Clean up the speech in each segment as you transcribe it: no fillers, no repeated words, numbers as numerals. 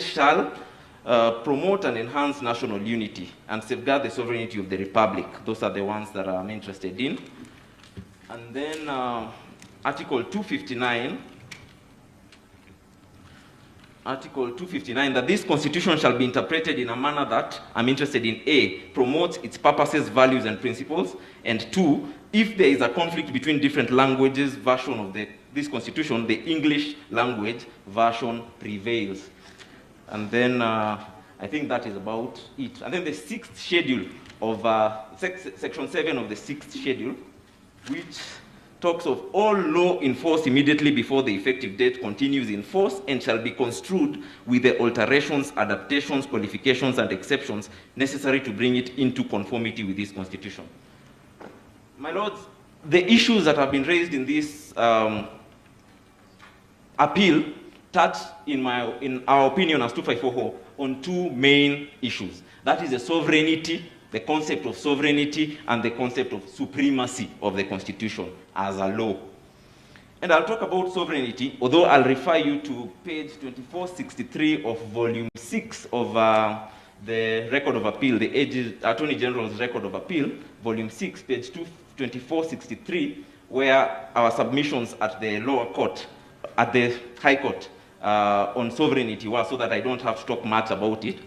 shall promote and enhance national unity and safeguard the sovereignty of the Republic. Those are the ones that I'm interested in. And then Article 259. Article 259, that this constitution shall be interpreted in a manner that, I'm interested in A, promotes its purposes, values, and principles, and 2, if there is a conflict between different languages version of this constitution, the English language version prevails. And then I think that is about it. And then the 6th schedule of, section 7 of the 6th schedule, which talks of all law enforced immediately before the effective date continues in force and shall be construed with the alterations, adaptations, qualifications, and exceptions necessary to bring it into conformity with this constitution. My lords, the issues that have been raised in this appeal touch, in our opinion as 254, on two main issues. That is the sovereignty, the concept of sovereignty, and the concept of supremacy of the Constitution as a law. And I'll talk about sovereignty, although I'll refer you to page 2463 of volume 6 of the Record of Appeal, the Attorney General's Record of Appeal, volume 6, page 2463, where our submissions at the lower court, at the High Court, on sovereignty were, so that I don't have to talk much about it,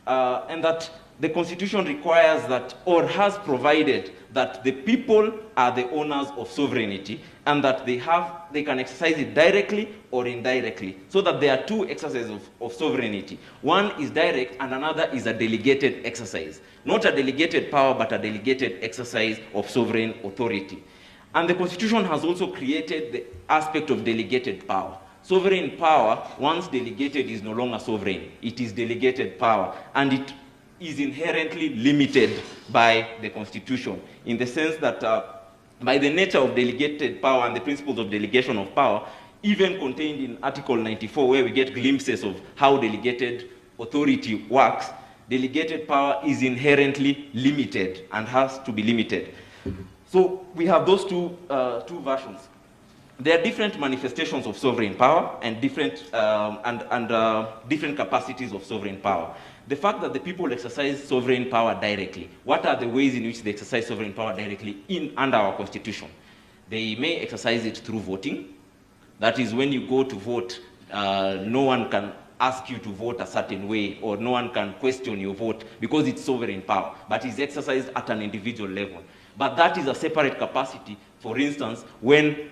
and that the Constitution requires that, or has provided, that the people are the owners of sovereignty and that they can exercise it directly or indirectly, so that there are two exercises of sovereignty. One is direct and another is a delegated exercise. Not a delegated power, but a delegated exercise of sovereign authority. And the Constitution has also created the aspect of delegated power. Sovereign power, once delegated, is no longer sovereign. It is delegated power, and it is inherently limited by the Constitution, in the sense that by the nature of delegated power and the principles of delegation of power, even contained in Article 94, where we get glimpses of how delegated authority works, delegated power is inherently limited and has to be limited. So we have those two versions. There are different manifestations of sovereign power and different different capacities of sovereign power. The fact that the people exercise sovereign power directly, what are the ways in which they exercise sovereign power directly under our Constitution? They may exercise it through voting. That is, when you go to vote, no one can ask you to vote a certain way, or no one can question your vote, because it's sovereign power, but it's exercised at an individual level. But that is a separate capacity. For instance, when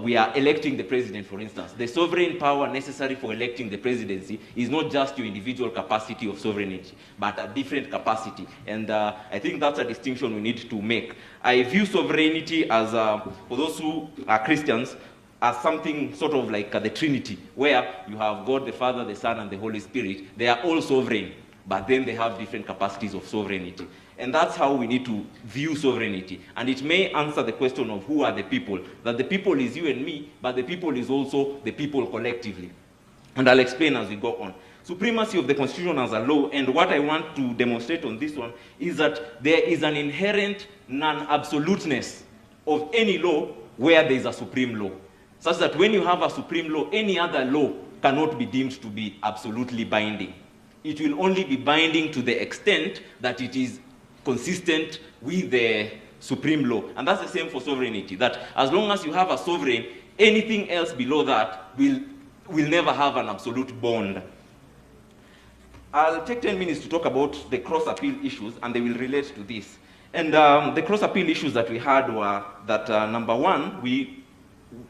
we are electing the president, for instance, the sovereign power necessary for electing the presidency is not just your individual capacity of sovereignty, but a different capacity. And I think that's a distinction we need to make. I view sovereignty as, for those who are Christians, as something sort of like the Trinity, where you have God the Father, the Son, and the Holy Spirit. They are all sovereign, but then they have different capacities of sovereignty. And that's how we need to view sovereignty. And it may answer the question of who are the people. That the people is you and me, but the people is also the people collectively. And I'll explain as we go on. Supremacy of the Constitution as a law, and what I want to demonstrate on this one is that there is an inherent non-absoluteness of any law where there is a supreme law. Such that when you have a supreme law, any other law cannot be deemed to be absolutely binding. It will only be binding to the extent that it is consistent with the supreme law. And that's the same for sovereignty, that as long as you have a sovereign, anything else below that will never have an absolute bond. I'll take 10 minutes to talk about the cross-appeal issues, and they will relate to this. And the cross-appeal issues that we had were that, number one, we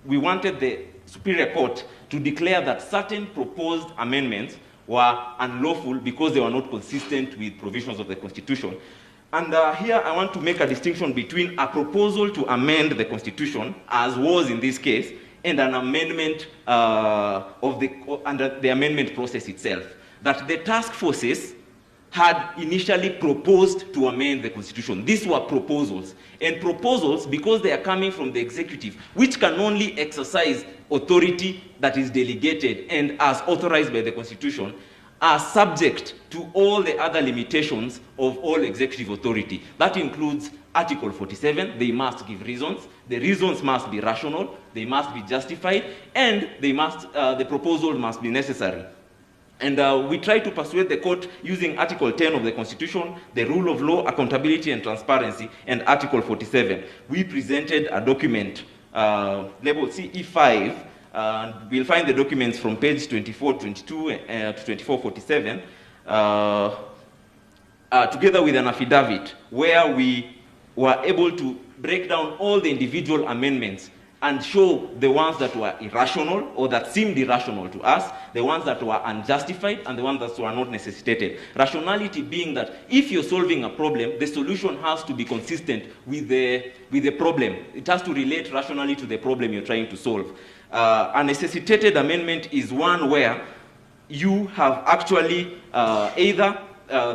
wanted the Superior Court to declare that certain proposed amendments were unlawful because they were not consistent with provisions of the Constitution. And here I want to make a distinction between a proposal to amend the Constitution, as was in this case, and an amendment under the amendment process itself. That the task forces had initially proposed to amend the Constitution. These were proposals. And proposals, because they are coming from the executive, which can only exercise authority that is delegated and as authorized by the Constitution, are subject to all the other limitations of all executive authority. That includes Article 47, they must give reasons, the reasons must be rational, they must be justified, and they must, the proposal must be necessary. And we try to persuade the court using Article 10 of the Constitution, the rule of law, accountability and transparency, and Article 47. We presented a document labeled CE5, and we'll find the documents from page 2422 to 2447, together with an affidavit, where we were able to break down all the individual amendments and show the ones that were irrational or that seemed irrational to us, the ones that were unjustified, and the ones that were not necessitated. Rationality being that if you're solving a problem, the solution has to be consistent with the problem. It has to relate rationally to the problem you're trying to solve. A necessitated amendment is one where you have actually either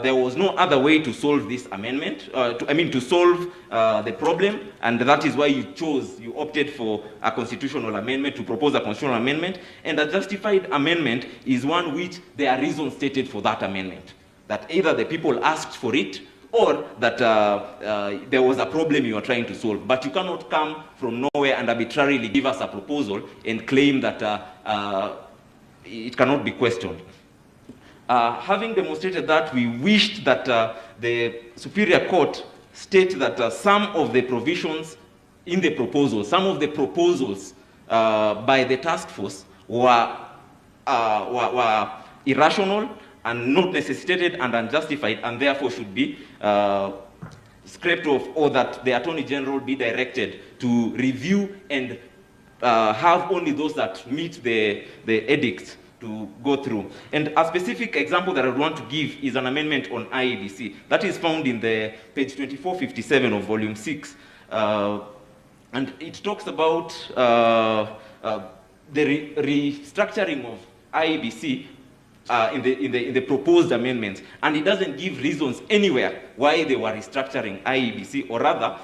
there was no other way to solve this amendment, to solve the problem, and that is why you opted for a constitutional amendment, to propose a constitutional amendment. And a justified amendment is one which there are reasons stated for that amendment, that either the people asked for it or that there was a problem you are trying to solve. But you cannot come from nowhere and arbitrarily give us a proposal and claim that it cannot be questioned. Having demonstrated that, we wished that the Superior Court state that some of the provisions in the proposal, some of the proposals by the task force were irrational and not necessitated and unjustified, and therefore should be scraped off, or that the Attorney General be directed to review and have only those that meet the edicts to go through. And a specific example that I would want to give is an amendment on IEBC. That is found in the page 2457 of volume 6. And it talks about the restructuring of IEBC in the proposed amendments. And it doesn't give reasons anywhere why they were restructuring IEBC, or rather,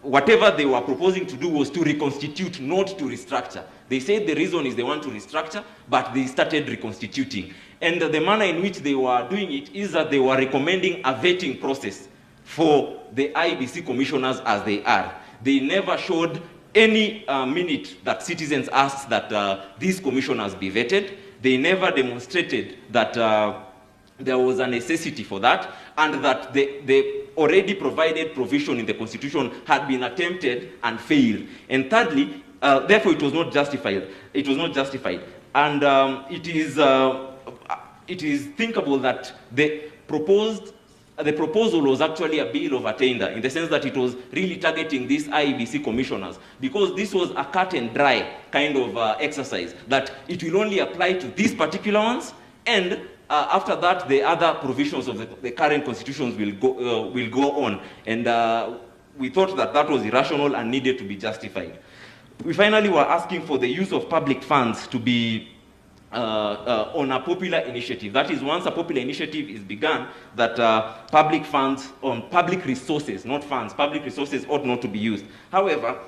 whatever they were proposing to do was to reconstitute, not to restructure. They said the reason is they want to restructure, but they started reconstituting. And the manner in which they were doing it is that they were recommending a vetting process for the IEBC commissioners as they are. They never showed any minute that citizens asked that these commissioners be vetted. They never demonstrated that there was a necessity for that, and that the already provided provision in the Constitution had been attempted and failed. And thirdly, therefore it was not justified. It was not justified. And it is thinkable that the proposal was actually a bill of attainder, in the sense that it was really targeting these IEBC commissioners, because this was a cut and dry kind of exercise, that it will only apply to these particular ones, and after that, the other provisions of the current constitutions will go on. And we thought that that was irrational and needed to be justified. We finally were asking for the use of public funds to be on a popular initiative. That is, once a popular initiative is begun, that public funds, on public resources, not funds, public resources ought not to be used. However,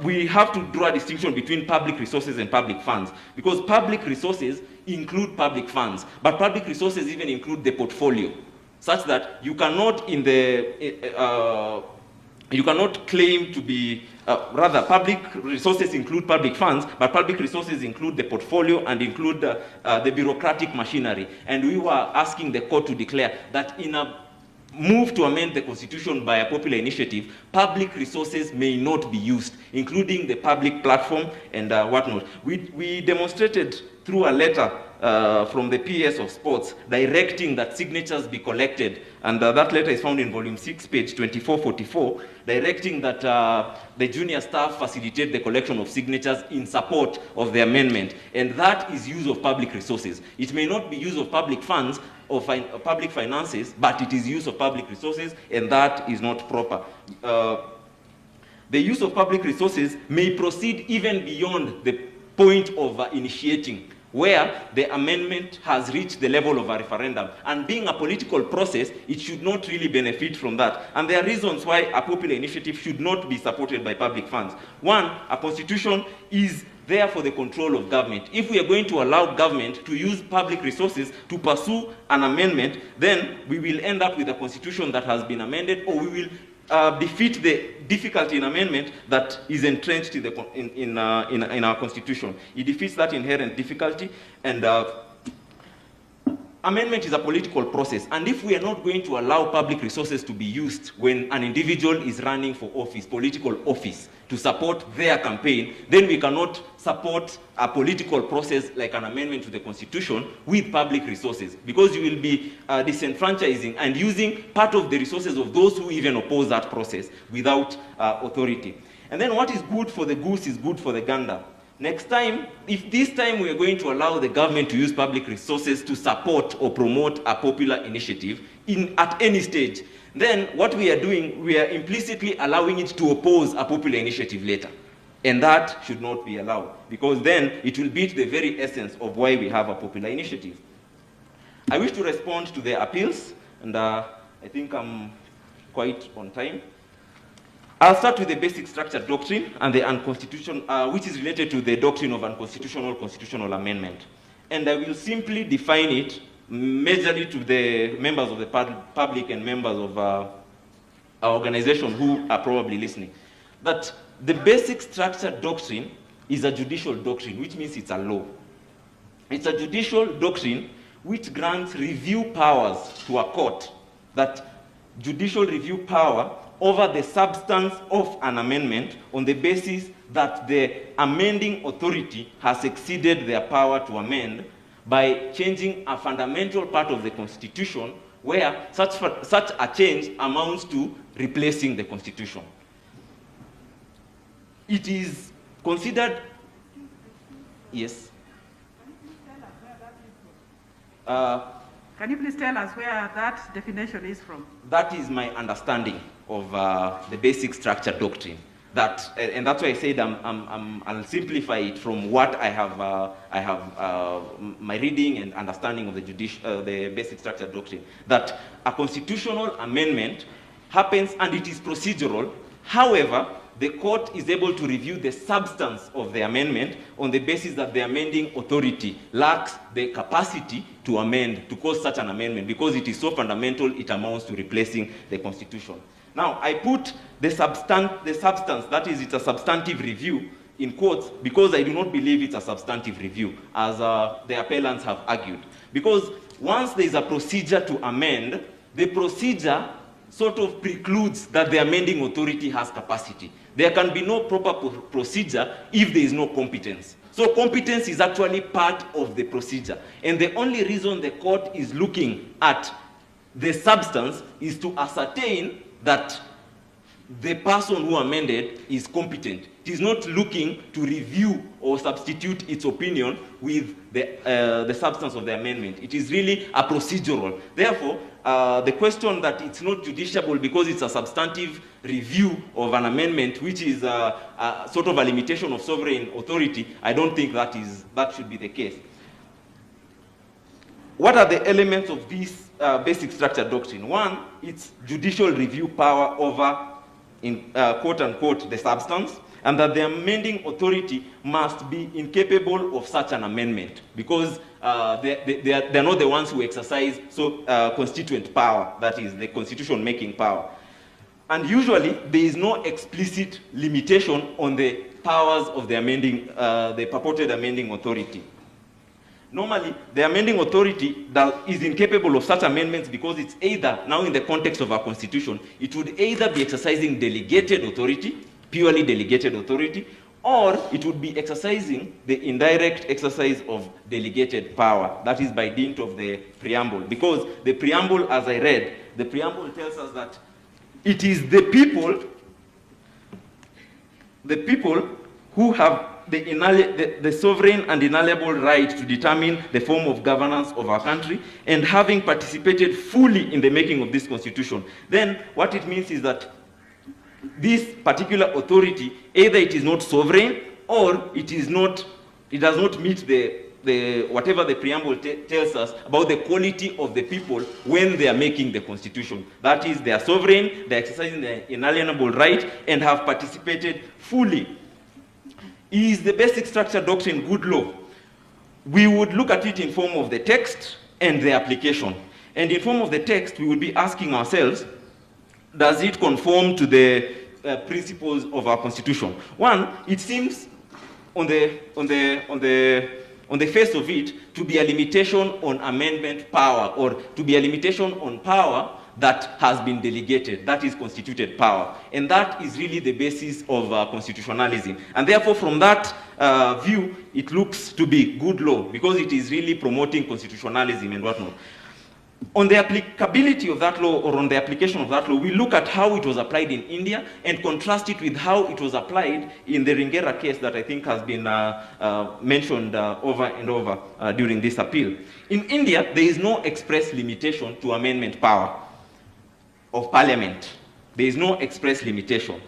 we have to draw a distinction between public resources and public funds, because public resources include public funds, but public resources even include the portfolio, such that you cannot you cannot claim to be, rather, public resources include public funds, but public resources include the portfolio and include the bureaucratic machinery. And we were asking the court to declare that in a move to amend the Constitution by a popular initiative, public resources may not be used, including the public platform and whatnot. We demonstrated through a letter from the PS of Sports directing that signatures be collected, and that letter is found in volume 6, page 2444, directing that the junior staff facilitate the collection of signatures in support of the amendment, and that is use of public resources. It may not be use of public funds or public finances, but it is use of public resources, and that is not proper. The use of public resources may proceed even beyond the point of initiating, where the amendment has reached the level of a referendum. And being a political process, it should not really benefit from that. And there are reasons why a popular initiative should not be supported by public funds. One, a constitution is there for the control of government. If we are going to allow government to use public resources to pursue an amendment, then we will end up with a constitution that has been amended, or we will defeat the difficulty in amendment that is entrenched in our constitution. It defeats that inherent difficulty, and amendment is a political process, and if we are not going to allow public resources to be used when an individual is running for office, political office, to support their campaign, then we cannot support a political process like an amendment to the Constitution with public resources, because you will be disenfranchising and using part of the resources of those who even oppose that process without authority. And then what is good for the goose is good for the gander. Next time, if this time we are going to allow the government to use public resources to support or promote a popular initiative at any stage, then what we are doing, we are implicitly allowing it to oppose a popular initiative later. And that should not be allowed, because then it will beat the very essence of why we have a popular initiative. I wish to respond to the appeals, and I think I'm quite on time. I'll start with the basic structure doctrine and the unconstitutional, which is related to the doctrine of unconstitutional constitutional amendment. And I will simply define it majorly to the members of the public and members of our organization who are probably listening. That the basic structure doctrine is a judicial doctrine, which means it's a law. It's a judicial doctrine which grants review powers to a court, that judicial review power over the substance of an amendment on the basis that the amending authority has exceeded their power to amend by changing a fundamental part of the Constitution where such a change amounts to replacing the Constitution. It is considered, yes. Can you please tell us where that definition is from? That is my understanding of the basic structure doctrine. And that's why I said I'll simplify it from what I have my reading and understanding of the basic structure doctrine. That a constitutional amendment happens and it is procedural. However, the court is able to review the substance of the amendment on the basis that the amending authority lacks the capacity to amend, to cause such an amendment, because it is so fundamental it amounts to replacing the Constitution. Now, I put the substance, that is, it's a substantive review, in quotes, because I do not believe it's a substantive review, as the appellants have argued. Because once there is a procedure to amend, the procedure sort of precludes that the amending authority has capacity. There can be no proper procedure if there is no competence. So competence is actually part of the procedure. And the only reason the court is looking at the substance is to ascertain that the person who amended is competent. It is not looking to review or substitute its opinion with the substance of the amendment. It is really a procedural. Therefore, the question that it's not judiciable because it's a substantive review of an amendment, which is sort of a limitation of sovereign authority, I don't think that should be the case. What are the elements of this basic structure doctrine? One, it's judicial review power over, in quote unquote, the substance, and that the amending authority must be incapable of such an amendment, because they're not the ones who exercise constituent power, that is, the constitution-making power. And usually, there is no explicit limitation on the powers of the the purported amending authority. Normally, the amending authority is incapable of such amendments because it's either, now in the context of our Constitution, it would either be exercising delegated authority, purely delegated authority, or it would be exercising the indirect exercise of delegated power, that is by dint of the preamble. Because the preamble, as I read, the preamble tells us that it is the people who have the sovereign and inalienable right to determine the form of governance of our country, and having participated fully in the making of this Constitution. Then what it means is that this particular authority, either it is not sovereign or it does not meet whatever the preamble tells us about the quality of the people when they are making the Constitution. That is, they are sovereign, they are exercising their inalienable right, and have participated fully. Is the basic structure doctrine good law? We would look at it in form of the text and the application. And in form of the text, we would be asking ourselves, does it conform to the principles of our Constitution? One, it seems on the on the face of it, to be a limitation on amendment power, or to be a limitation on power that has been delegated, that is constituted power. And that is really the basis of constitutionalism. And therefore, from that view, it looks to be good law, because it is really promoting constitutionalism and whatnot. On the applicability of that law, or on the application of that law, we look at how it was applied in India and contrast it with how it was applied in the Ringera case that I think has been mentioned over and over during this appeal. In India, there is no express limitation to amendment power of Parliament. There is no express limitation.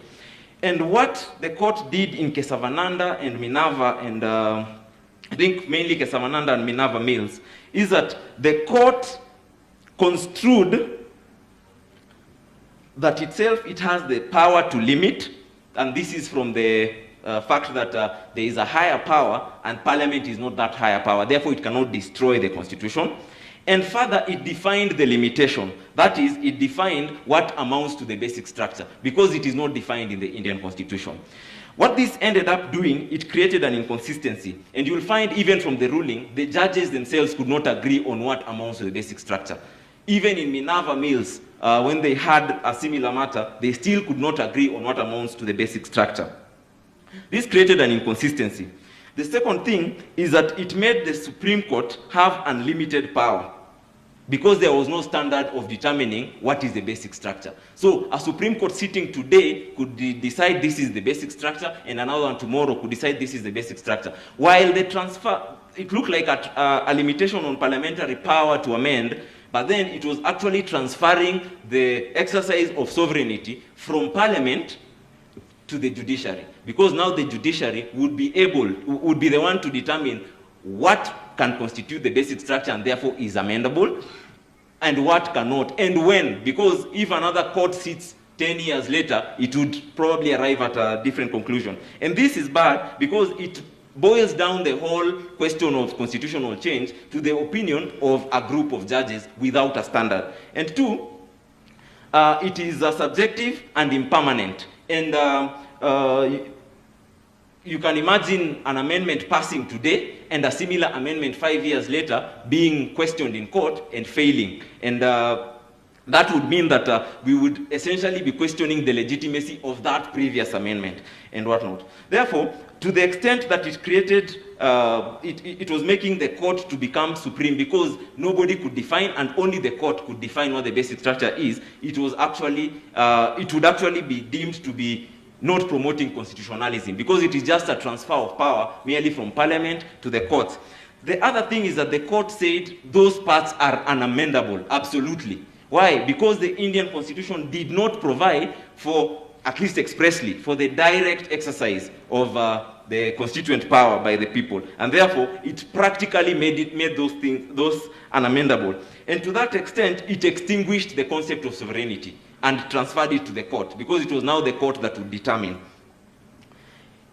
And what the court did in Kesavananda and Minerva, and I think mainly Kesavananda and Minerva Mills, is that the court construed that itself it has the power to limit, and this is from the fact that there is a higher power and Parliament is not that higher power, therefore it cannot destroy the Constitution. And further, it defined the limitation. That is, it defined what amounts to the basic structure, because it is not defined in the Indian Constitution. What this ended up doing, it created an inconsistency. And you'll find even from the ruling, the judges themselves could not agree on what amounts to the basic structure. Even in Minerva Mills, when they had a similar matter, they still could not agree on what amounts to the basic structure. This created an inconsistency. The second thing is that it made the Supreme Court have unlimited power, because there was no standard of determining what is the basic structure. So a Supreme Court sitting today could decide this is the basic structure, and another one tomorrow could decide this is the basic structure. While the transfer, it looked like a limitation on parliamentary power to amend, but then it was actually transferring the exercise of sovereignty from Parliament to the judiciary, because now the judiciary would be the one to determine what can constitute the basic structure and therefore is amendable, and what cannot, and when, because if another court sits 10 years later, it would probably arrive at a different conclusion. And this is bad, because it boils down the whole question of constitutional change to the opinion of a group of judges without a standard. And two, it is subjective and impermanent. And you can imagine an amendment passing today and a similar amendment 5 years later being questioned in court and failing. And that would mean that we would essentially be questioning the legitimacy of that previous amendment and whatnot. Therefore, to the extent that it created, it was making the court to become supreme, because nobody could define, and only the court could define what the basic structure is, it was actually, it would actually be deemed to be not promoting constitutionalism, because it is just a transfer of power merely from Parliament to the courts. The other thing is that the court said those parts are unamendable, absolutely. Why? Because the Indian Constitution did not provide for, at least expressly, for the direct exercise of the constituent power by the people, and therefore it practically made those unamendable. And to that extent, it extinguished the concept of sovereignty and transferred it to the court, because it was now the court that would determine.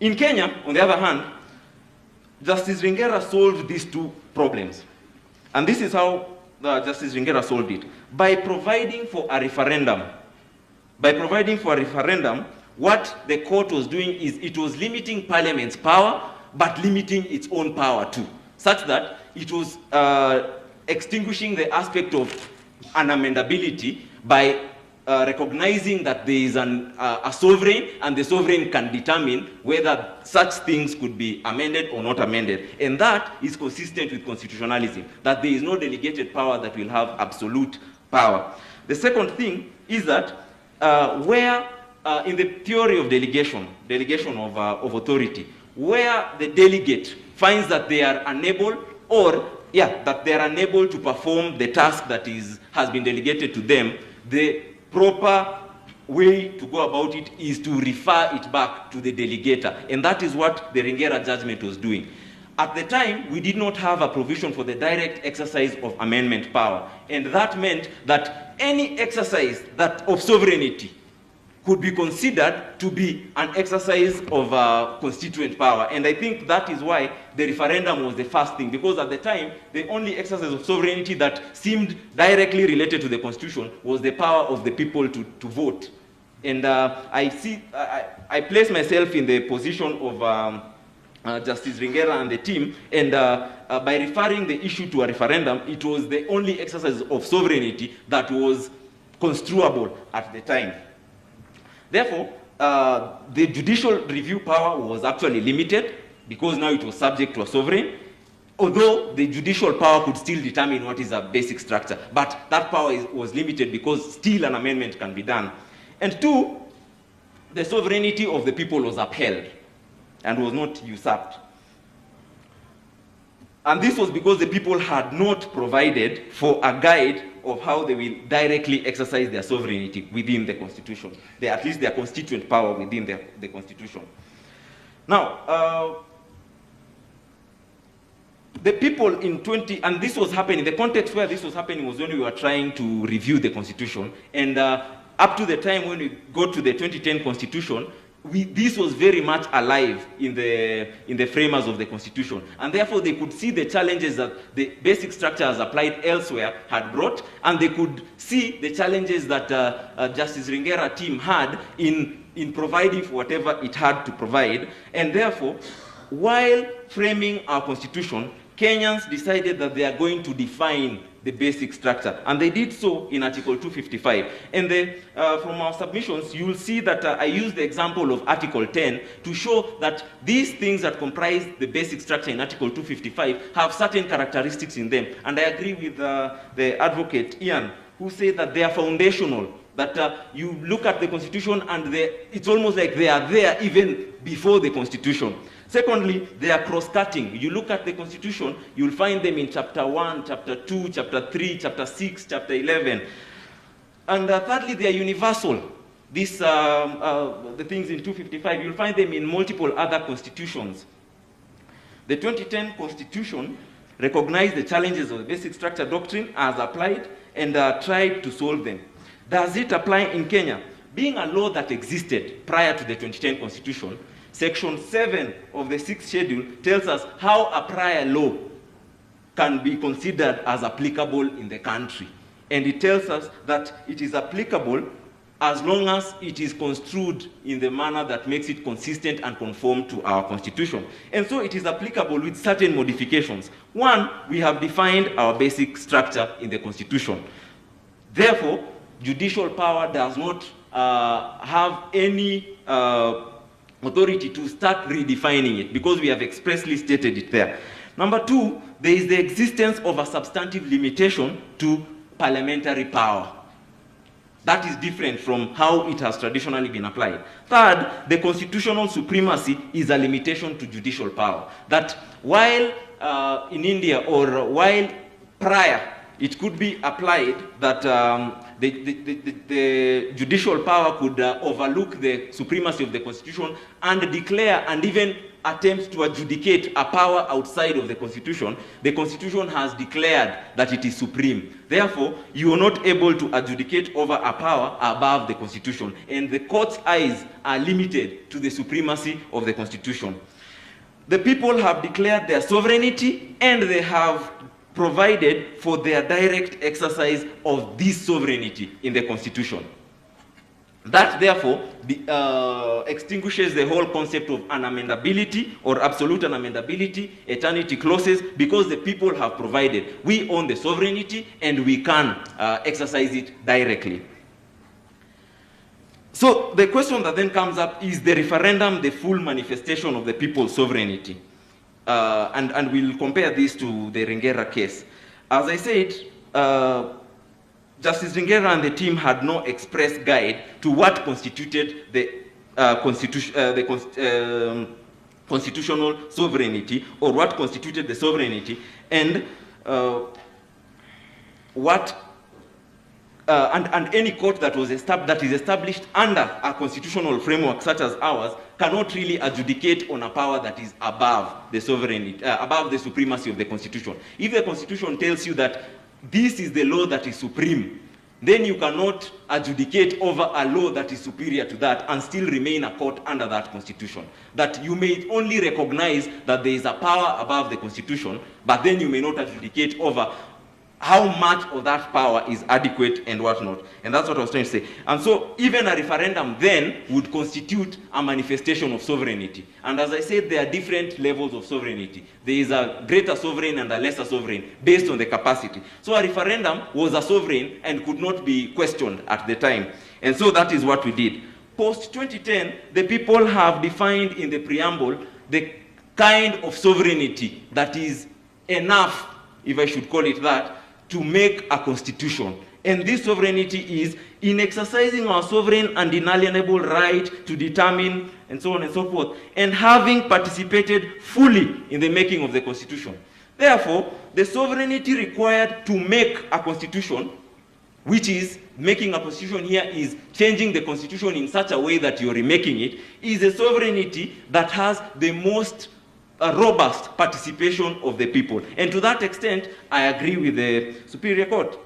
In Kenya, on the other hand, Justice Ringera solved these two problems. And this is how Justice Ringera solved it. By providing for a referendum. By providing for a referendum, what the court was doing is it was limiting Parliament's power, but limiting its own power too, such that it was extinguishing the aspect of unamendability by recognizing that there is a sovereign, and the sovereign can determine whether such things could be amended or not amended. And that is consistent with constitutionalism, that there is no delegated power that will have absolute power. The second thing is that where, in the theory of delegation of authority, where the delegate finds that they are unable, or that they are unable to perform the task that has been delegated to them, the proper way to go about it is to refer it back to the delegator. And that is what the Ringera judgment was doing. At the time, we did not have a provision for the direct exercise of amendment power. And that meant that any exercise of sovereignty could be considered to be an exercise of constituent power. And I think that is why the referendum was the first thing, because at the time, the only exercise of sovereignty that seemed directly related to the Constitution was the power of the people to vote. And I place myself in the position of Justice Ringera and the team, and by referring the issue to a referendum, it was the only exercise of sovereignty that was construable at the time. Therefore, the judicial review power was actually limited because now it was subject to a sovereign, although the judicial power could still determine what is a basic structure. But that power was limited because still an amendment can be done. And two, the sovereignty of the people was upheld and was not usurped. And this was because the people had not provided for a guide of how they will directly exercise their sovereignty within the Constitution, at least their constituent power within the Constitution. Now, the people in and this was happening, the context where this was happening was when we were trying to review the Constitution, and up to the time when we got to the 2010 Constitution, this was very much alive in the framers of the Constitution, and therefore they could see the challenges that the basic structure as applied elsewhere had brought, and they could see the challenges that Justice Ringera team had in providing for whatever it had to provide. And therefore, while framing our Constitution, Kenyans decided that they are going to define the basic structure, and they did so in Article 255. And from our submissions, you will see that I used the example of Article 10 to show that these things that comprise the basic structure in Article 255 have certain characteristics in them. And I agree with the advocate, Ian, who said that they are foundational, that you look at the Constitution and it's almost like they are there even before the Constitution. Secondly, they are cross-cutting. You look at the Constitution, you'll find them in Chapter 1, Chapter 2, Chapter 3, Chapter 6, Chapter 11. And thirdly, they are universal. The things in 255, you'll find them in multiple other constitutions. The 2010 Constitution recognized the challenges of the basic structure doctrine as applied and tried to solve them. Does it apply in Kenya? Being a law that existed prior to the 2010 Constitution, Section 7 of the 6th schedule tells us how a prior law can be considered as applicable in the country. And it tells us that it is applicable as long as it is construed in the manner that makes it consistent and conform to our Constitution. And so it is applicable with certain modifications. One, we have defined our basic structure in the Constitution. Therefore, judicial power does not have any authority to start redefining it because we have expressly stated it there. Number two, there is the existence of a substantive limitation to parliamentary power. That is different from how it has traditionally been applied. Third, the constitutional supremacy is a limitation to judicial power. That while in India or while prior it could be applied that the judicial power could overlook the supremacy of the Constitution and declare and even attempt to adjudicate a power outside of the Constitution has declared that it is supreme. Therefore, you are not able to adjudicate over a power above the Constitution, and the court's eyes are limited to the supremacy of the Constitution. The people have declared their sovereignty, and they have provided for their direct exercise of this sovereignty in the Constitution. That, therefore, extinguishes the whole concept of unamendability or absolute unamendability, eternity clauses, because the people have provided. We own the sovereignty and we can exercise it directly. So the question that then comes up is the referendum the full manifestation of the people's sovereignty? And we'll compare this to the Ringera case. As I said, Justice Ringera and the team had no express guide to what constituted the constitutional sovereignty, or what constituted the sovereignty, and and any court that is established under a constitutional framework such as ours cannot really adjudicate on a power that is above the sovereignty, above the supremacy of the Constitution. If the Constitution tells you that this is the law that is supreme, then you cannot adjudicate over a law that is superior to that and still remain a court under that Constitution. That you may only recognize that there is a power above the Constitution, but then you may not adjudicate over how much of that power is adequate and what not. And that's what I was trying to say. And so even a referendum then would constitute a manifestation of sovereignty. And as I said, there are different levels of sovereignty. There is a greater sovereign and a lesser sovereign based on the capacity. So a referendum was a sovereign and could not be questioned at the time. And so that is what we did. Post-2010, the people have defined in the preamble the kind of sovereignty that is enough, if I should call it that, to make a constitution. And this sovereignty is in exercising our sovereign and inalienable right to determine and so on and so forth, and having participated fully in the making of the constitution. Therefore, the sovereignty required to make a constitution, which is making a constitution here is changing the constitution in such a way that you're remaking it, is a sovereignty that has the most robust participation of the people. And to that extent, I agree with the Superior Court.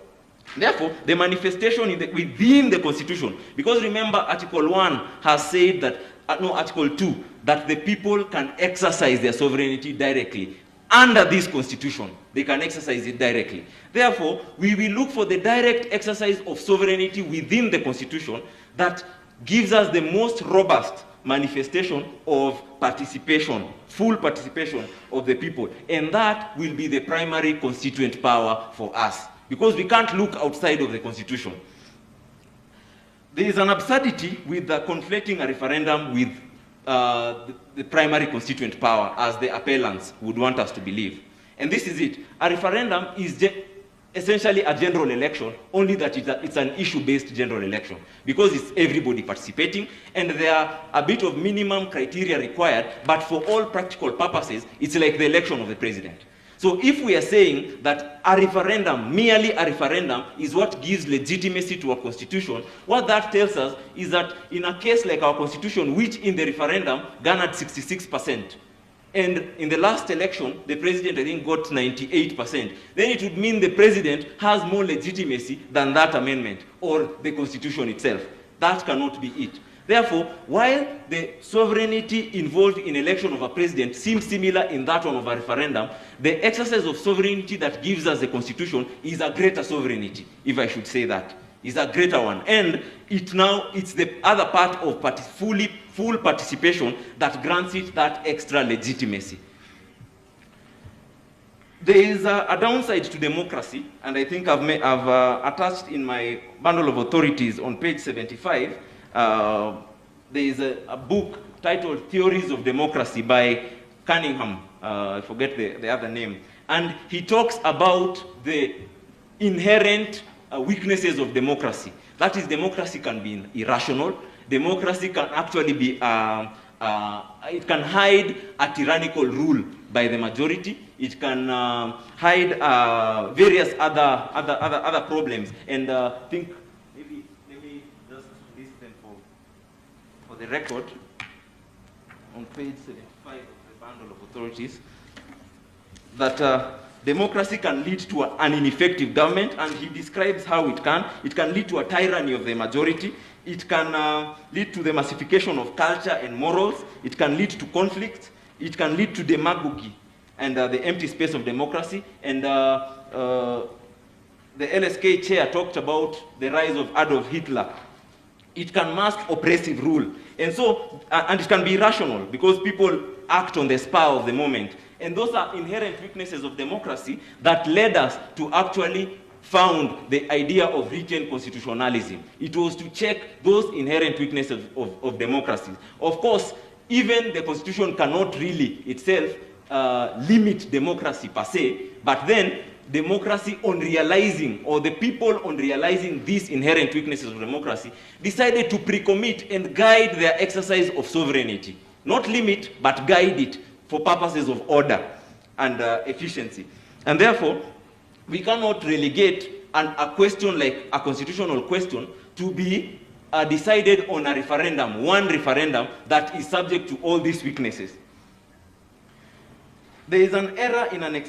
Therefore, the manifestation within the Constitution, because remember Article 1 has said that, Article 2, that the people can exercise their sovereignty directly. Under this Constitution, they can exercise it directly. Therefore, we will look for the direct exercise of sovereignty within the Constitution that gives us the most robust manifestation of participation, full participation of the people. And that will be the primary constituent power for us, because we can't look outside of the Constitution. There is an absurdity with conflating a referendum with the primary constituent power, as the appellants would want us to believe. And this is it. A referendum is essentially a general election, only that it's an issue-based general election, because it's everybody participating, and there are a bit of minimum criteria required, but for all practical purposes, it's like the election of the president. So if we are saying that a referendum, merely a referendum, is what gives legitimacy to a constitution, what that tells us is that in a case like our constitution, which in the referendum garnered 66%, and in the last election, the president, I think, got 98%. Then it would mean the president has more legitimacy than that amendment or the constitution itself. That cannot be it. Therefore, while the sovereignty involved in election of a president seems similar in that one of a referendum, the exercise of sovereignty that gives us the constitution is a greater sovereignty, if I should say that. Is a greater one. And it's the other part of full participation that grants it that extra legitimacy. There is a downside to democracy, and I think I've attached in my bundle of authorities on page 75, there is a book titled Theories of Democracy by Cunningham, I forget the other name, and he talks about the inherent weaknesses of democracy. That is, democracy can be irrational. Democracy can actually be, it can hide a tyrannical rule by the majority. It can hide various other problems. And think, maybe just list them for the record. On page 75 of the bundle of authorities, that democracy can lead to an ineffective government, and he describes how it can. It can lead to a tyranny of the majority. It can lead to the massification of culture and morals. It can lead to conflict. It can lead to demagogy and the empty space of democracy. And the LSK chair talked about the rise of Adolf Hitler. It can mask oppressive rule. And so, and it can be irrational because people act on the spur of the moment. And those are inherent weaknesses of democracy that led us to actually found the idea of written constitutionalism. It was to check those inherent weaknesses of democracy. Of course, even the constitution cannot really itself limit democracy per se, but then democracy on realizing, or the people on realizing these inherent weaknesses of democracy, decided to pre-commit and guide their exercise of sovereignty. Not limit, but guide it for purposes of order and efficiency. And therefore, we cannot relegate a question like a constitutional question to be decided on a referendum, one referendum that is subject to all these weaknesses. There is an error in an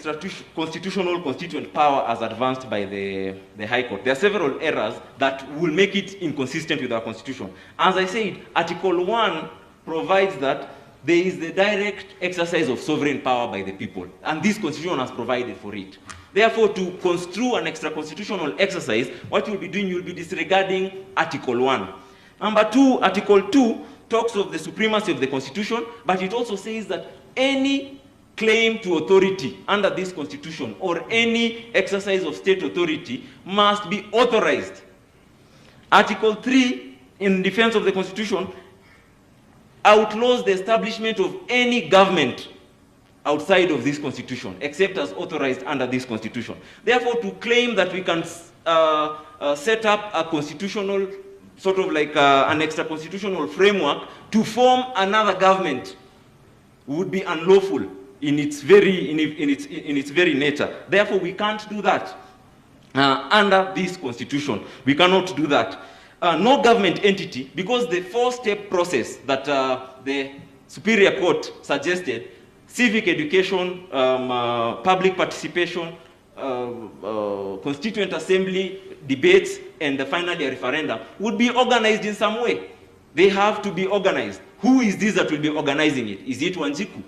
constitutional constituent power as advanced by the High Court. There are several errors that will make it inconsistent with our constitution. As I said, Article 1 provides that there is the direct exercise of sovereign power by the people, and this constitution has provided for it. Therefore, to construe an extra-constitutional exercise, what you'll be doing, you'll be disregarding Article 1. Number 2, Article 2 talks of the supremacy of the Constitution, but it also says that any claim to authority under this Constitution or any exercise of state authority must be authorized. Article 3, in defense of the Constitution, outlaws the establishment of any government outside of this Constitution, except as authorized under this Constitution. Therefore, to claim that we can set up a constitutional, sort of like an extra-constitutional framework to form another government would be unlawful in its very nature. Therefore, we can't do that under this Constitution. We cannot do that. No government entity, because the four-step process that the Superior Court suggested, civic education, public participation, constituent assembly, debates, and finally a referendum, would be organized in some way. They have to be organized. Who is this that will be organizing it? Is it Wanjiku?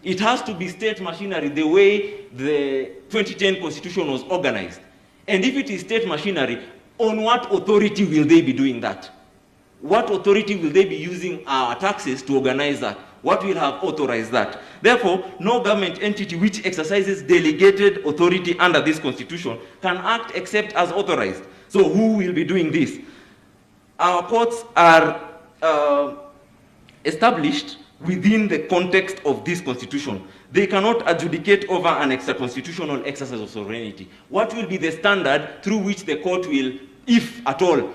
It has to be state machinery the way the 2010 Constitution was organized. And if it is state machinery, on what authority will they be doing that? What authority will they be using our taxes to organize that? What will have authorized that? Therefore, no government entity which exercises delegated authority under this Constitution can act except as authorized. So who will be doing this? Our courts are established within the context of this Constitution. They cannot adjudicate over an extra-constitutional exercise of sovereignty. What will be the standard through which the court will, if at all,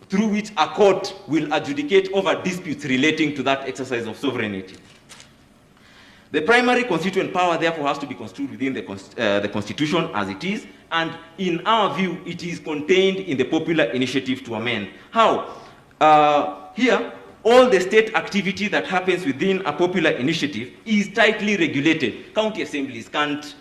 through which a court will adjudicate over disputes relating to that exercise of sovereignty? The primary constituent power, therefore, has to be construed within the Constitution as it is, and in our view, it is contained in the popular initiative to amend. How? Here, all the state activity that happens within a popular initiative is tightly regulated. County assemblies can't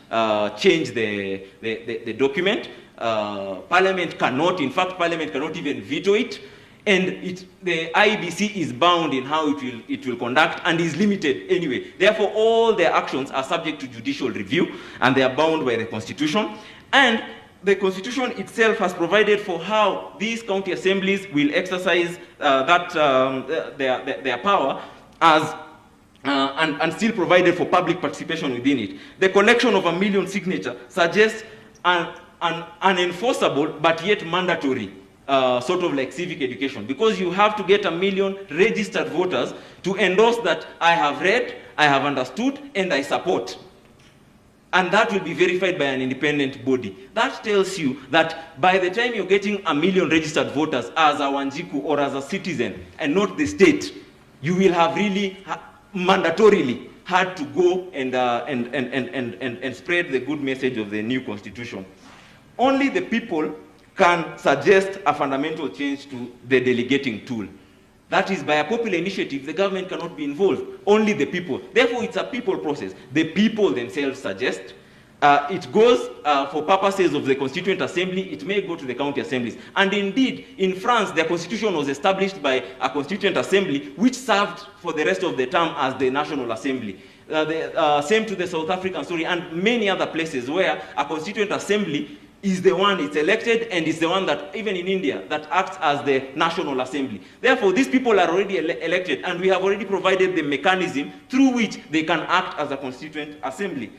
change the document. Parliament cannot, in fact, Parliament cannot even veto it. And the IEBC is bound in how it will conduct and is limited anyway. Therefore, all their actions are subject to judicial review and they are bound by the Constitution. And the Constitution itself has provided for how these county assemblies will exercise their power as and still provided for public participation within it. The collection of 1 million signatures suggests an unenforceable but yet mandatory sort of like civic education, because you have to get 1 million registered voters to endorse that I have read, I have understood, and I support. And that will be verified by an independent body. That tells you that by the time you're getting 1 million registered voters as a Wanjiku or as a citizen and not the state, you will have really mandatorily had to go and spread the good message of the new Constitution. Only the people can suggest a fundamental change to the delegating tool. That is, by a popular initiative, the government cannot be involved. Only the people. Therefore, it's a people process. The people themselves suggest. It goes for purposes of the Constituent Assembly. It may go to the county assemblies. And indeed, in France, their constitution was established by a Constituent Assembly, which served for the rest of the term as the National Assembly. Same to the South African story and many other places where a Constituent Assembly is the one, it's elected, and it's the one that, even in India, that acts as the National Assembly. Therefore, these people are already elected, and we have already provided the mechanism through which they can act as a Constituent Assembly.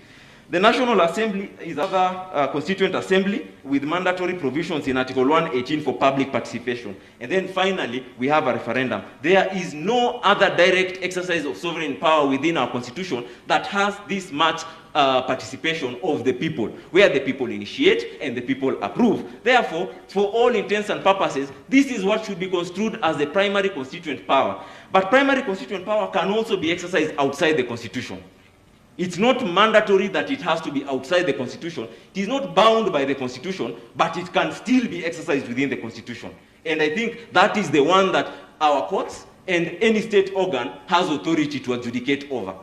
The National Assembly is another Constituent Assembly with mandatory provisions in Article 118 for public participation. And then finally, we have a referendum. There is no other direct exercise of sovereign power within our Constitution that has this much participation of the people, where the people initiate and the people approve. Therefore, for all intents and purposes, this is what should be construed as the primary constituent power. But primary constituent power can also be exercised outside the Constitution. It's not mandatory that it has to be outside the Constitution. It is not bound by the Constitution, but it can still be exercised within the Constitution. And I think that is the one that our courts and any state organ has authority to adjudicate over.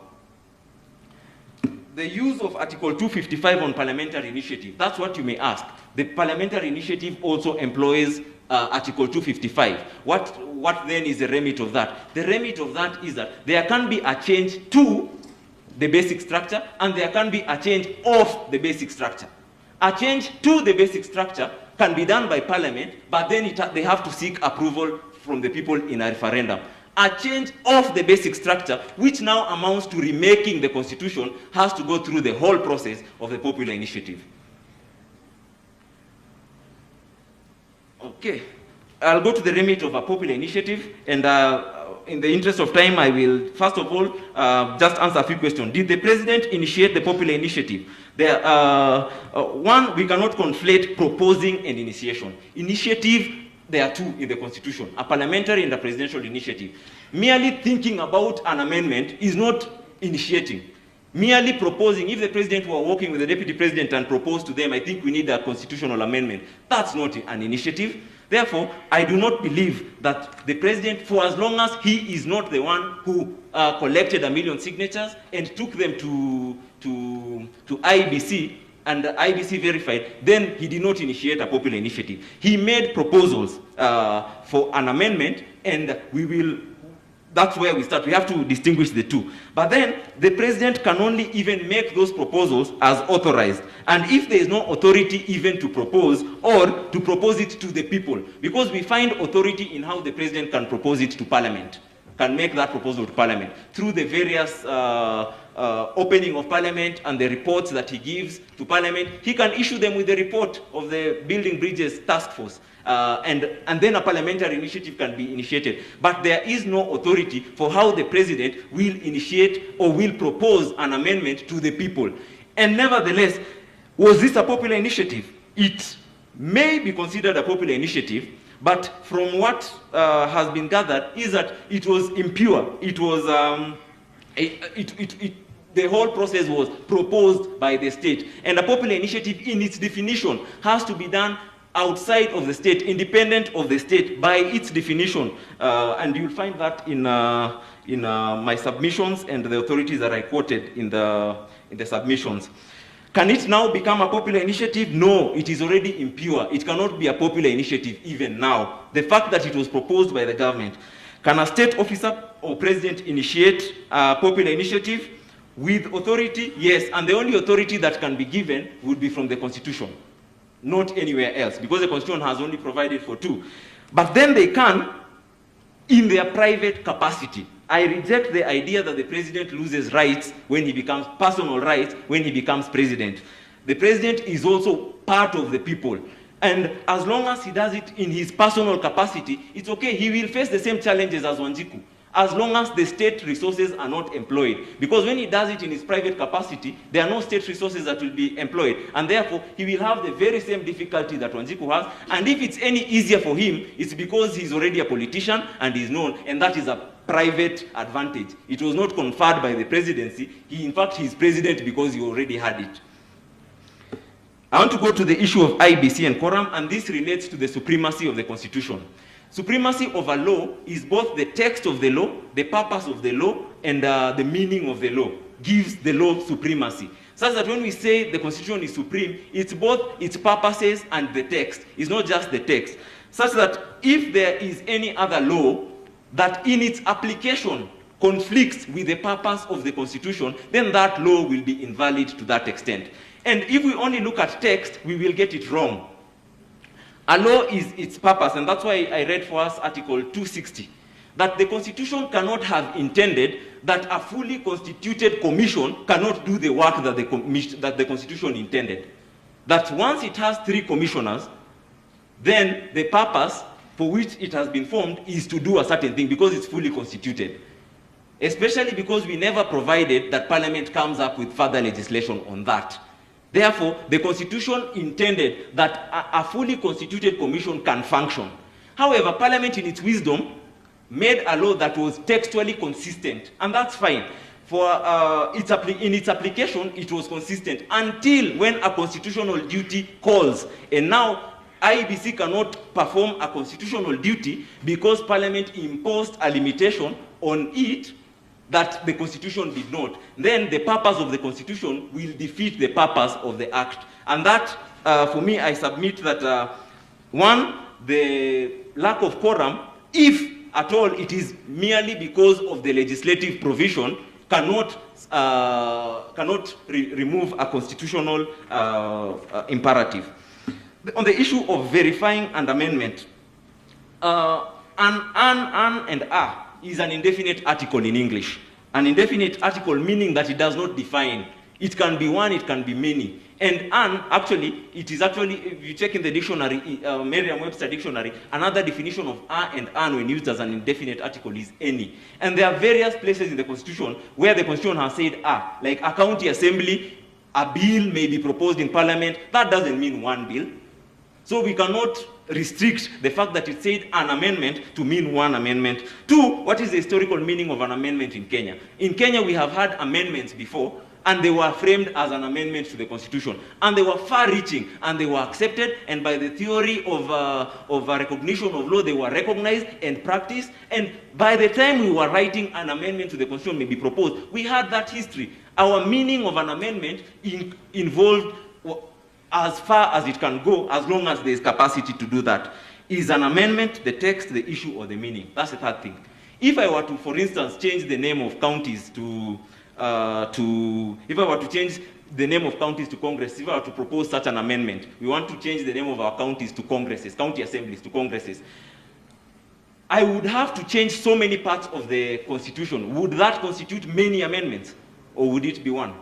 The use of Article 255 on parliamentary initiative, that's what you may ask. The parliamentary initiative also employs Article 255. What then is the remit of that? The remit of that is that there can be a change to the basic structure and there can be a change of the basic structure. A change to the basic structure can be done by Parliament, but then they have to seek approval from the people in a referendum. A change of the basic structure, which now amounts to remaking the Constitution, has to go through the whole process of the popular initiative. Okay, I'll go to the remit of a popular initiative, and in the interest of time, I will, first of all, just answer a few questions. Did the President initiate the popular initiative? One, we cannot conflate proposing and initiation. Initiative, there are two in the Constitution, a parliamentary and a presidential initiative. Merely thinking about an amendment is not initiating. Merely proposing, if the President were working with the Deputy President and proposed to them, I think we need a constitutional amendment, that's not an initiative. Therefore, I do not believe that the President, for as long as he is not the one who collected 1 million signatures and took them to IEBC, and the IEBC verified, then he did not initiate a popular initiative. He made proposals for an amendment, and that's where we start. We have to distinguish the two. But then, the President can only even make those proposals as authorized. And if there is no authority even to propose, or to propose it to the people, because we find authority in how the President can propose it to Parliament, can make that proposal to Parliament, through the various opening of Parliament and the reports that he gives to Parliament. He can issue them with the report of the Building Bridges Task Force. And then a parliamentary initiative can be initiated. But there is no authority for how the President will initiate or will propose an amendment to the people. And nevertheless, was this a popular initiative? It may be considered a popular initiative, but from what has been gathered is that it was impure. It was, the whole process was proposed by the state. And a popular initiative in its definition has to be done outside of the state, independent of the state, by its definition. And you'll find that in my submissions and the authorities that I quoted in the submissions. Can it now become a popular initiative? No, it is already impure. It cannot be a popular initiative even now. The fact that it was proposed by the government. Can a state officer or president initiate a popular initiative? With authority, yes, and the only authority that can be given would be from the Constitution, not anywhere else, because the Constitution has only provided for two. But then they can, in their private capacity. I reject the idea that the President loses rights when he becomes, personal rights, when he becomes President. The President is also part of the people. And as long as he does it in his personal capacity, it's okay. He will face the same challenges as Wanjiku, as long as the state resources are not employed. Because when he does it in his private capacity, there are no state resources that will be employed. And therefore, he will have the very same difficulty that Wanjiku has. And if it's any easier for him, it's because he's already a politician and he's known, and that is a private advantage. It was not conferred by the presidency. In fact, he's president because he already had it. I want to go to the issue of IEBC and quorum, and this relates to the supremacy of the Constitution. Supremacy of a law is both the text of the law, the purpose of the law, and the meaning of the law. Gives the law supremacy. Such that when we say the Constitution is supreme, it's both its purposes and the text. It's not just the text. Such that if there is any other law that in its application conflicts with the purpose of the Constitution, then that law will be invalid to that extent. And if we only look at text, we will get it wrong. A law is its purpose, and that's why I read for us Article 260, that the Constitution cannot have intended that a fully constituted commission cannot do the work that the Constitution intended. That once it has 3 commissioners, then the purpose for which it has been formed is to do a certain thing because it's fully constituted. Especially because we never provided that Parliament comes up with further legislation on that. Therefore, the Constitution intended that a fully constituted commission can function. However, Parliament in its wisdom made a law that was textually consistent, and that's fine. For in its application, it was consistent until when a constitutional duty calls. And now, IEBC cannot perform a constitutional duty because Parliament imposed a limitation on it that the Constitution did not. Then the purpose of the Constitution will defeat the purpose of the Act. And that, for me, I submit that, one, the lack of quorum, if at all it is merely because of the legislative provision, cannot remove a constitutional imperative. On the issue of verifying an amendment, an and a is an indefinite article in English. An indefinite article meaning that it does not define. It can be one, it can be many. And an, actually, it is actually, if you check in the dictionary, Merriam-Webster dictionary, another definition of a and an when used as an indefinite article is any. And there are various places in the Constitution where the Constitution has said a, like a county assembly, a bill may be proposed in Parliament. That doesn't mean one bill. So we cannot restrict the fact that it said an amendment to mean one amendment. Two, what is the historical meaning of an amendment in Kenya? In Kenya, we have had amendments before, and they were framed as an amendment to the Constitution. And they were far-reaching, and they were accepted, and by the theory of recognition of law, they were recognized and practiced. And by the time we were writing an amendment to the Constitution may be proposed, we had that history. Our meaning of an amendment involved as far as it can go, as long as there is capacity to do that. Is an amendment the text, the issue, or the meaning? That's the third thing. If I were to, for instance, change the name of counties if I were to change the name of counties to Congress, if I were to propose such an amendment, we want to change the name of our counties to Congresses, county assemblies to Congresses, I would have to change so many parts of the Constitution. Would that constitute many amendments, or would it be one?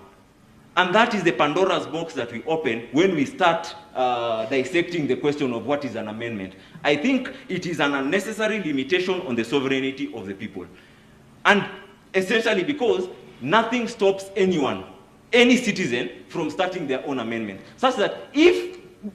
And that is the Pandora's box that we open when we start dissecting the question of what is an amendment. I think it is an unnecessary limitation on the sovereignty of the people. And essentially because nothing stops anyone, any citizen, from starting their own amendment. Such that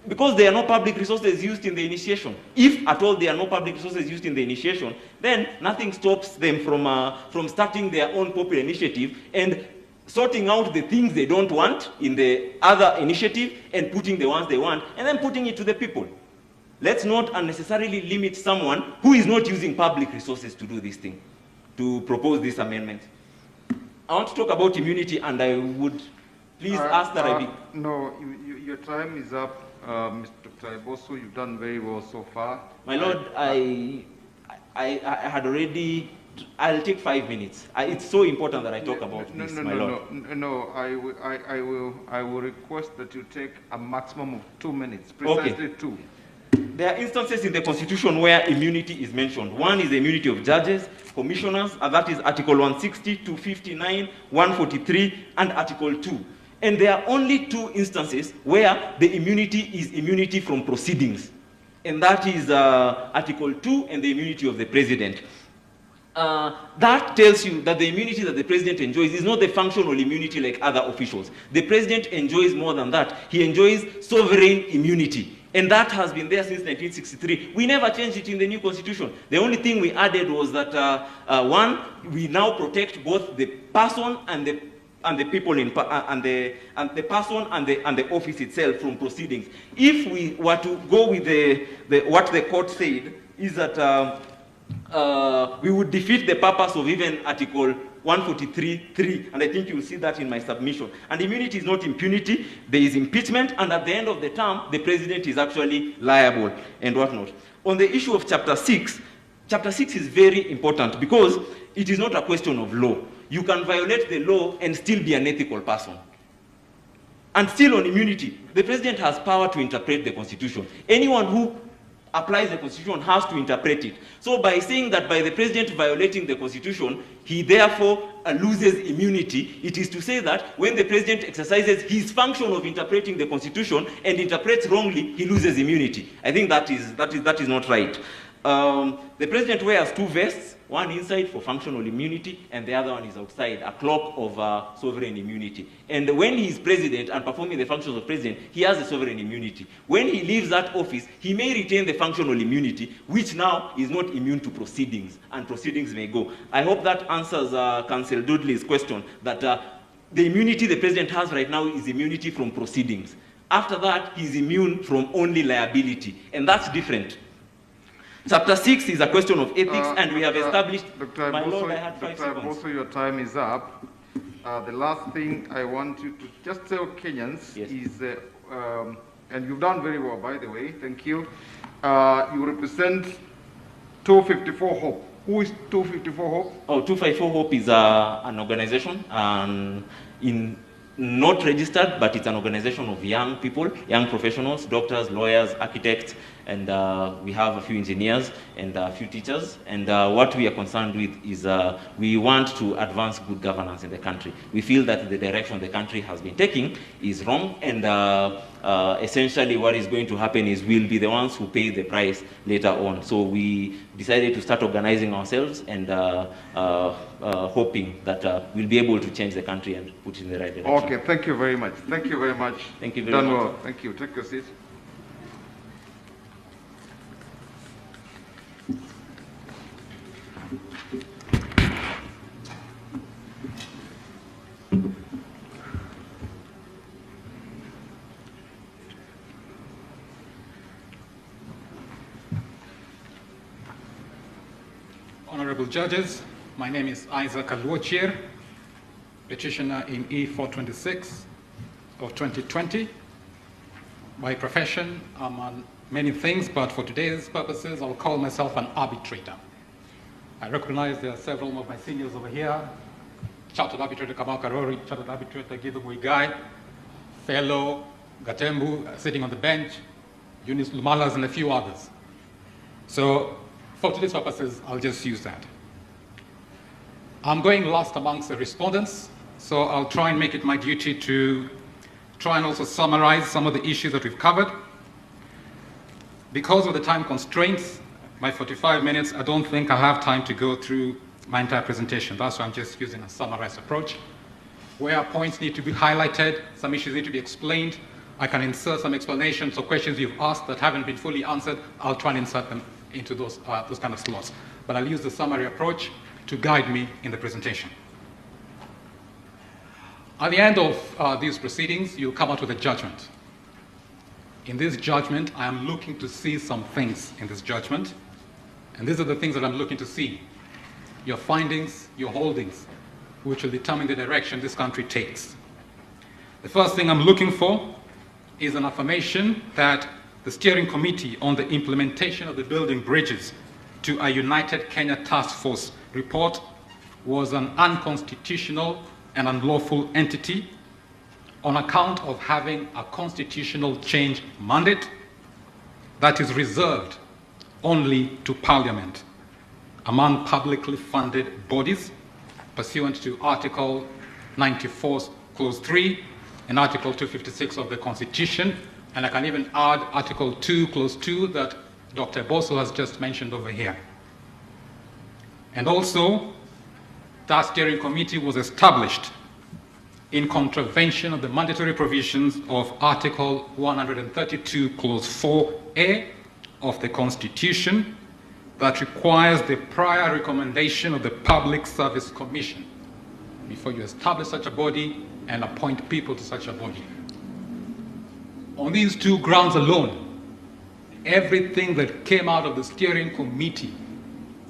because there are no public resources used in the initiation, if at all there are no public resources used in the initiation, then nothing stops them from starting their own popular initiative and sorting out the things they don't want in the other initiative and putting the ones they want, and then putting it to the people. Let's not unnecessarily limit someone who is not using public resources to do this thing, to propose this amendment. I want to talk about immunity, and I would please ask that I be... No, your time is up, Mr. Taiboso. You've done very well so far. My Lord, I had already... I'll take 5 minutes. It's so important that I talk about this, my Lord. No, I will request that you take a maximum of 2 minutes, precisely okay. 2. There are instances in the Constitution where immunity is mentioned. One is the immunity of judges, commissioners, and that is Article 160, 259, 143, and Article 2. And there are only 2 instances where the immunity is immunity from proceedings. And that is Article 2 and the immunity of the president. That tells you that the immunity that the president enjoys is not the functional immunity like other officials. The president enjoys more than that. He enjoys sovereign immunity. And that has been there since 1963. We never changed it in the new constitution. The only thing we added was that, one, we now protect both the person and the people in and the person and the office itself from proceedings. If we were to go with what the court said is that we would defeat the purpose of even Article 143.3, and I think you'll see that in my submission. And immunity is not impunity. There is impeachment, and at the end of the term, the president is actually liable and whatnot. On the issue of Chapter 6, Chapter 6 is very important because it is not a question of law. You can violate the law and still be an ethical person. And still on immunity, the president has power to interpret the Constitution. Anyone who applies the Constitution has to interpret it. So by saying that by the president violating the Constitution, he therefore loses immunity, it is to say that when the president exercises his function of interpreting the Constitution and interprets wrongly, he loses immunity. I think that is not right. The president wears 2 vests, one inside for functional immunity, and the other one is outside, a cloak of sovereign immunity. And when he is president and performing the functions of president, he has a sovereign immunity. When he leaves that office, he may retain the functional immunity, which now is not immune to proceedings, and proceedings may go. I hope that answers Councillor Dudley's question, that the immunity the president has right now is immunity from proceedings. After that, he's immune from only liability, and that's different. Chapter 6 is a question of ethics, and we have established... Dr. My Boso, Lord, I had 5 seconds. Also, your time is up. The last thing I want you to just tell Kenyans is, and you've done very well, by the way, thank you. You represent 254 Hope. Who is 254 Hope? Oh, 254 Hope is an organization not registered, but it's an organization of young people, young professionals, doctors, lawyers, architects, and we have a few engineers and a few teachers. And what we are concerned with is we want to advance good governance in the country. We feel that the direction the country has been taking is wrong, and essentially what is going to happen is we'll be the ones who pay the price later on. So we decided to start organizing ourselves and hoping that we'll be able to change the country and put it in the right direction. Okay, thank you very much. Thank you very much. Thank you very much. Well. Thank you. Take your seat. Honorable judges, my name is Isaac Alwochir, petitioner in E426 of 2020. By profession, I'm on many things, but for today's purposes, I'll call myself an arbitrator. I recognize there are several of my seniors over here, Chartered Arbitrator Kamau Karori, Chartered Arbitrator Gideon Muigai, fellow Gatembu sitting on the bench, Eunice Lumalas, and a few others. So for today's purposes, I'll just use that. I'm going last amongst the respondents, so I'll try and make it my duty to try and also summarize some of the issues that we've covered. Because of the time constraints, my 45 minutes, I don't think I'll have time to go through my entire presentation. That's why I'm just using a summarized approach. Where points need to be highlighted, some issues need to be explained, I can insert some explanations or questions you've asked that haven't been fully answered. I'll try and insert them into those kind of slots. But I'll use the summary approach to guide me in the presentation. At the end of these proceedings, you'll come out with a judgment. In this judgment, I am looking to see some things in this judgment. And these are the things that I'm looking to see. Your findings, your holdings, which will determine the direction this country takes. The first thing I'm looking for is an affirmation that the Steering Committee on the Implementation of the Building Bridges to a United Kenya Task Force report was an unconstitutional and unlawful entity on account of having a constitutional change mandate that is reserved only to Parliament among publicly funded bodies pursuant to Article 94, Clause 3 and Article 256 of the Constitution. And I can even add Article 2, Clause 2 that Dr. Bosso has just mentioned over here. And also, that steering committee was established in contravention of the mandatory provisions of Article 132, Clause 4A of the Constitution that requires the prior recommendation of the Public Service Commission before you establish such a body and appoint people to such a body. On these two grounds alone, everything that came out of the steering committee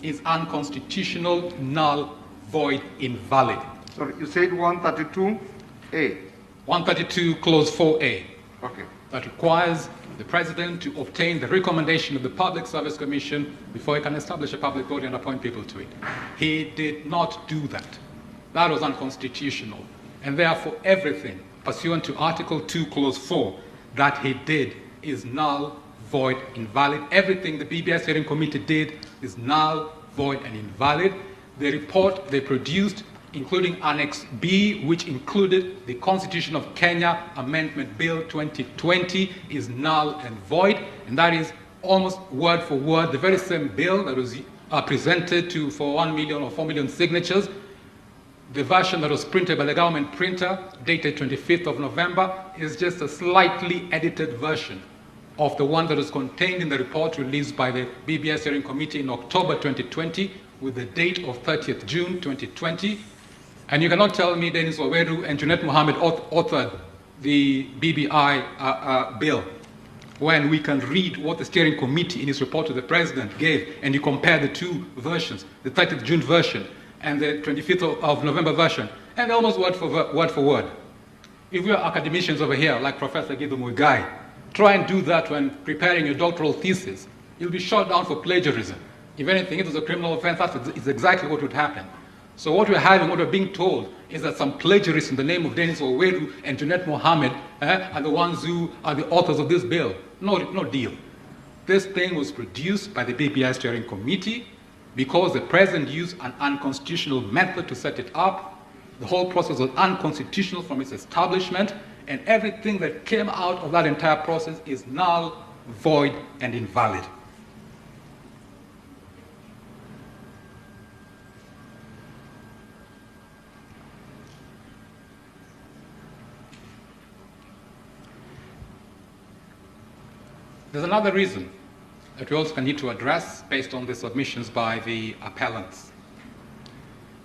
is unconstitutional, null, void, invalid. Sorry, you said 132A? 132 Clause 4A. Okay. That requires the President to obtain the recommendation of the Public Service Commission before he can establish a public body and appoint people to it. He did not do that. That was unconstitutional. And therefore, everything pursuant to Article 2, Clause 4 that he did is null, void, invalid. Everything the BBI Steering Committee did is null, void, and invalid. The report they produced, including Annex B, which included the Constitution of Kenya Amendment Bill 2020, is null and void. And that is almost word for word the very same bill that was presented for 1 million or 4 million signatures. The version that was printed by the government printer, dated 25th of November, is just a slightly edited version of the one that was contained in the report released by the BBI Steering Committee in October 2020 with the date of 30th June 2020. And you cannot tell me Dennis Waweru and Junet Mohammed authored the BBI bill when we can read what the Steering Committee in its report to the President gave, and you compare the two versions, the 30th June version and the 25th of November version, and almost word for word. If we are academicians over here, like Professor Gideon Muigai, try and do that when preparing your doctoral thesis. You'll be shot down for plagiarism. If anything, it was a criminal offense, it's exactly what would happen. So what we're being told is that some plagiarists in the name of Dennis Oweru and Junet Mohammed are the ones who are the authors of this bill. No deal. This thing was produced by the BBI Steering Committee because the president used an unconstitutional method to set it up. The whole process was unconstitutional from its establishment, and everything that came out of that entire process is null, void, and invalid. There's another reason that we also need to address based on the submissions by the appellants.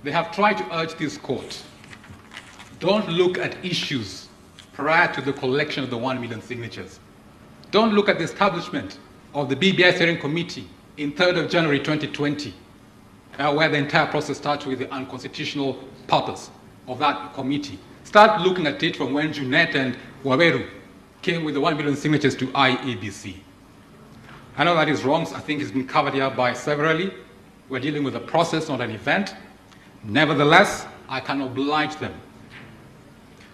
They have tried to urge this court, don't look at issues prior to the collection of the 1 million signatures. Don't look at the establishment of the BBI Steering Committee in 3rd of January 2020, where the entire process starts with the unconstitutional purpose of that committee. Start looking at it from when Junet and Waweru came with the 1 million signatures to IEBC. I know that is wrong. I think it's been covered here by severally. We're dealing with a process, not an event. Nevertheless, I can oblige them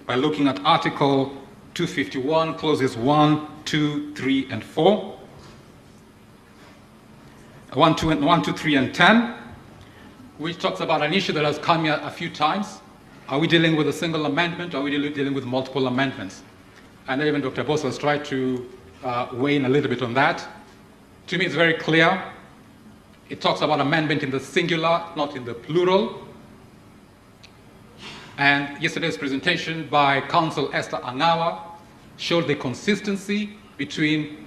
by looking at Article 251, clauses 1, 2, 3, and 4. 1, 2, 3, and 10, which talks about an issue that has come here a few times. Are we dealing with a single amendment, or are we dealing with multiple amendments? And even Dr. Bosa has tried to weigh in a little bit on that. To me, it's very clear. It talks about amendment in the singular, not in the plural. And yesterday's presentation by Counsel Esther Angawa showed the consistency between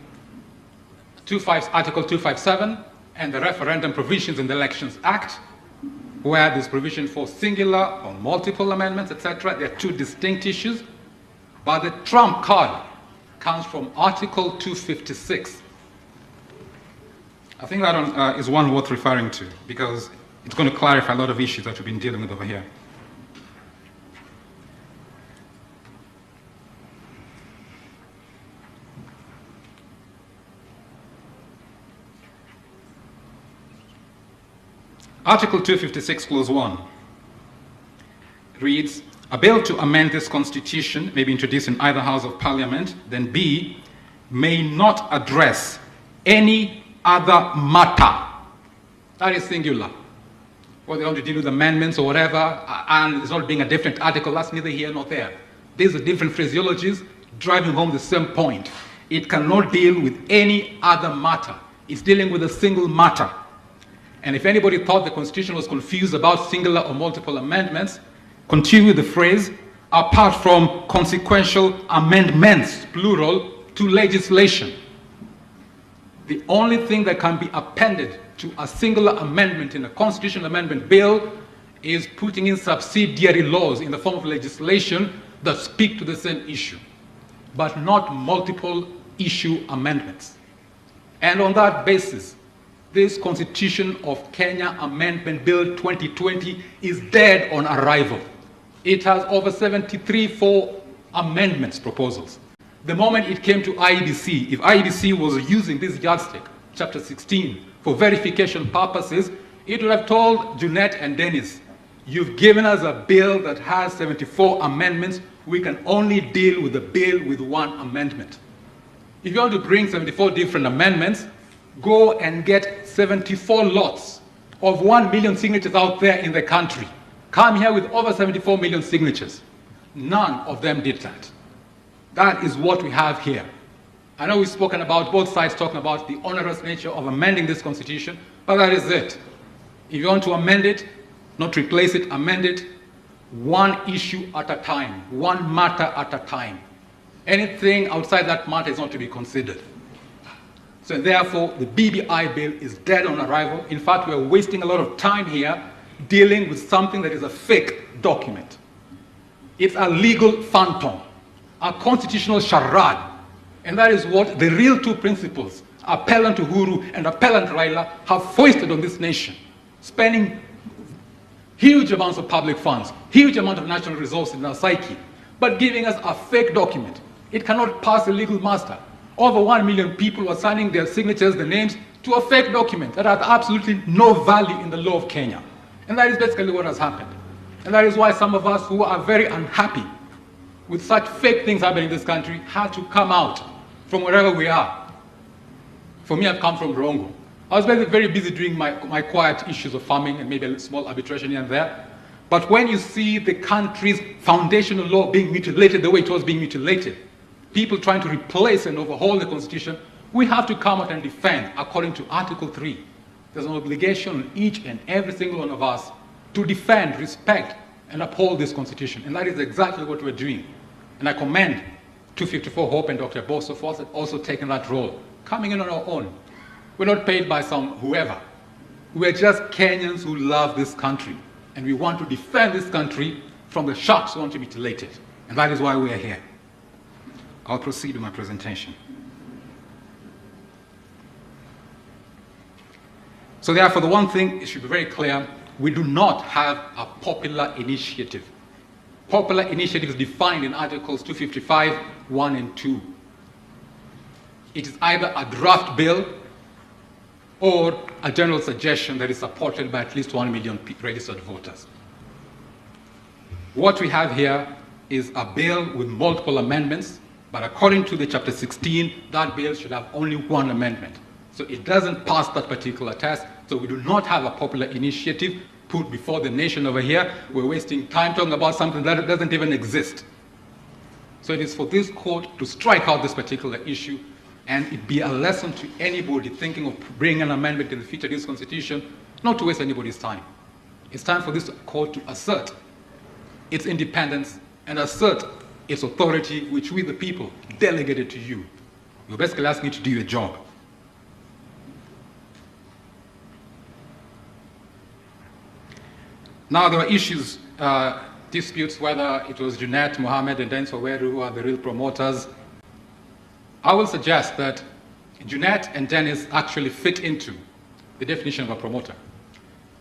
Article 257 and the referendum provisions in the Elections Act, where there's provision for singular or multiple amendments, etc. There are two distinct issues. But the trump card comes from Article 256. I think that one is one worth referring to because it's going to clarify a lot of issues that we've been dealing with over here. Article 256, Clause 1 reads, a bill to amend this constitution may be introduced in either House of Parliament, then B, may not address any other matter. That is singular. Whether they want to deal with amendments or whatever, and it's not being a different article, that's neither here nor there. These are different phraseologies driving home the same point. It cannot deal with any other matter. It's dealing with a single matter. And if anybody thought the Constitution was confused about singular or multiple amendments, continue with the phrase, apart from consequential amendments, plural, to legislation. The only thing that can be appended to a singular amendment in a constitutional amendment bill is putting in subsidiary laws in the form of legislation that speak to the same issue, but not multiple issue amendments. And on that basis, this Constitution of Kenya Amendment Bill 2020 is dead on arrival. It has over 73 full amendments proposals. The moment it came to IEBC, if IEBC was using this yardstick, Chapter 16, for verification purposes, it would have told Junet and Dennis, you've given us a bill that has 74 amendments, we can only deal with the bill with one amendment. If you want to bring 74 different amendments, go and get 74 lots of 1 million signatures out there in the country. Come here with over 74 million signatures. None of them did that. That is what we have here. I know we've spoken about both sides talking about the onerous nature of amending this constitution, but that is it. If you want to amend it, not replace it, amend it, one issue at a time, one matter at a time. Anything outside that matter is not to be considered. So therefore, the BBI bill is dead on arrival. In fact, we're wasting a lot of time here dealing with something that is a fake document. It's a legal phantom, a constitutional charade. And that is what the real two principles, Appellant Uhuru and Appellant Raila, have foisted on this nation, spending huge amounts of public funds, huge amount of national resources in our psyche, but giving us a fake document. It cannot pass the legal muster. Over 1 million people were signing their signatures, their names, to a fake document that had absolutely no value in the law of Kenya. And that is basically what has happened. And that is why some of us who are very unhappy with such fake things happening in this country had to come out from wherever we are. For me, I've come from Rongo. I was very busy doing my quiet issues of farming and maybe a small arbitration here and there. But when you see the country's foundational law being mutilated the way it was being mutilated, people trying to replace and overhaul the Constitution, we have to come out and defend according to Article 3. There's an obligation on each and every single one of us to defend, respect, and uphold this Constitution. And that is exactly what we're doing. And I commend 254 Hope and Dr. Boso for also taking that role, coming in on our own. We're not paid by some whoever. We're just Kenyans who love this country. And we want to defend this country from the sharks who want to mutilate it. And that is why we are here. I'll proceed with my presentation. So therefore, the one thing, it should be very clear, we do not have a popular initiative. Popular initiative is defined in Articles 255, 1 and 2. It is either a draft bill or a general suggestion that is supported by at least 1 million registered voters. What we have here is a bill with multiple amendments, but according to the Chapter 16, that bill should have only one amendment. So it doesn't pass that particular test, so we do not have a popular initiative put before the nation over here. We're wasting time talking about something that doesn't even exist. So it is for this court to strike out this particular issue, and it be a lesson to anybody thinking of bringing an amendment in the future to this Constitution, not to waste anybody's time. It's time for this court to assert its independence and assert its authority, which we, the people, delegated to you. We're basically asking you to do your job. Now, there are issues, disputes whether it was Junet, Mohammed, and Dennis Waweru who are the real promoters. I will suggest that Junet and Dennis actually fit into the definition of a promoter.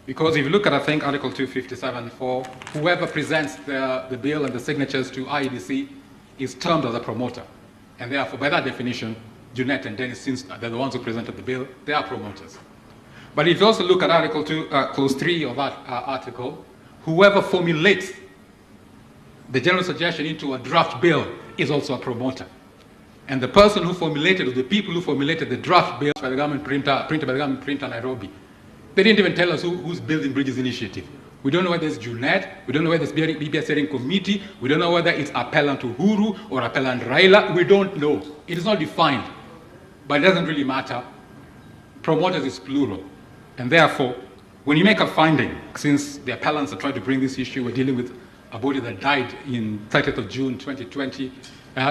Because if you look at, I think, Article 257.4, whoever presents the bill and the signatures to IEBC is termed as a promoter. And therefore, by that definition, Junet and Dennis, since they're the ones who presented the bill, they are promoters. But if you also look at Article 2, Clause 3 of that article, whoever formulates the general suggestion into a draft bill is also a promoter. And the person who formulated, or the people who formulated the draft bill by the government printed by the government printer Nairobi, they didn't even tell us who's building Bridges Initiative. We don't know whether it's Junet, we don't know whether it's BBI Steering Committee, we don't know whether it's Appellant Uhuru or Appellant Raila, we don't know. It is not defined, but it doesn't really matter. Promoters is plural. And therefore, when you make a finding, since the appellants are trying to bring this issue, we're dealing with a body that died in 30th of June 2020,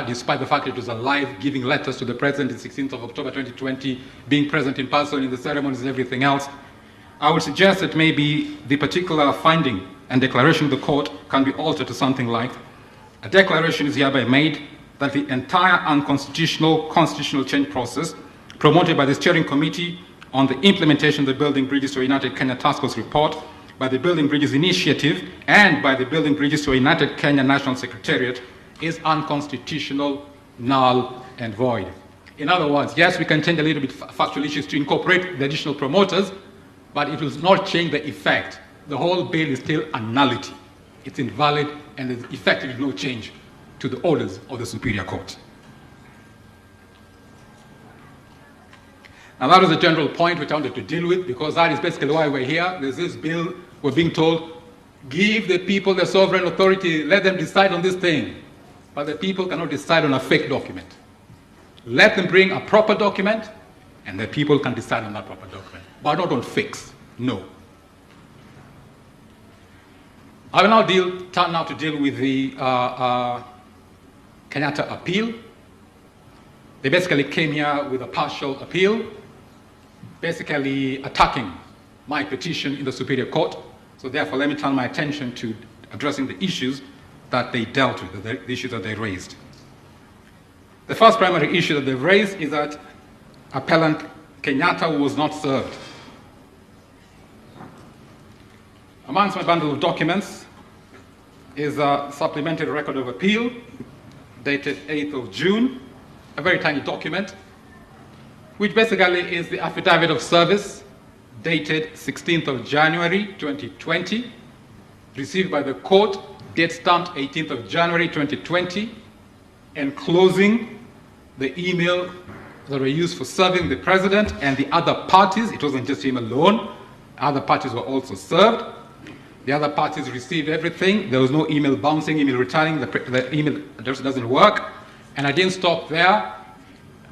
despite the fact it was alive, giving letters to the president on 16th of October 2020, being present in person in the ceremonies and everything else, I would suggest that maybe the particular finding and declaration of the court can be altered to something like, a declaration is hereby made that the entire unconstitutional constitutional change process promoted by the steering committee on the implementation of the Building Bridges to United Kenya Task Force report, by the Building Bridges Initiative, and by the Building Bridges to United Kenya National Secretariat is unconstitutional, null, and void. In other words, yes, we can change a little bit factual issues to incorporate the additional promoters, but it will not change the effect. The whole bill is still a nullity. It's invalid, and there's effectively no change to the orders of the Superior Court. Now that is a general point which I wanted to deal with, because that is basically why we're here. There's this bill, we're being told, give the people the sovereign authority, let them decide on this thing. But the people cannot decide on a fake document. Let them bring a proper document, and the people can decide on that proper document, but not on fakes, no. I will now turn now to deal with the Kenyatta appeal. They basically came here with a partial appeal, basically attacking my petition in the Superior Court. So therefore, let me turn my attention to addressing the issues that they dealt with, the issues that they raised. The first primary issue that they've raised is that appellant Kenyatta was not served. Amongst my bundle of documents is a supplementary record of appeal dated 8th of June a very tiny document, which basically is the affidavit of service dated 16th of January 2020, received by the court, date stamped 18th of January 2020, enclosing the email that were used for serving the president and the other parties. It wasn't just him alone. Other parties were also served. The other parties received everything. There was no email bouncing, email returning. The email address doesn't work. And I didn't stop there.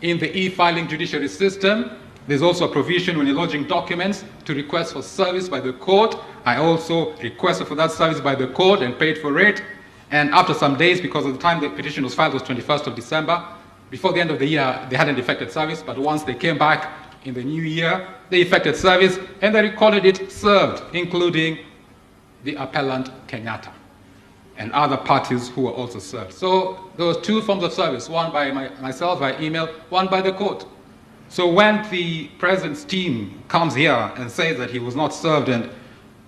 In the e-filing judiciary system, there's also a provision when you're lodging documents to request for service by the court. I also requested for that service by the court and paid for it. And after some days, because of the time the petition was filed was 21st of December, before the end of the year, they hadn't effected service, but once they came back in the new year, they effected service, and they recorded it served, including the appellant Kenyatta and other parties who were also served. So there was two forms of service, one by myself by email, one by the court. So when the president's team comes here and says that he was not served and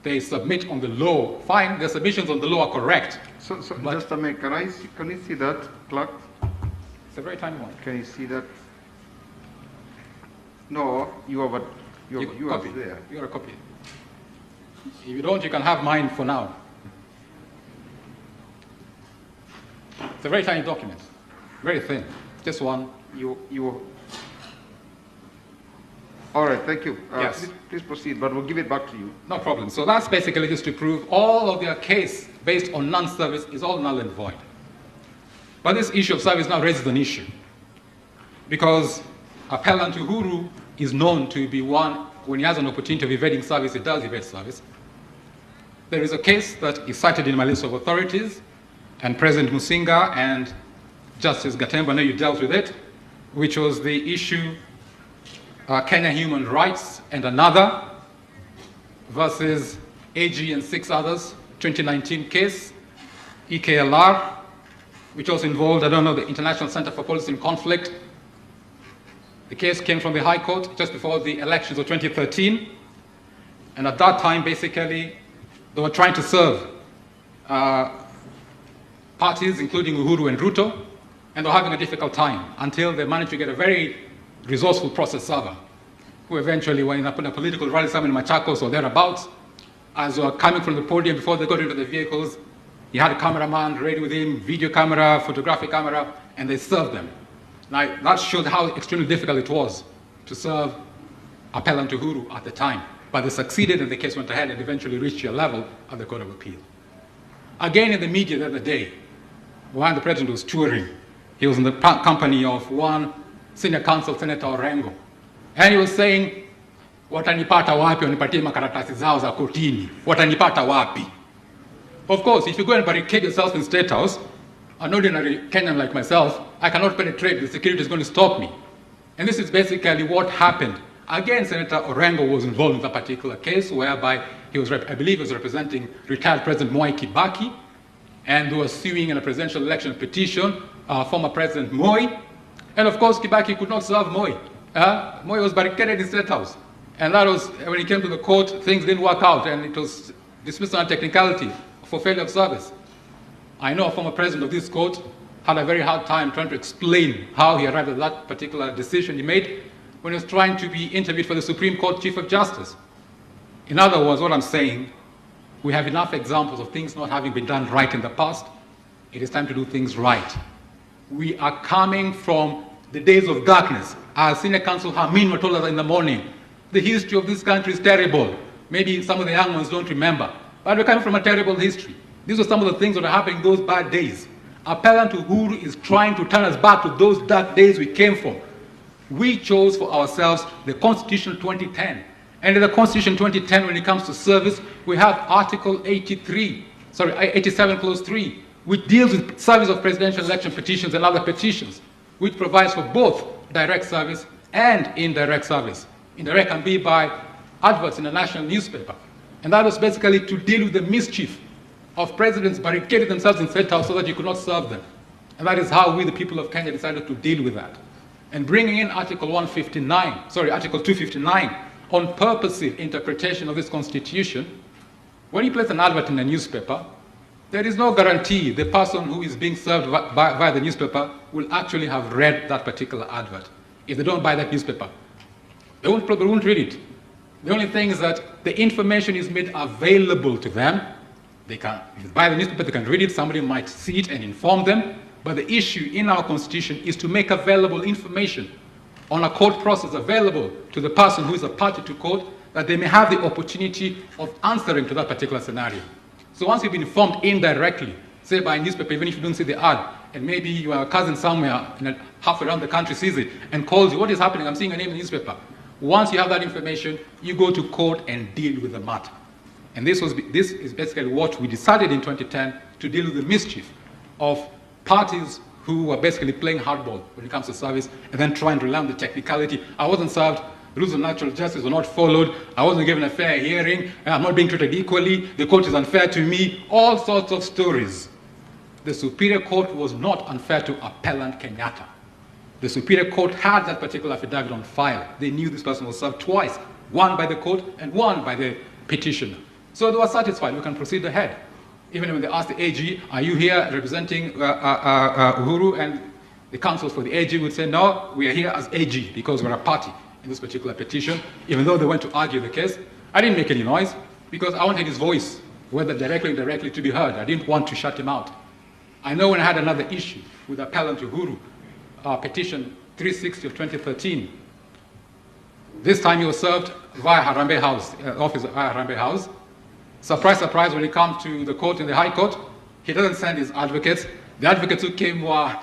they submit on the law, fine, their submissions on the law are correct. So just a minute, can you see that, clerk? It's a very tiny one. Can you see that? No, you have a, you have it there. You got a copy. If you don't, you can have mine for now. It's a very tiny document, very thin, just one. All right, thank you. Yes. Please proceed, but we'll give it back to you. No problem. So that's basically just to prove all of their case based on non-service is all null and void. But this issue of service now raises an issue, because appellant Uhuru is known to be one, when he has an opportunity of evading service, he does evade service. There is a case that is cited in my list of authorities, and President Musinga and Justice Gatemba, I know you dealt with it, which was the issue Kenya Human Rights and another versus AG and 6 others, 2019 case, EKLR, which also involved, I don't know, the International Center for Policy and Conflict. The case came from the High Court just before the elections of 2013. And at that time, basically, they were trying to serve parties, including Uhuru and Ruto, and they were having a difficult time until they managed to get a very resourceful process server, who eventually were in a political rally somewhere in Machakos or thereabouts. As they were coming from the podium before they got into the vehicles, he had a cameraman ready with him, video camera, photographic camera, and they served them. Now, that showed how extremely difficult it was to serve appellant Uhuru at the time. But they succeeded, and the case went ahead and eventually reached your level at the Court of Appeal. Again, in the media the other day, while the president was touring, he was in the company of one senior counsel, Senator Orengo, and he was saying, watanipata wapi wanipatie makaratasi zao za kotini, watanipata wapi? Of course, if you go and barricade yourself in State House, an ordinary Kenyan like myself, I cannot penetrate, the security is going to stop me. And this is basically what happened. Again, Senator Orengo was involved in that particular case, whereby he was, I believe he was representing retired President Mwai Kibaki, and they were suing in a presidential election petition former President Moi. And of course, Kibaki could not serve Moi. Moi was barricaded in State House. And that was, when he came to the court, things didn't work out, and it was dismissed on technicality for failure of service. I know a former president of this court had a very hard time trying to explain how he arrived at that particular decision he made when he was trying to be interviewed for the Supreme Court Chief of Justice. In other words, what I'm saying, we have enough examples of things not having been done right in the past. It is time to do things right. We are coming from the days of darkness. As Senior Counsel Hamin told us in the morning, the history of this country is terrible. Maybe some of the young ones don't remember, but we're coming from a terrible history. These are some of the things that are happening those bad days. Appellant Uhuru is trying to turn us back to those dark days we came from. We chose for ourselves the Constitution 2010. And in the Constitution 2010, when it comes to service, we have Article 87 Clause 3, which deals with service of presidential election petitions and other petitions, which provides for both direct service and indirect service. Indirect can be by adverts in a national newspaper. And that was basically to deal with the mischief of presidents barricading themselves in State House so that you could not serve them. And that is how we, the people of Kenya, decided to deal with that. And bringing in Article 259, on purposive interpretation of this Constitution, when you place an advert in a newspaper, there is no guarantee the person who is being served via the newspaper will actually have read that particular advert. If they don't buy that newspaper, they won't read it. The only thing is that the information is made available to them. They can, if they buy the newspaper, they can read it, somebody might see it and inform them. But the issue in our constitution is to make available information on a court process available to the person who is a party to court, that they may have the opportunity of answering to that particular scenario. So once you've been informed indirectly, say by a newspaper, even if you don't see the ad, and maybe your cousin somewhere half around the country sees it and calls you, what is happening? I'm seeing your name in the newspaper. Once you have that information, you go to court and deal with the matter. And this is basically what we decided in 2010 to deal with the mischief of parties who were basically playing hardball when it comes to service and then trying to rely on the technicality. I wasn't served, the rules of natural justice were not followed, I wasn't given a fair hearing, I'm not being treated equally, the court is unfair to me, all sorts of stories. The Superior Court was not unfair to appellant Kenyatta. The Superior Court had that particular affidavit on file. They knew this person was served twice, one by the court and one by the petitioner. So they were satisfied, we can proceed ahead. Even when they asked the AG, are you here representing Uhuru? And the counsel for the AG would say, no, we are here as AG because we're a party in this particular petition. Even though they went to argue the case, I didn't make any noise because I wanted his voice, whether directly or indirectly, to be heard. I didn't want to shut him out. I know when I had another issue with appellant Uhuru, petition 360 of 2013, this time he was served via Harambee House, office via Harambee House. Surprise, surprise, when he comes to the court in the High Court, he doesn't send his advocates. The advocates who came were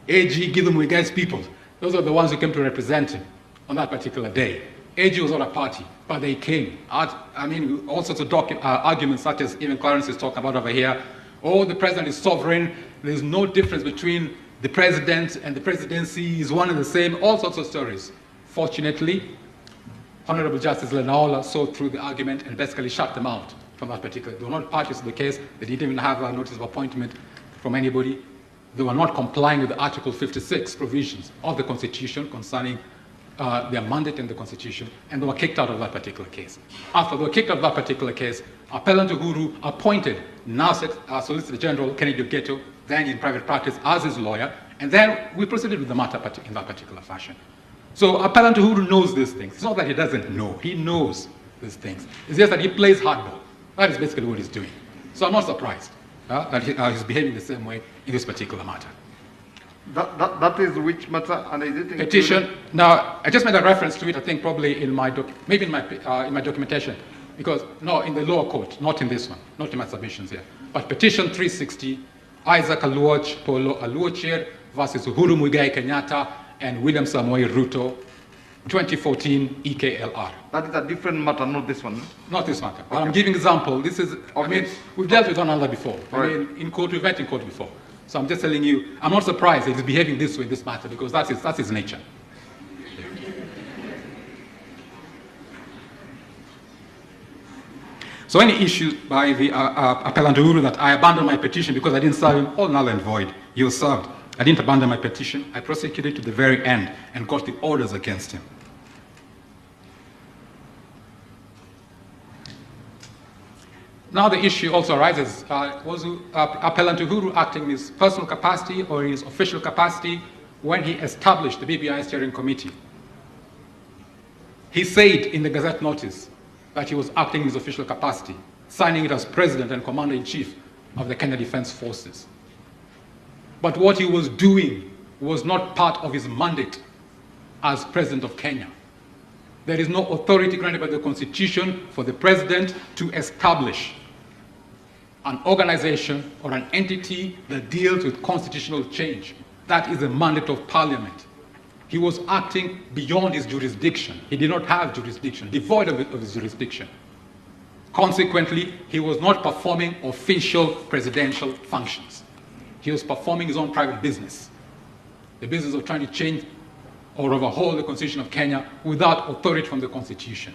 AG Githum Muigai's people. Those are the ones who came to represent him on that particular day. AG was not a party, but they came. I mean, all sorts of arguments such as even Clarence is talking about over here. Oh, the president is sovereign. There's no difference between the president and the presidency is one and the same. All sorts of stories. Fortunately, Honorable Justice Lenaola saw through the argument and basically shut them out from that particular. They were not parties to the case. They didn't even have a notice of appointment from anybody. They were not complying with the Article 56 provisions of the Constitution concerning their mandate in the Constitution, and they were kicked out of that particular case. After they were kicked out of that particular case, Appellant Uhuru appointed now Solicitor General Kennedy Ogeto, then in private practice as his lawyer, and then we proceeded with the matter in that particular fashion. So Appellant Uhuru knows these things. It's not that he doesn't know. He knows these things. It's just that he plays hardball. That is basically what he's doing. So I'm not surprised that he's behaving the same way in this particular matter. That is which matter, and is it petition? Now, I just made a reference to it, I think probably in my, maybe in my documentation, because, no, in the lower court, not in this one, not in my submissions here. But petition 360, Isaac Aluoch Polo Aluochir versus Uhuru Muigai Kenyatta and William Samoei Ruto, 2014 EKLR. That is a different matter, not this one. Not this matter. Okay. I'm giving example. This is, okay. I mean, we've dealt with one another before. I mean, in court, we've met in court before. So I'm just telling you, I'm not surprised that he's behaving this way in this matter because that's his nature. So any issue by the appellant Uhuru that I abandoned my petition because I didn't serve him, all null and void. He was served. I didn't abandon my petition. I prosecuted to the very end and got the orders against him. Now the issue also arises, was appellant Uhuru acting in his personal capacity or in his official capacity when he established the BBI steering committee? He said in the Gazette notice that he was acting in his official capacity, signing it as President and Commander-in-Chief of the Kenya Defense Forces. But what he was doing was not part of his mandate as President of Kenya. There is no authority granted by the Constitution for the President to establish an organization or an entity that deals with constitutional change. That is the mandate of Parliament. He was acting beyond his jurisdiction. He did not have jurisdiction, devoid of his jurisdiction. Consequently, he was not performing official presidential functions. He was performing his own private business, the business of trying to change or overhaul the Constitution of Kenya without authority from the Constitution.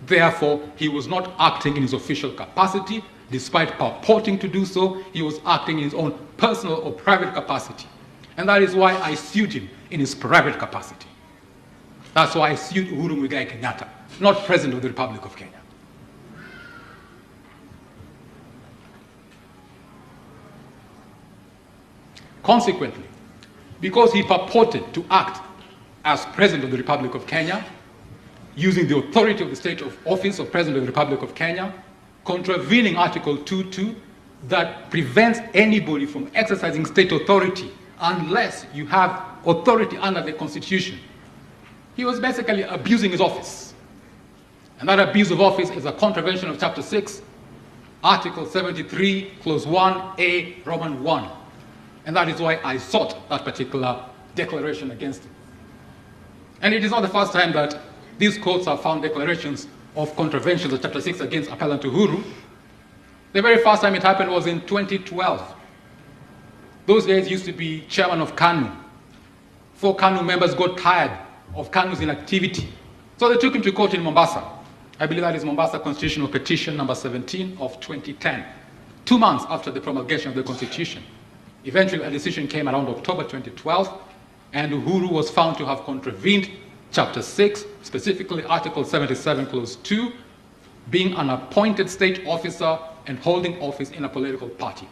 Therefore, he was not acting in his official capacity. Despite purporting to do so, he was acting in his own personal or private capacity. And that is why I sued him in his private capacity. That's why I sued Uhuru Muigai Kenyatta, not President of the Republic of Kenya. Consequently, because he purported to act as President of the Republic of Kenya, using the authority of the state of office of President of the Republic of Kenya, contravening Article 2.2 that prevents anybody from exercising state authority unless you have authority under the Constitution. He was basically abusing his office. And that abuse of office is a contravention of Chapter 6, Article 73, Clause 1A, Roman 1. And that is why I sought that particular declaration against him. And it is not the first time that these courts have found declarations of contraventions of Chapter 6 against Appellant Uhuru. The very first time it happened was in 2012. Those days used to be chairman of KANU. 4 KANU members got tired of KANU's inactivity. So they took him to court in Mombasa. I believe that is Mombasa Constitutional Petition number 17 of 2010, 2 months after the promulgation of the Constitution. Eventually, a decision came around October 2012, and Uhuru was found to have contravened Chapter 6, specifically Article 77, Clause 2, being an appointed state officer and holding office in a political party.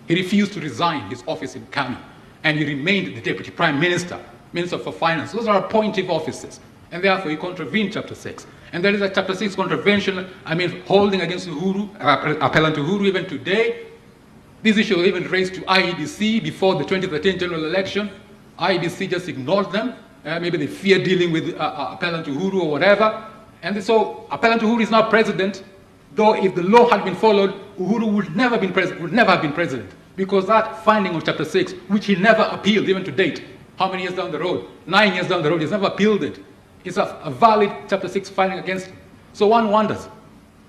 He refused to resign his office in KANU, and he remained the Deputy Prime Minister, Minister for Finance. Those are appointive offices, and therefore he contravened Chapter 6. And there is a Chapter 6 contravention, holding against Uhuru, Appellant Uhuru even today. This issue was even raised to IEBC before the 2013 general election. IEBC just ignored them. Maybe they fear dealing with Appellant Uhuru or whatever. And so Appellant Uhuru is now president, though if the law had been followed, Uhuru would never have been president, because that finding of Chapter 6, which he never appealed even to date, how many years down the road? 9 years down the road, he's never appealed it. It's a valid Chapter 6 finding against him. So one wonders,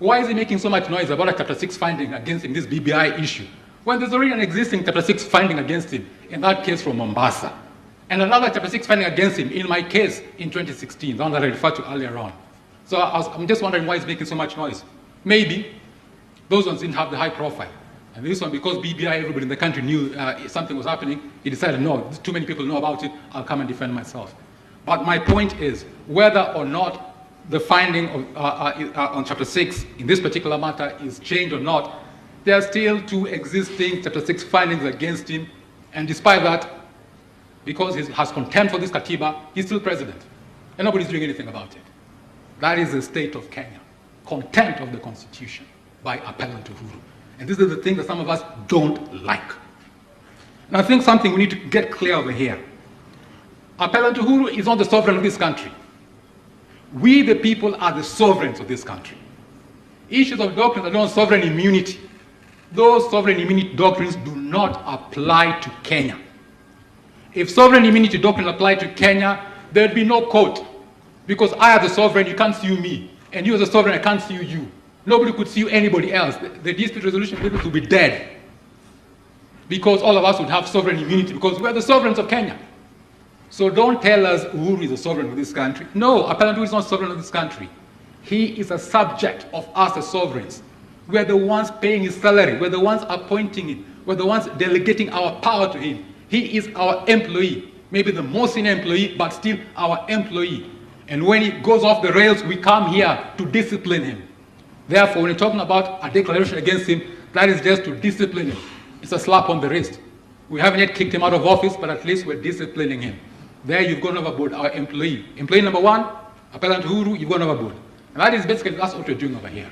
why is he making so much noise about a Chapter 6 finding against him, this BBI issue, when there's already an existing Chapter 6 finding against him, in that case from Mombasa, and another Chapter 6 finding against him in my case in 2016, the one that I referred to earlier on. So I'm just wondering why he's making so much noise. Maybe those ones didn't have the high profile. And this one, because BBI, everybody in the country knew something was happening, he decided, no, too many people know about it, I'll come and defend myself. But my point is, whether or not the finding of, on Chapter 6 in this particular matter is changed or not, there are still 2 existing Chapter 6 findings against him, and despite that, because he has contempt for this Katiba, he's still president, and nobody's doing anything about it. That is the state of Kenya, contempt of the Constitution by Appellant Uhuru. And this is the thing that some of us don't like. And I think something we need to get clear over here. Appellant Uhuru is not the sovereign of this country. We, the people, are the sovereigns of this country. Issues of doctrine that are on sovereign immunity, those sovereign immunity doctrines do not apply to Kenya. If sovereign immunity doctrine applied to Kenya, there would be no court. Because I, as a sovereign, you can't sue me. And you, as a sovereign, I can't sue you. Nobody could sue anybody else. The dispute resolution business would be dead. Because all of us would have sovereign immunity, because we're the sovereigns of Kenya. So don't tell us Uhuru is a sovereign of this country. No, Appellant Uhuru is not sovereign of this country. He is a subject of us as sovereigns. We're the ones paying his salary. We're the ones appointing him. We're the ones delegating our power to him. He is our employee. Maybe the most senior employee, but still our employee. And when he goes off the rails, we come here to discipline him. Therefore, when you're talking about a declaration against him, that is just to discipline him. It's a slap on the wrist. We haven't yet kicked him out of office, but at least we're disciplining him. There you've gone overboard, our employee. Employee number 1, Appellant Uhuru, you've gone overboard. And that is basically, that's what we're doing over here.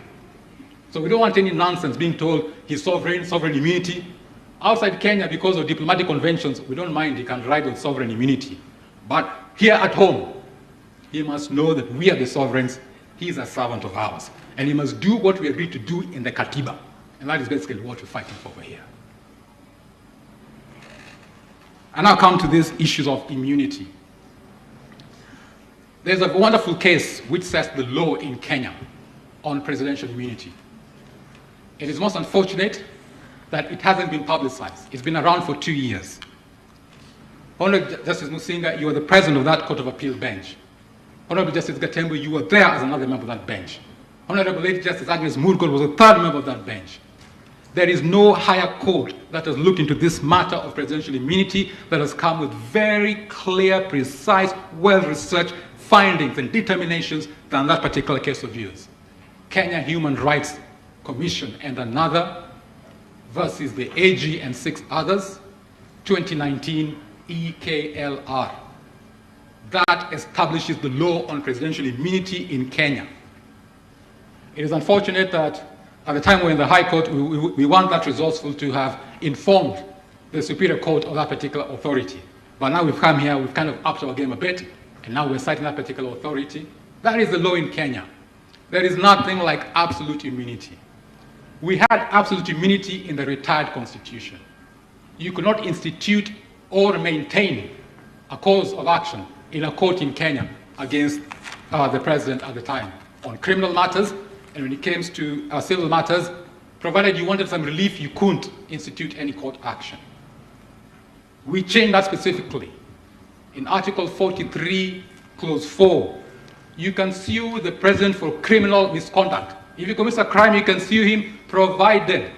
So we don't want any nonsense being told he's sovereign, sovereign immunity. Outside Kenya, because of diplomatic conventions, we don't mind he can ride on sovereign immunity. But here at home, he must know that we are the sovereigns. He is a servant of ours. And he must do what we agreed to do in the Katiba. And that is basically what we're fighting for over here. And now come to these issues of immunity. There's a wonderful case which sets the law in Kenya on presidential immunity. It is most unfortunate that it hasn't been publicized. It's been around for 2 years. Honorable Justice Musinga, you were the president of that Court of Appeal bench. Honorable Justice Gatembo, you were there as another member of that bench. Honorable Lady Justice Agnes Murgol was a 3rd member of that bench. There is no higher court that has looked into this matter of presidential immunity that has come with very clear, precise, well-researched findings and determinations than that particular case of yours. Kenya Human Rights Commission and another versus the AG and 6 others. 2019 EKLR that establishes the law on presidential immunity in Kenya. It is unfortunate that at the time we're in the High Court, we want that resourceful to have informed the Superior Court of that particular authority. But now we've come here, we've kind of upped our game a bit, and now we're citing that particular authority. That is the law in Kenya. There is nothing like absolute immunity. We had absolute immunity in the retired constitution. You could not institute or maintain a cause of action in a court in Kenya against the president at the time on criminal matters, and when it came to civil matters, provided you wanted some relief, you couldn't institute any court action. We changed that specifically. In Article 43, Clause 4, you can sue the president for criminal misconduct. If he commits a crime, you can sue him, provided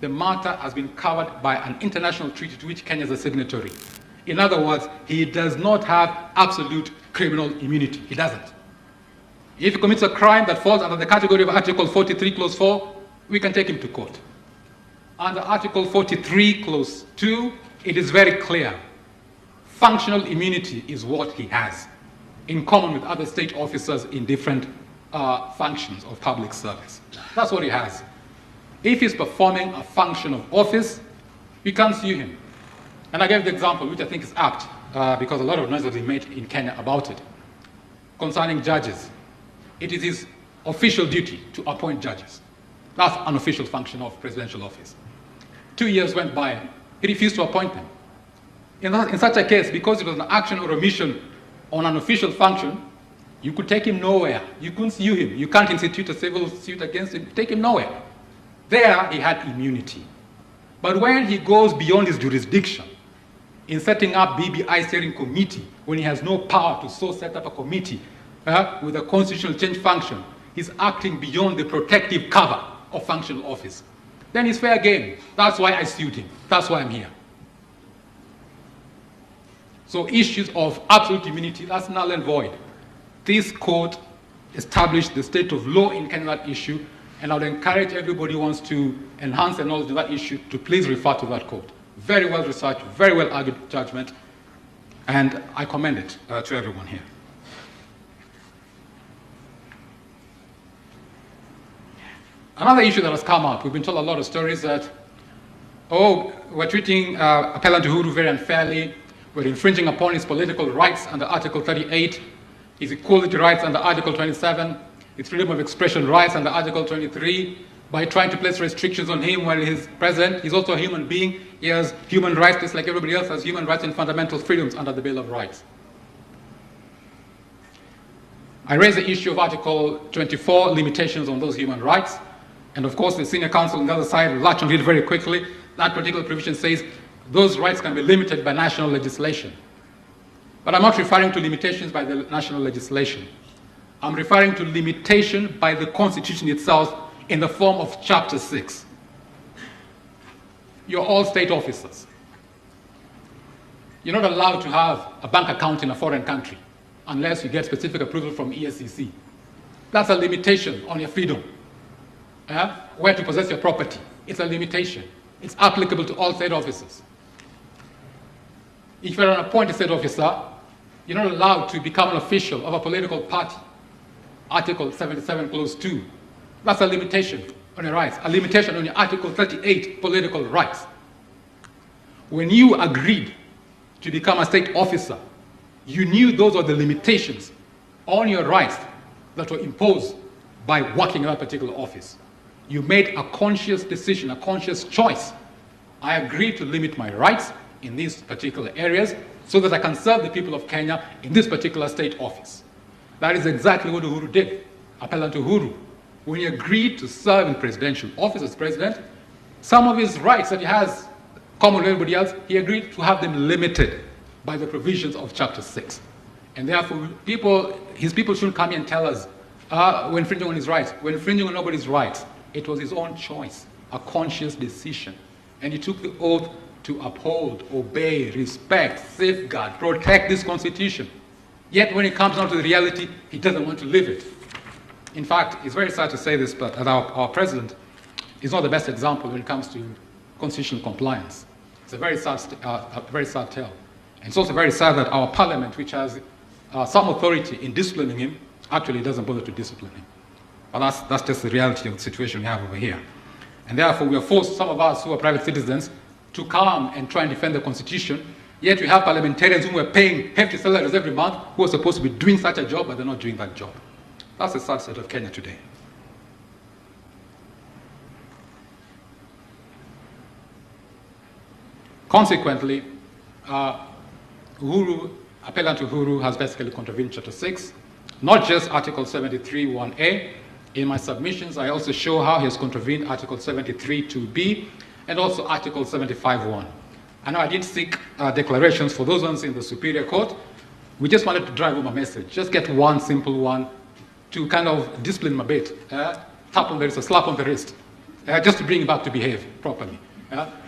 the matter has been covered by an international treaty to which Kenya is a signatory. In other words, he does not have absolute criminal immunity. He doesn't. If he commits a crime that falls under the category of Article 43, Clause 4, we can take him to court. Under Article 43, Clause 2, it is very clear. Functional immunity is what he has, in common with other state officers in different functions of public service. That's what he has. If he's performing a function of office, we can't sue him. And I gave the example, which I think is apt, because a lot of noise has been made in Kenya about it, concerning judges. It is his official duty to appoint judges. That's an official function of presidential office. 2 years went by, he refused to appoint them. In such a case, because it was an action or omission on an official function, you could take him nowhere. You couldn't sue him. You can't institute a civil suit against him. Take him nowhere. There, he had immunity. But when he goes beyond his jurisdiction, in setting up BBI steering committee, when he has no power to so set up a committee with a constitutional change function, he's acting beyond the protective cover of functional office. Then it's fair game. That's why I sued him. That's why I'm here. So issues of absolute immunity, that's null and void. This court established the state of law in Kenya on that issue, and I would encourage everybody who wants to enhance their knowledge of that issue to please refer to that court. Very well researched, very well argued judgment, and I commend it to everyone here. Another issue that has come up, we've been told a lot of stories that, oh, we're treating Appellant Uhuru very unfairly, we're infringing upon his political rights under Article 38, his equality rights under Article 27, his freedom of expression rights under Article 23, by trying to place restrictions on him while he's president. He's also a human being. He has human rights just like everybody else has human rights and fundamental freedoms under the Bill of Rights. I raised the issue of Article 24, limitations on those human rights. And of course, the senior counsel on the other side latched on it very quickly. That particular provision says those rights can be limited by national legislation. But I'm not referring to limitations by the national legislation. I'm referring to limitation by the Constitution itself in the form of Chapter 6. You're all state officers. You're not allowed to have a bank account in a foreign country unless you get specific approval from ESCC. That's a limitation on your freedom. Where to possess your property. It's a limitation. It's applicable to all state officers. If you're an appointed state officer, you're not allowed to become an official of a political party. Article 77, Clause 2. That's a limitation on your rights. A limitation on your Article 38 political rights. When you agreed to become a state officer, you knew those were the limitations on your rights that were imposed by working in that particular office. You made a conscious decision, a conscious choice. I agree to limit my rights in these particular areas so that I can serve the people of Kenya in this particular state office. That is exactly what Uhuru did. Appellant Uhuru, when he agreed to serve in presidential office as president, some of his rights that he has, common with everybody else, he agreed to have them limited by the provisions of Chapter 6. And therefore, his people shouldn't come here and tell us, we're infringing on his rights. We're infringing on nobody's rights. It was his own choice, a conscious decision. And he took the oath to uphold, obey, respect, safeguard, protect this Constitution. Yet when it comes down to the reality, he doesn't want to live it. In fact, it's very sad to say this, but our president is not the best example when it comes to constitutional compliance. He's a very sad tale. And it's also very sad that our parliament, which has some authority in disciplining him, actually doesn't bother to discipline him. But that's just the reality of the situation we have over here. And therefore, we are forced, some of us who are private citizens, to come and try and defend the Constitution. Yet we have parliamentarians who are paying hefty salaries every month who are supposed to be doing such a job, but they're not doing that job. That's the sad state of Kenya today. Consequently, Appellant Uhuru has basically contravened Chapter 6, not just Article 73(1)(a). In my submissions, I also show how he has contravened Article 73(2)(b) and also Article 75(1). I know I didn't seek declarations for those ones in the Superior Court. We just wanted to drive home a message. Just get one simple one to kind of discipline him a bit. Tap on the wrist, a slap on the wrist, just to bring him back to behave properly.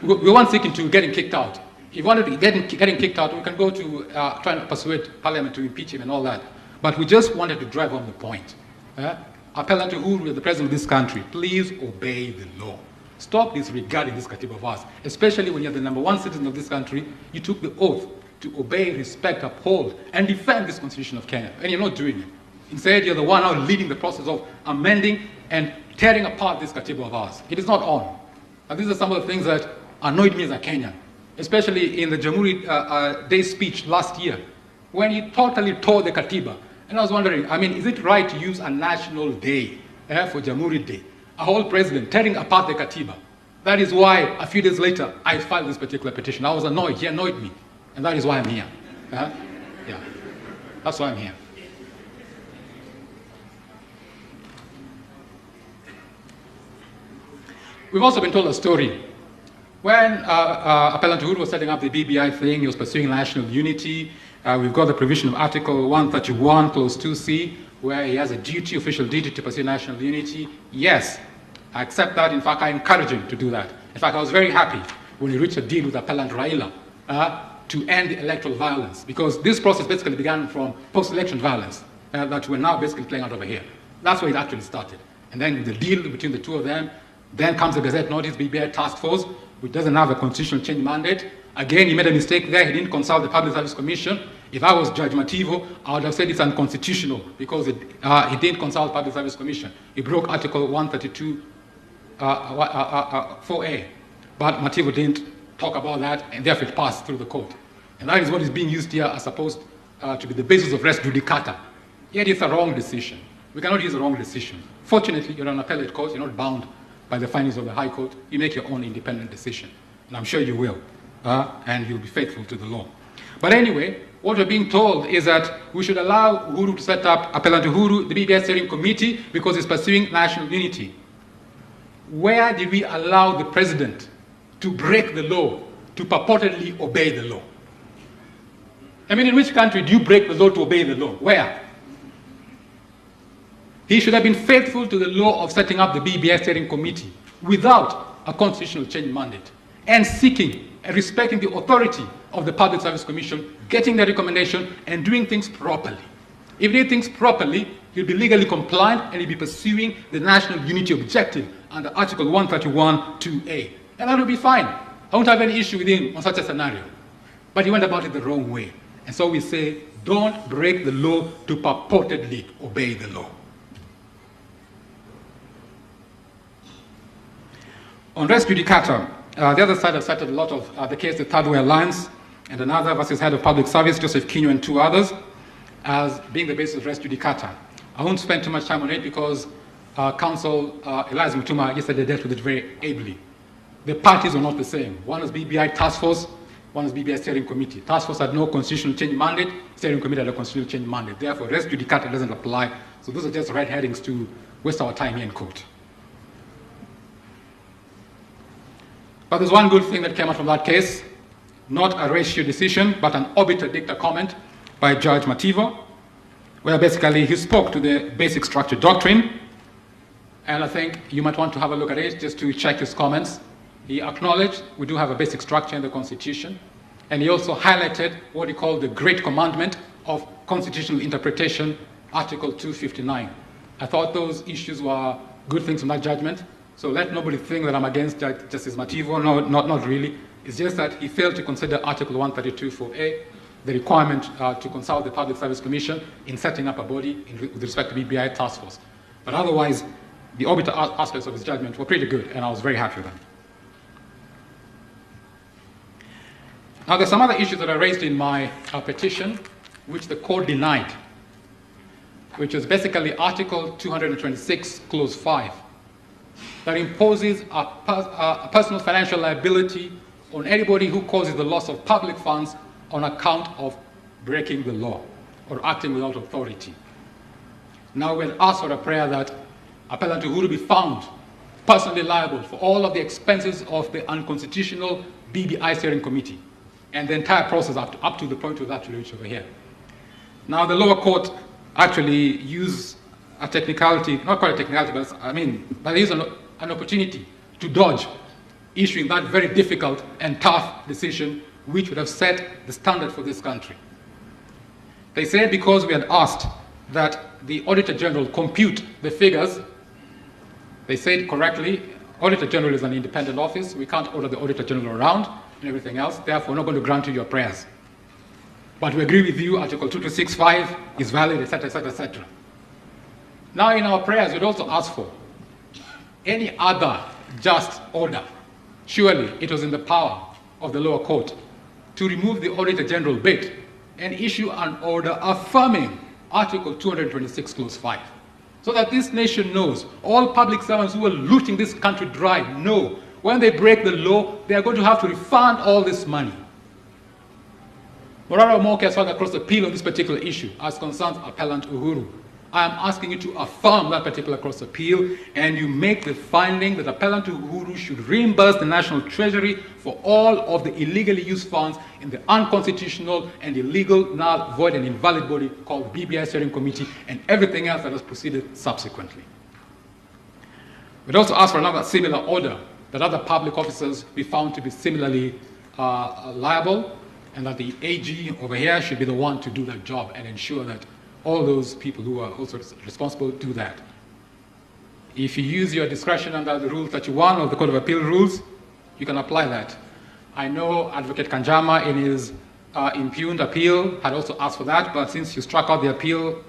We weren't seeking to get him kicked out. If you wanted to get him kicked out, we can go to try and persuade Parliament to impeach him and all that. But we just wanted to drive home the point. Appellant Uhuru, the president of this country, please obey the law. Stop disregarding this Katiba of ours, especially when you're the #1 citizen of this country. You took the oath to obey, respect, uphold, and defend this Constitution of Kenya, and you're not doing it. Instead, you're the one now leading the process of amending and tearing apart this Katiba of ours. It is not on. And these are some of the things that annoyed me as a Kenyan, especially in the Jamhuri Day speech last year, when he totally tore the Katiba. And I was wondering, I mean, is it right to use a national day for Jamhuri Day? A whole president tearing apart the Katiba. That is why, a few days later, I filed this particular petition. I was annoyed. He annoyed me. And that is why I'm here. Yeah, that's why I'm here. We've also been told a story. When Appellant Uhuru was setting up the BBI thing, he was pursuing national unity. We've got the provision of Article 131, Clause 2C, where he has a duty, official duty to pursue national unity. Yes, I accept that. In fact, I encourage him to do that. In fact, I was very happy when he reached a deal with Appellant Raila to end the electoral violence, because this process basically began from post-election violence that we're now basically playing out over here. That's where it actually started. And then the deal between the two of them, then comes the Gazette Notice, BBI Task Force, which doesn't have a constitutional change mandate. Again, he made a mistake there. He didn't consult the Public Service Commission. If I was Judge Mativo, I would have said it's unconstitutional because he didn't consult the Public Service Commission. He broke Article 132, 4A. But Mativo didn't talk about that, and therefore it passed through the court. And that is what is being used here as supposed to be the basis of res judicata. Yet it's a wrong decision. We cannot use a wrong decision. Fortunately, you're an appellate court. You're not bound by the findings of the High Court. You make your own independent decision. And I'm sure you will. And you'll be faithful to the law. But anyway, what we're being told is that we should allow Uhuru to set up, Appellant Uhuru, the BBI Steering Committee, because he's pursuing national unity. Where did we allow the president to break the law, to purportedly obey the law? I mean, in which country do you break the law to obey the law? Where? He should have been faithful to the law of setting up the BBI Steering Committee without a constitutional change mandate, and seeking and respecting the authority of the Public Service Commission, getting the recommendation and doing things properly. If he did things properly, he'll be legally compliant and he'll be pursuing the national unity objective under Article 131(2)(a). And that will be fine. I won't have any issue with him on such a scenario. But he went about it the wrong way. And so we say, don't break the law to purportedly obey the law. On res judicata, the other side has cited a lot of the case, the Third Way Alliance, and another versus Head of Public Service, Joseph Kinyo, and two others, as being the basis of res judicata. I won't spend too much time on it because Counsel Elias Mutuma yesterday dealt with it very ably. The parties are not the same. One is BBI Task Force, one is BBI Steering Committee. Task Force had no constitutional change mandate, Steering Committee had a constitutional change mandate. Therefore, res judicata doesn't apply. So those are just red herrings to waste our time here in court. But there's one good thing that came out from that case, not a ratio decision, but an obiter dicta comment by Judge Mativo, where basically he spoke to the basic structure doctrine, and I think you might want to have a look at it just to check his comments. He acknowledged we do have a basic structure in the Constitution, and he also highlighted what he called the great commandment of constitutional interpretation, Article 259. I thought those issues were good things from that judgment. So let nobody think that I'm against Justice Mativo. No, not really. It's just that he failed to consider Article 132(4)(a), the requirement to consult the Public Service Commission in setting up a body with respect to BBI task force. But otherwise, the orbital aspects of his judgment were pretty good, and I was very happy with them. Now, there's some other issues that are raised in my petition, which the court denied, which is basically Article 226, Clause 5, that imposes a personal financial liability on anybody who causes the loss of public funds on account of breaking the law or acting without authority. Now, we had asked for a prayer that Appellant Uhuru be found personally liable for all of the expenses of the unconstitutional BBI steering committee and the entire process up to the point we've actually reached over here. Now, the lower court actually used a technicality, not quite a technicality, but they used an opportunity to dodge issuing that very difficult and tough decision which would have set the standard for this country. They said because we had asked that the Auditor General compute the figures, they said correctly, Auditor General is an independent office, we can't order the Auditor General around and everything else, therefore we're not going to grant you your prayers. But we agree with you, Article 2265 is valid, etc., etc., etc. Now in our prayers, we'd also ask for any other just order. Surely it was in the power of the lower court to remove the Auditor General bit and issue an order affirming Article 226, Clause 5. So that this nation knows, all public servants who are looting this country dry know when they break the law, they are going to have to refund all this money. Morara Omoke has filed a cross appeal on this particular issue as concerns Appellant Uhuru. I am asking you to affirm that particular cross appeal and you make the finding that Appellant Uhuru should reimburse the National Treasury for all of the illegally used funds in the unconstitutional and illegal, null, void and invalid body called BBI Steering Committee and everything else that has proceeded subsequently. We'd also ask for another similar order that other public officers be found to be similarly liable and that the AG over here should be the one to do that job and ensure that all those people who are also responsible do that. If you use your discretion under the Rule 31 of the Court of Appeal rules, you can apply that. I know Advocate Kanjama in his impugned appeal had also asked for that, but since you struck out the appeal,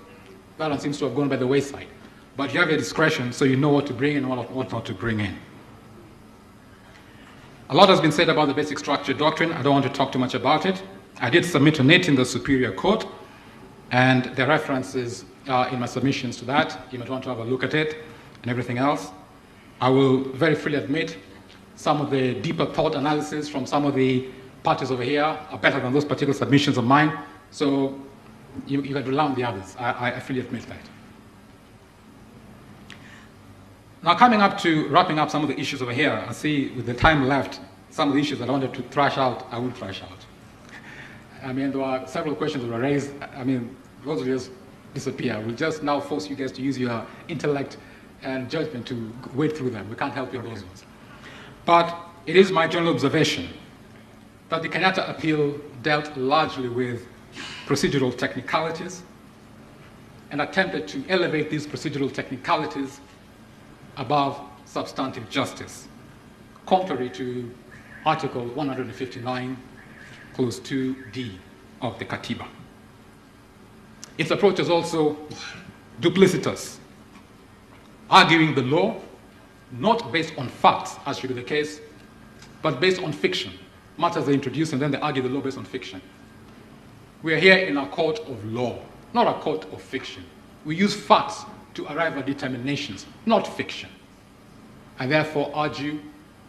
that one seems to have gone by the wayside. But you have your discretion, so you know what to bring in and what not to bring in. A lot has been said about the basic structure doctrine. I don't want to talk too much about it. I did submit on it in the Superior Court, and there are references in my submissions to that. You might want to have a look at it and everything else. I will very freely admit some of the deeper thought analysis from some of the parties over here are better than those particular submissions of mine, so you can rely on the others. I freely admit that. Now, coming up to wrapping up some of the issues over here, I see with the time left, some of the issues that I wanted to thrash out, I will thrash out. I mean, there are several questions that were raised. I mean, those will just disappear. We'll just now force you guys to use your intellect and judgment to wade through them. We can't help you on those ones. But it is my general observation that the Kenyatta appeal dealt largely with procedural technicalities and attempted to elevate these procedural technicalities above substantive justice, contrary to Article 159, Clause 2D of the Katiba. Its approach is also duplicitous, arguing the law not based on facts, as should be the case, but based on fiction. Matters they introduce and then they argue the law based on fiction. We are here in a court of law, not a court of fiction. We use facts to arrive at determinations, not fiction. I therefore urge you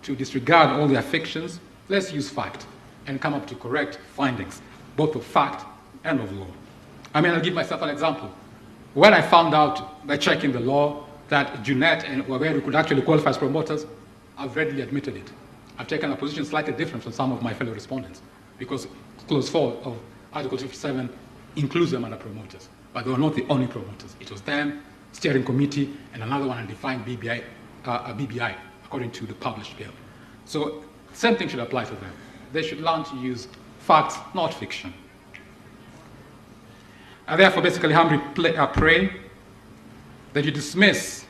to disregard all their fictions. Let's use fact and come up to correct findings, both of fact and of law. I mean, I'll give myself an example. When I found out by checking the law that Junet and Waweru could actually qualify as promoters, I've readily admitted it. I've taken a position slightly different from some of my fellow respondents because Clause 4 of Article 57 includes them under promoters, but they were not the only promoters. It was them, steering committee, and another one undefined BBI, according to the published bill. So same thing should apply to them. They should learn to use facts, not fiction. I therefore basically humbly pray that you dismiss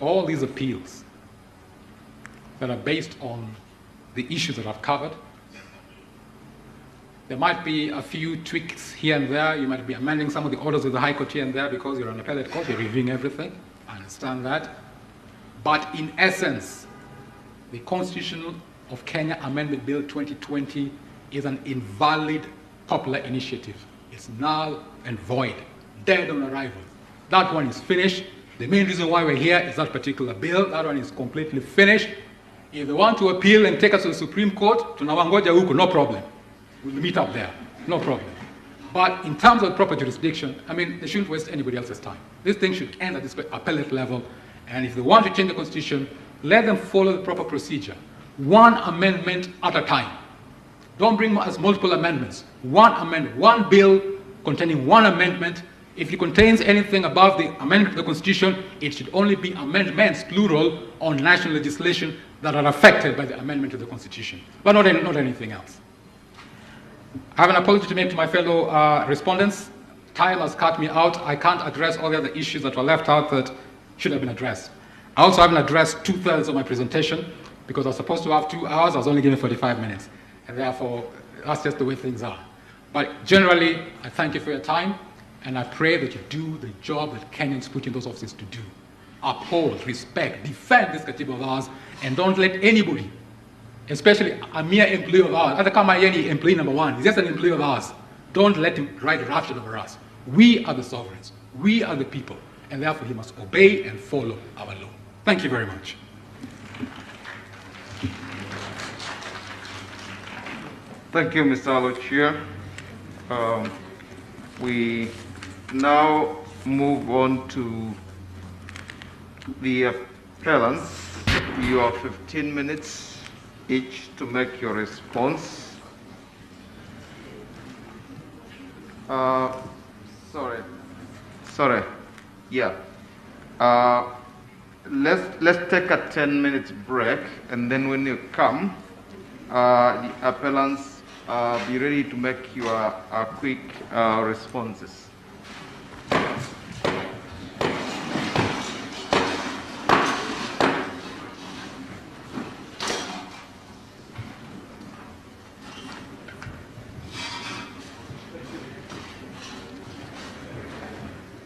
all these appeals that are based on the issues that I've covered There might be a few tweaks here and there. You might be amending some of the orders of the High Court here and there because you're an appellate court, you're reviewing everything. I understand that. But in essence, the Constitution of Kenya Amendment Bill 2020 is an invalid popular initiative. It's null and void, dead on arrival. That one is finished. The main reason why we're here is that particular bill. That one is completely finished. If they want to appeal and take us to the Supreme Court, tunawangoja huko, no problem. We'll meet up there, no problem. But in terms of proper jurisdiction, I mean, they shouldn't waste anybody else's time. This thing should end at this appellate level. And if they want to change the Constitution, let them follow the proper procedure. One amendment at a time. Don't bring us multiple amendments. One amendment, one bill containing one amendment. If it contains anything above the amendment of the Constitution, it should only be amendments, plural, on national legislation that are affected by the amendment of the Constitution, but not anything else. I have an apology to make to my fellow respondents. Time has cut me out. I can't address all the other issues that were left out that should have been addressed. I also haven't addressed 2/3 of my presentation because I was supposed to have 2 hours. I was only given 45 minutes. And therefore, that's just the way things are. But generally, I thank you for your time, and I pray that you do the job that Kenyans put in those offices to do. Uphold, respect, defend this katiba of ours, and don't let anybody, especially a mere employee of ours, other kama yeni employee number 1, he's just an employee of ours. Don't let him ride roughshod over us. We are the sovereigns. We are the people, and therefore he must obey and follow our law. Thank you very much. Thank you, Mr. Alochia. We now move on to the appellants. You have 15 minutes each to make your response. Sorry. Yeah. Let's take a 10-minute break, and then when you come, the appellants be ready to make your quick responses.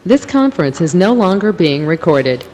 This conference is no longer being recorded.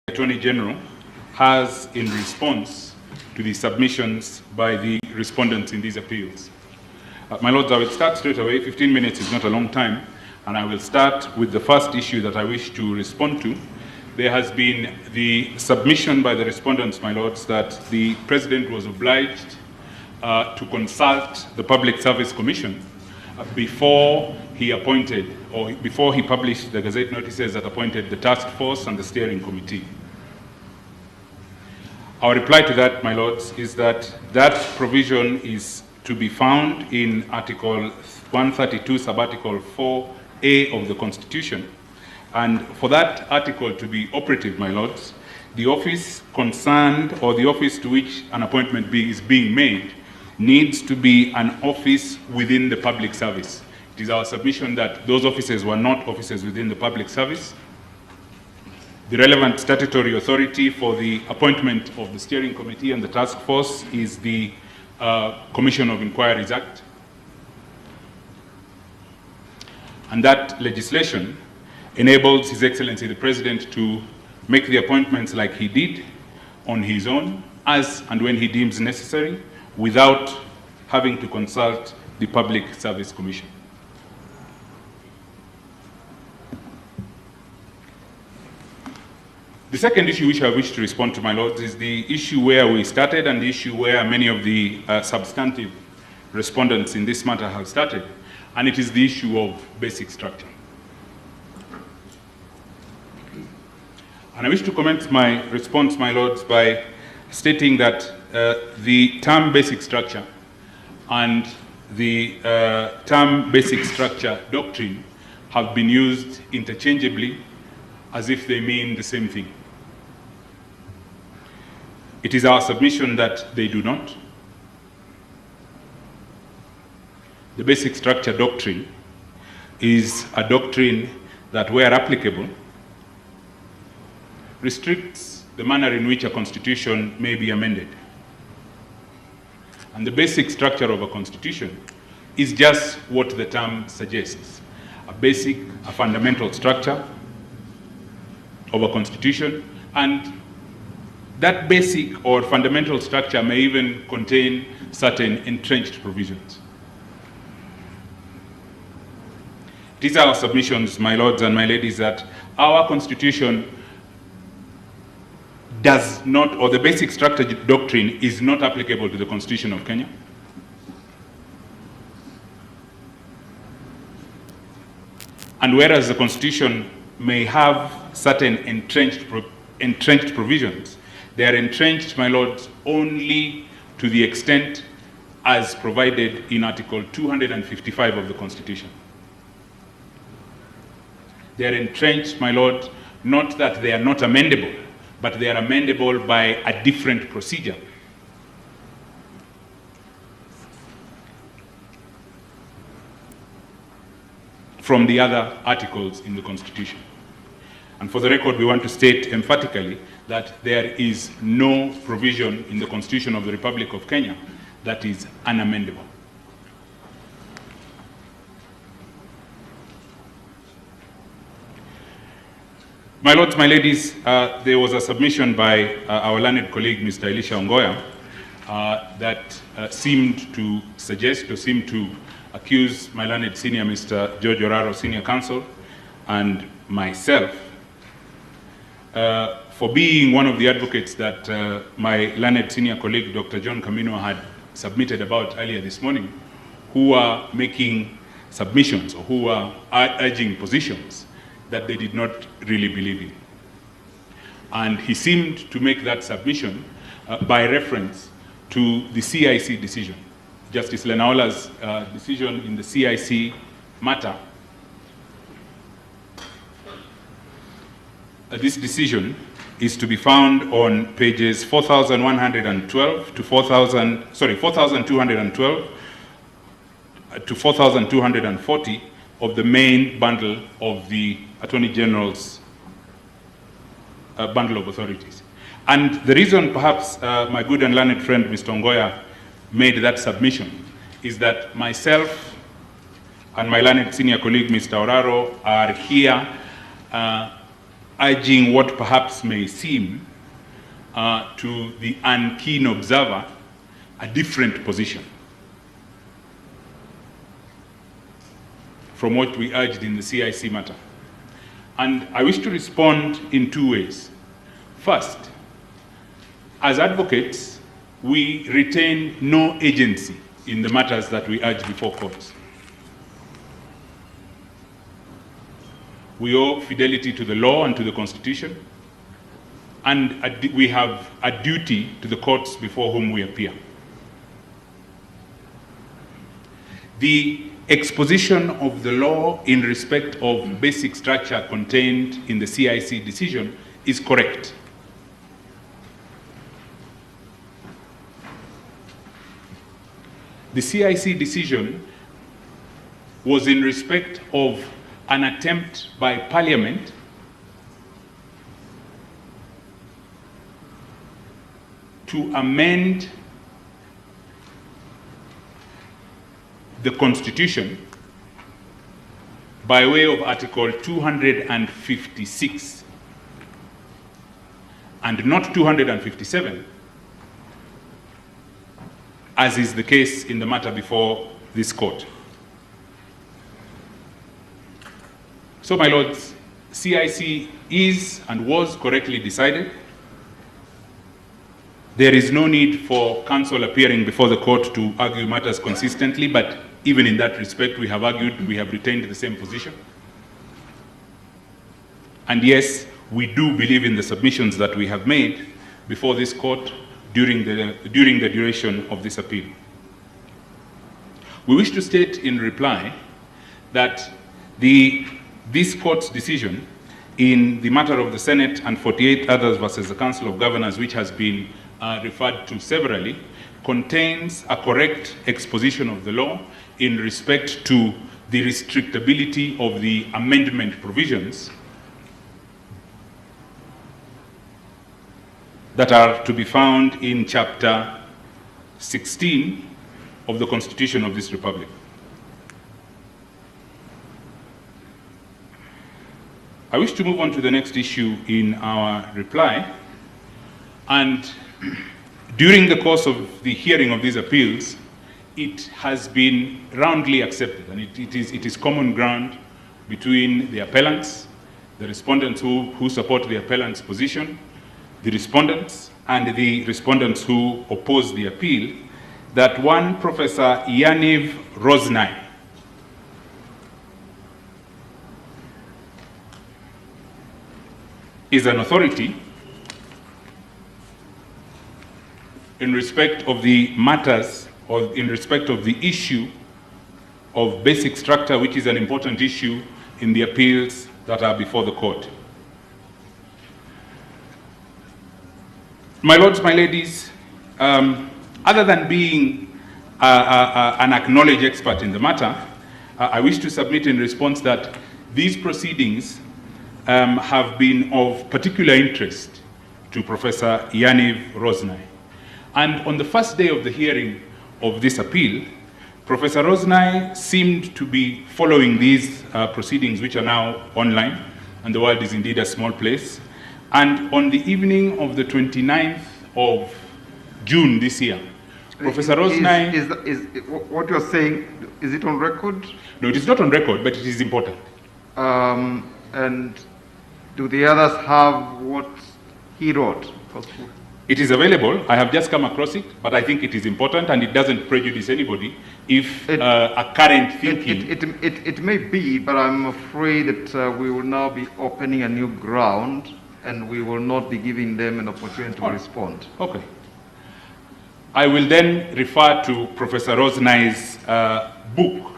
Attorney General has in response to the submissions by the respondents in these appeals. My Lords, I will start straight away. 15 minutes is not a long time, and I will start with the first issue that I wish to respond to. There has been the submission by the respondents, my Lords, that the President was obliged to consult the Public Service Commission before he appointed, or before he published the Gazette notices that appointed the task force and the steering committee. Our reply to that, my lords, is that that provision is to be found in Article 132, Sub-Article 4A of the Constitution. And for that article to be operative, my lords, the office concerned, or the office to which an appointment is being made, needs to be an office within the public service. It is our submission that those offices were not offices within the public service. The relevant statutory authority for the appointment of the steering committee and the task force is the Commission of Inquiries Act. And that legislation enables His Excellency the President to make the appointments like he did on his own, as and when he deems necessary, without having to consult the Public Service Commission. The second issue which I wish to respond to, my lords, is the issue where we started and the issue where many of the substantive respondents in this matter have started, and it is the issue of basic structure. And I wish to commence my response, my lords, by stating that the term basic structure and the term basic structure doctrine have been used interchangeably as if they mean the same thing. It is our submission that they do not. The basic structure doctrine is a doctrine that, where applicable, restricts the manner in which a constitution may be amended. And the basic structure of a constitution is just what the term suggests, a fundamental structure of a constitution, and that basic or fundamental structure may even contain certain entrenched provisions. These are our submissions, my lords and my ladies, that our constitution does not, or the basic structure doctrine is not applicable to the Constitution of Kenya. And whereas the Constitution may have certain entrenched provisions, they are entrenched, my lords, only to the extent as provided in Article 255 of the Constitution. They are entrenched, my lord, not that they are not amendable, but they are amendable by a different procedure. From the other articles in the Constitution. And for the record, we want to state emphatically that there is no provision in the Constitution of the Republic of Kenya that is unamendable. My lords, my ladies, there was a submission by our learned colleague, Mr. Elisha Ongoya, that seemed to suggest or seemed to accuse my learned senior, Mr. George Oraro, senior counsel, and myself for being one of the advocates that my learned senior colleague, Dr. John Kamino, had submitted about earlier this morning, who are making submissions or who are urging positions that they did not really believe in. And he seemed to make that submission by reference to the CIC decision, Justice Lenaola's decision in the CIC matter. This decision is to be found on pages 4,112 to 4,212 to 4,240 of the main bundle of the Attorney General's bundle of authorities. And the reason perhaps my good and learned friend Mr. Ongoya made that submission is that myself and my learned senior colleague Mr. Oraro are here urging what perhaps may seem to the unkeen observer a different position from what we urged in the CIC matter. And I wish to respond in two ways. First, as advocates, we retain no agency in the matters that we urge before courts. we owe fidelity to the law and to the Constitution, and we have a duty to the courts before whom we appear. The exposition of the law in respect of basic structure contained in the CIC decision is correct. The CIC decision was in respect of an attempt by Parliament to amend the Constitution by way of Article 256 and not 257, as is the case in the matter before this court. So, my lords, CIC is and was correctly decided. There is no need for counsel appearing before the court to argue matters consistently, but even in that respect, we have argued, we have retained the same position. And yes, we do believe in the submissions that we have made before this court during the duration of this appeal. We wish to state in reply that this court's decision in the matter of the Senate and 48 others versus the Council of Governors, which has been referred to severally, contains a correct exposition of the law in respect to the restrictability of the amendment provisions that are to be found in Chapter 16 of the Constitution of this Republic. I wish to move on to the next issue in our reply. And during the course of the hearing of these appeals, it has been roundly accepted, and it is common ground between the appellants, the respondents who support the appellant's position, the respondents, and the respondents who oppose the appeal, that one Professor Yaniv Roznai is an authority in respect of the matters, or in respect of the issue of basic structure, which is an important issue in the appeals that are before the court. My lords, my ladies, other than being an acknowledged expert in the matter, I wish to submit in response that these proceedings have been of particular interest to Professor Yaniv Roznai. And on the first day of the hearing of this appeal, Professor Roznai seemed to be following these proceedings, which are now online, and the world is indeed a small place. And on the evening of the 29th of June this year, Professor Roznai... Is what you're saying, is it on record? No, it is not on record, but it is important. And do the others have what he wrote? It is available. I have just come across it, but I think it is important, and it doesn't prejudice anybody if a current thinking... It may be, but I'm afraid that we will now be opening a new ground, and we will not be giving them an opportunity to respond. Okay. I will then refer to Professor Roznai's book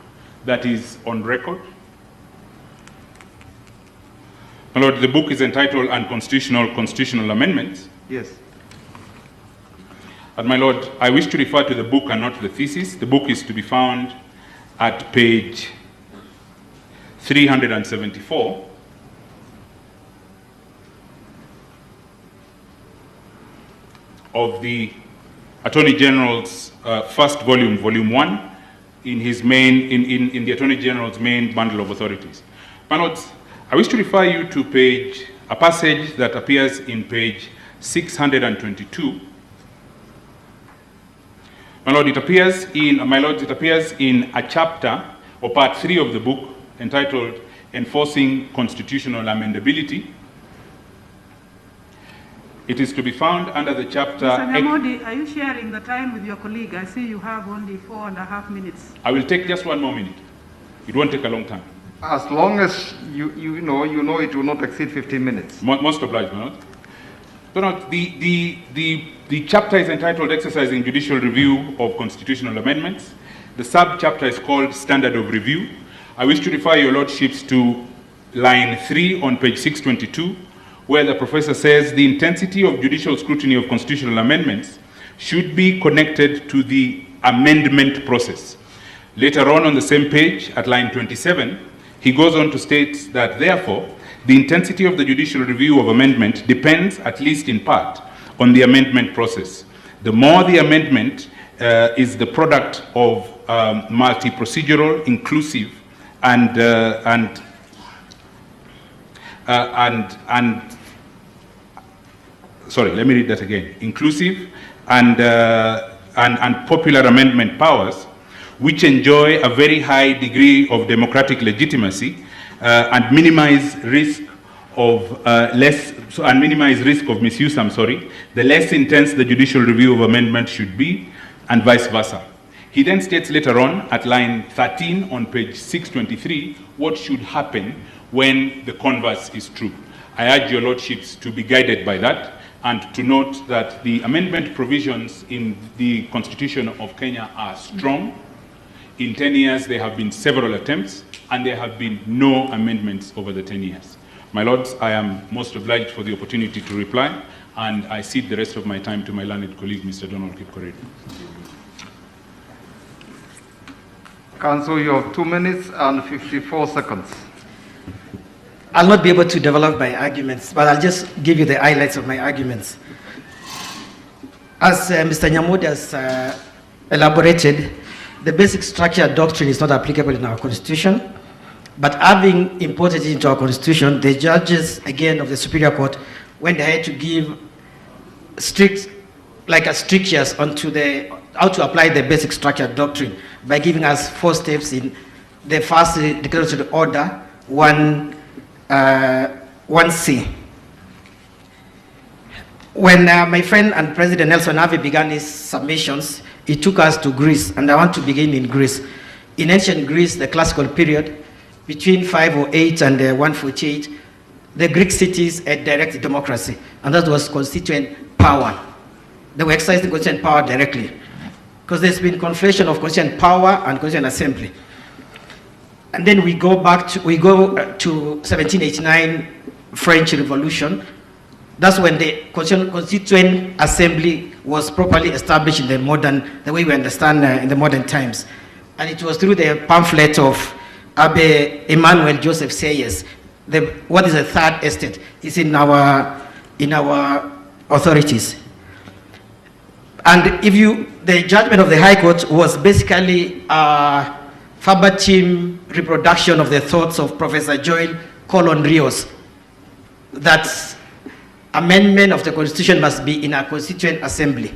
that is on record. My Lord, the book is entitled Unconstitutional Constitutional Amendments. Yes. And my Lord, I wish to refer to the book and not the thesis. The book is to be found at page 374. Of the Attorney General's first volume, volume 1, in his main, in the Attorney General's main bundle of authorities. My Lords, I wish to refer you to a passage that appears in page 622. My Lord, it appears in a chapter or part 3 of the book entitled Enforcing Constitutional Amendability. It is to be found under the chapter... Mr. Nyamodi, are you sharing the time with your colleague? I see you have only 4.5 minutes. I will take just 1 more minute. It won't take a long time. As long as you know it will not exceed 15 minutes. Most obliged, my lord. So now, the chapter is entitled Exercising Judicial Review of Constitutional Amendments. The sub-chapter is called Standard of Review. I wish to refer your lordships to line 3 on page 622, where the professor says the intensity of judicial scrutiny of constitutional amendments should be connected to the amendment process. Later on the same page, at line 27, he goes on to state that, therefore, the intensity of the judicial review of amendment depends, at least in part, on the amendment process. The more the amendment is the product of multi-procedural, inclusive, and sorry, let me read that again. Inclusive and popular amendment powers, which enjoy a very high degree of democratic legitimacy and minimize risk of misuse. The less intense the judicial review of amendment should be, and vice versa. He then states later on at line 13 on page 623 what should happen when the converse is true. I urge your lordships to be guided by that and to note that the amendment provisions in the Constitution of Kenya are strong. In 10 years, there have been several attempts, and there have been no amendments over the 10 years. My lords, I am most obliged for the opportunity to reply, and I cede the rest of my time to my learned colleague, Mr. Donald Kipkorir. Counsel, you have 2 minutes and 54 seconds. I'll not be able to develop my arguments, but I'll just give you the highlights of my arguments. As Mr. Nyamud has elaborated, the basic structure doctrine is not applicable in our constitution, but having imported it into our constitution, the judges, again, of the Superior Court went ahead to give strictures onto how to apply the basic structure doctrine by giving us 4 steps in the first declaratory order, 1C. When my friend and President Nelson Harvey began his submissions, he took us to Greece, and I want to begin in Greece. In ancient Greece, the classical period, between 508 and 148, the Greek cities had direct democracy, and that was constituent power. They were exercising constituent power directly, because there's been conflation of constituent power and constituent assembly. And then we go to 1789 French Revolution. That's when the constituent assembly was properly established in the way we understand in the modern times. And it was through the pamphlet of Abbe Emmanuel Joseph Sayers. What is the third estate is in our authorities. And the judgment of the High Court was basically verbatim reproduction of the thoughts of Professor Joel Colon Rios, that amendment of the Constitution must be in a constituent assembly.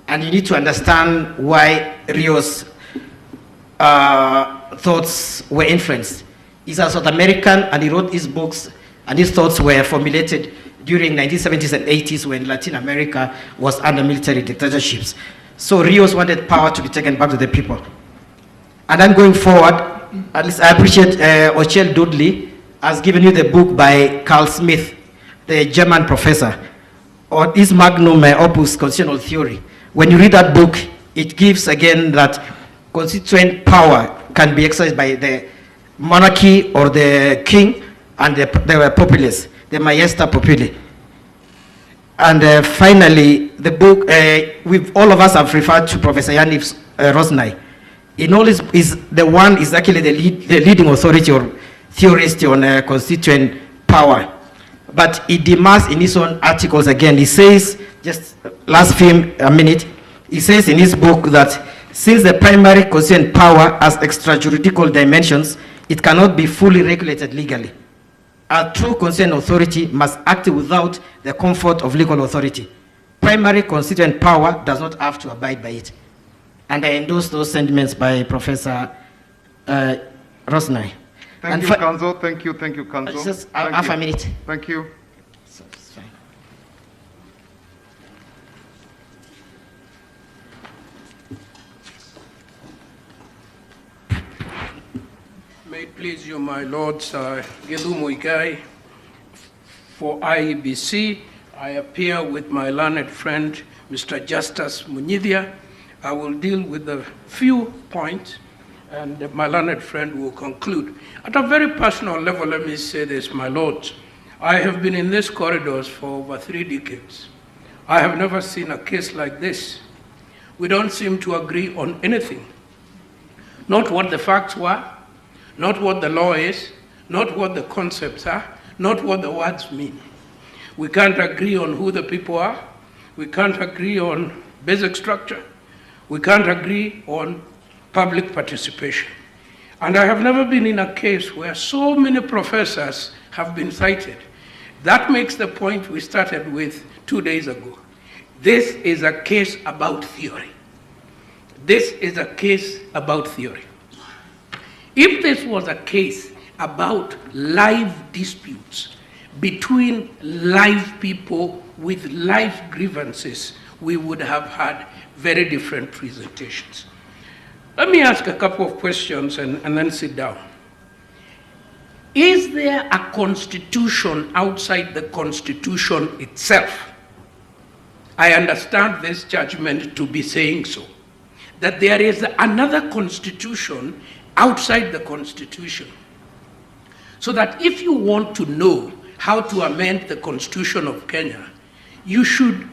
And you need to understand why Rios' thoughts were influenced. He's a South American, and he wrote his books, and his thoughts were formulated during 1970s and 80s when Latin America was under military dictatorships. So Rios wanted power to be taken back to the people. And then going forward, at least I appreciate Ochel Dudley has given you the book by Carl Smith, the German professor, on his magnum opus, Constitutional Theory. When you read that book, it gives again that constituent power can be exercised by the monarchy or the king and the populace, the Maesta Populi. And finally, the book, all of us have referred to Professor Yannick Rosnay. In all, is actually the leading authority or theorist on constituent power. But he demands in his own articles again, he says, just last minute, he says in his book that since the primary constituent power has extrajuridical dimensions, it cannot be fully regulated legally. A true constituent authority must act without the comfort of legal authority. Primary constituent power does not have to abide by it. And I endorse those sentiments by Professor Rosnay. Thank you, Counsel. Thank you, Counsel. Just half a minute. Thank you. So, it's fine. May May it please you, my lords, Gelu Muigai, for IEBC, I appear with my learned friend, Mr. Justus Munyidia. I will deal with a few points, and my learned friend will conclude. At a very personal level, let me say this, my lords. I have been in these corridors for over 3 decades. I have never seen a case like this. We don't seem to agree on anything. Not what the facts were, not what the law is, not what the concepts are, not what the words mean. We can't agree on who the people are. We can't agree on basic structure. We can't agree on public participation. And I have never been in a case where so many professors have been cited. That makes the point we started with 2 days ago. This is a case about theory. This is a case about theory. If this was a case about live disputes between live people with live grievances, we would have had very different presentations. Let me ask a couple of questions and then sit down. Is there a constitution outside the constitution itself? I understand this judgment to be saying so, that there is another constitution outside the constitution. So that if you want to know how to amend the Constitution of Kenya, you should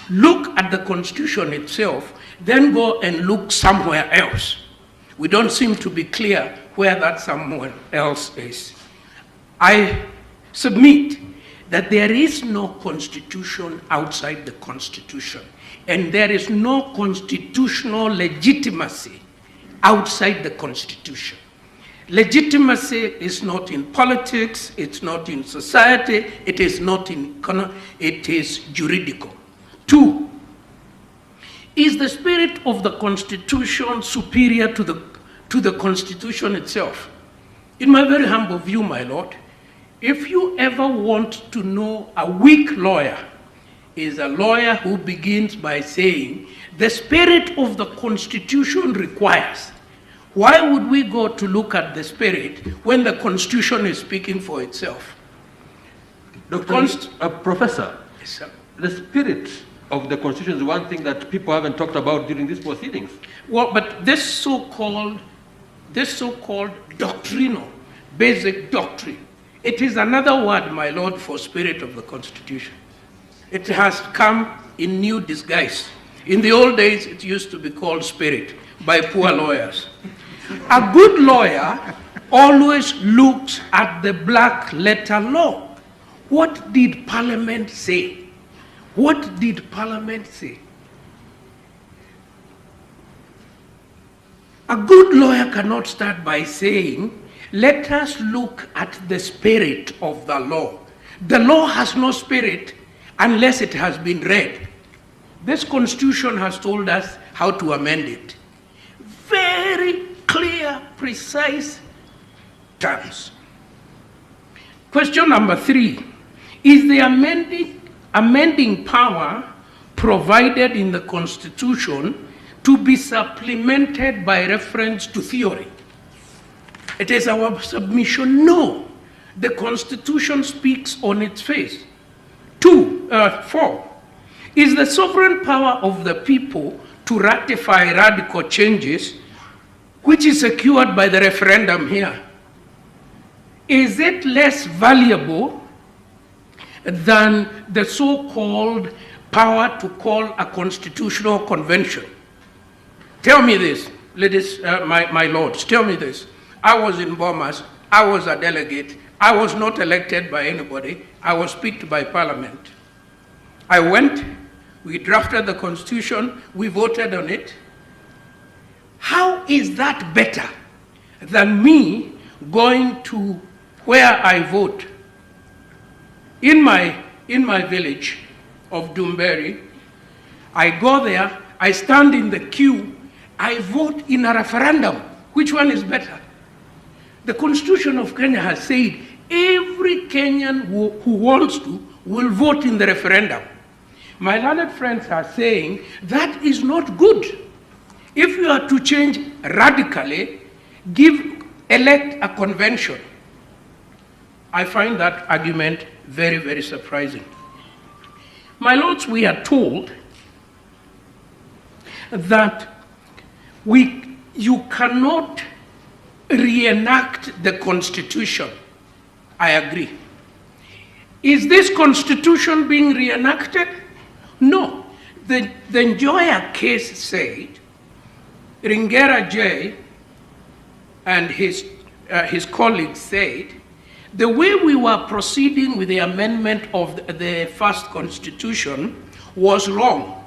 look at the Constitution itself, then go and look somewhere else. We don't seem to be clear where that somewhere else is. I submit that there is no constitution outside the Constitution, and there is no constitutional legitimacy outside the Constitution. Legitimacy is not in politics, it's not in society, it is not in economy, it is juridical. 2, is the spirit of the Constitution superior to the Constitution itself? In my very humble view, my lord, if you ever want to know a weak lawyer, is a lawyer who begins by saying, the spirit of the Constitution requires. Why would we go to look at the spirit when the Constitution is speaking for itself? Professor, yes, sir. The spirit of the Constitution is one thing that people haven't talked about during these proceedings. Well, but this so-called doctrinal, basic doctrine, it is another word, my lord, for spirit of the Constitution. It has come in new disguise. In the old days, it used to be called spirit by poor lawyers. A good lawyer always looks at the black letter law. What did Parliament say? What did Parliament say? A good lawyer cannot start by saying, let us look at the spirit of the law. The law has no spirit unless it has been read. This Constitution has told us how to amend it. Very clear, precise terms. Question number 3, is the amending power provided in the Constitution to be supplemented by reference to theory? It is our submission, no. The Constitution speaks on its face. 4, is the sovereign power of the people to ratify radical changes, which is secured by the referendum here, is it less valuable than the so-called power to call a constitutional convention? Tell me this, ladies, my lords, tell me this. I was in Bomas, I was a delegate, I was not elected by anybody, I was picked by Parliament. I went, we drafted the Constitution, we voted on it. How is that better than me going to where I vote? In my village of Dumberry, I go there, I stand in the queue, I vote in a referendum. Which one is better? The Constitution of Kenya has said every Kenyan who wants to will vote in the referendum. My learned friends are saying that is not good. If you are to change radically, give elect a convention. I find that argument very, very surprising. My lords, we are told that you cannot reenact the Constitution. I agree. Is this Constitution being reenacted? No. The Njoya case said, Ringera J and his colleagues said, the way we were proceeding with the amendment of the first Constitution was wrong,